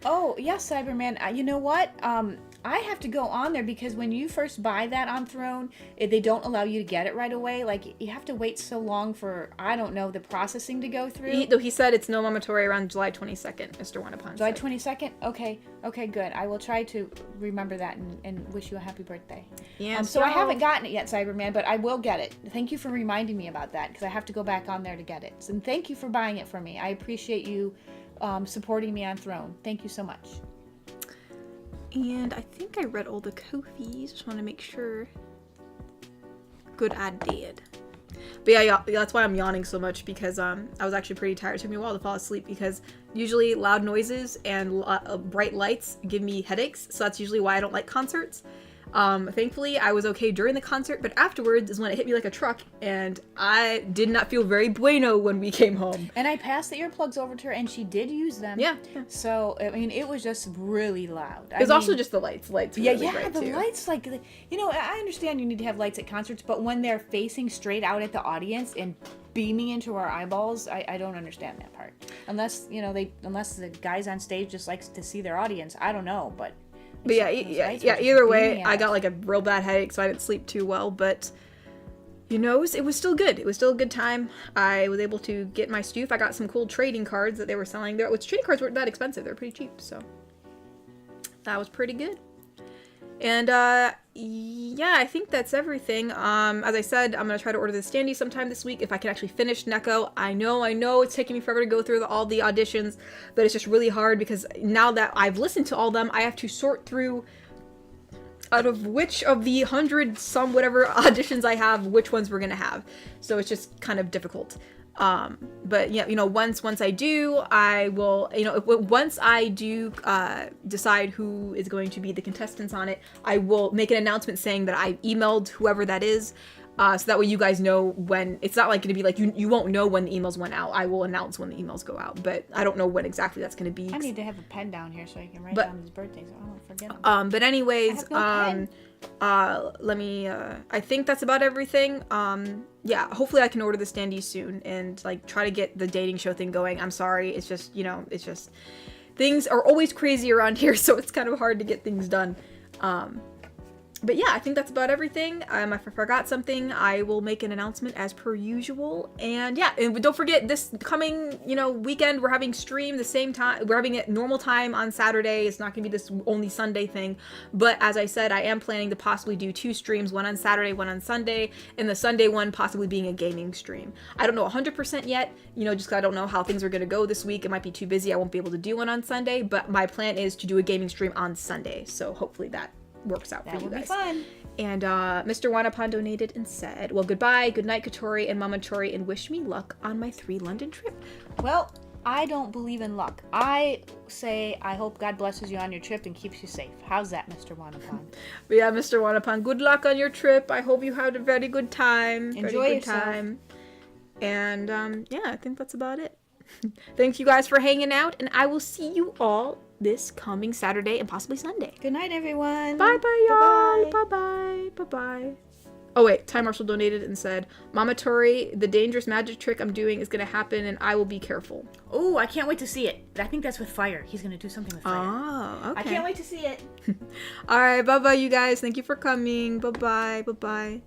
Oh, yes, Cyberman. You know what? I have to go on there because when you first buy that on Throne, they don't allow you to get it right away. Like, you have to wait so long for, I don't know, the processing to go through. He said it's no Momotori around July 22nd, Mr. Wanapan. July 22nd? Okay, good. I will try to remember that and wish you a happy birthday. Yeah. So I haven't gotten it yet, Cyberman, but I will get it. Thank you for reminding me about that because I have to go back on there to get it. And thank you for buying it for me. I appreciate you supporting me on Throne. Thank you so much. And I think I read all the Ko-fis. Just want to make sure. Good, I did. But yeah, that's why I'm yawning so much, because I was actually pretty tired. It took me a while to fall asleep because usually loud noises and bright lights give me headaches. So that's usually why I don't like concerts. Thankfully, I was okay during the concert, but afterwards is when it hit me like a truck, and I did not feel very bueno when we came home. And I passed the earplugs over to her, and she did use them. Yeah. So, I mean, it was just really loud. It was also just the lights. Lights were really bright, the too. lights, like, I understand you need to have lights at concerts, but when they're facing straight out at the audience and beaming into our eyeballs, I don't understand that part. Unless, unless the guys on stage just likes to see their audience. I don't know, but yeah, either way, I got like a real bad headache, so I didn't sleep too well, but it was still good. It was still a good time. I was able to get my stoof. I got some cool trading cards that they were selling there, which trading cards weren't that expensive. They're pretty cheap, so that was pretty good. And yeah, I think that's everything. As I said, I'm gonna try to order the standee sometime this week if I can actually finish Neko. I know it's taking me forever to go through all the auditions, but it's just really hard because now that I've listened to all them, I have to sort through out of which of the 100 some whatever auditions I have, which ones we're gonna have. So it's just kind of difficult. But yeah, once I do, I will, once I do decide who is going to be the contestants on it, I will make an announcement saying that I emailed whoever that is, so that way you guys know when. It's not like going to be like you won't know when the emails went out. I will announce when the emails go out, but I don't know when exactly that's going to be. I need to have a pen down here so I can write down his birthday so I don't forget him. But anyways, I have no pen. let me, I think that's about everything. Yeah, hopefully I can order the standee soon and like try to get the dating show thing going. I'm sorry, it's just, things are always crazy around here, so it's kind of hard to get things done. But yeah, I think that's about everything. If I forgot something, I will make an announcement as per usual. And yeah, and don't forget this coming, weekend, we're having stream the same time. We're having it normal time on Saturday. It's not going to be this only Sunday thing. But as I said, I am planning to possibly do 2 streams, one on Saturday, one on Sunday, and the Sunday one possibly being a gaming stream. I don't know 100% yet, just because I don't know how things are going to go this week. It might be too busy. I won't be able to do one on Sunday, but my plan is to do a gaming stream on Sunday. So hopefully that works out for you guys. That would be fun. And Mr. Wanapan donated and said, well, goodbye, good night, Katori and Mama Tori, and wish me luck on my 3 London trip. Well, I don't believe in luck. I say I hope God blesses you on your trip and keeps you safe. How's that, Mr. Wanapan? But yeah, Mr. Wanapan, good luck on your trip. I hope you had a very good time. Enjoy yourself. And yeah, I think that's about it. Thank you guys for hanging out, and I will see you all this coming Saturday and possibly Sunday. Good night, everyone. Bye-bye, y'all. Bye-bye. Bye-bye. Oh, wait. Time Marshall donated and said, Mama Tori, the dangerous magic trick I'm doing is going to happen, and I will be careful. Oh, I can't wait to see it. I think that's with fire. He's going to do something with fire. Oh, okay. I can't wait to see it. All right. Bye-bye, you guys. Thank you for coming. Bye-bye. Bye-bye.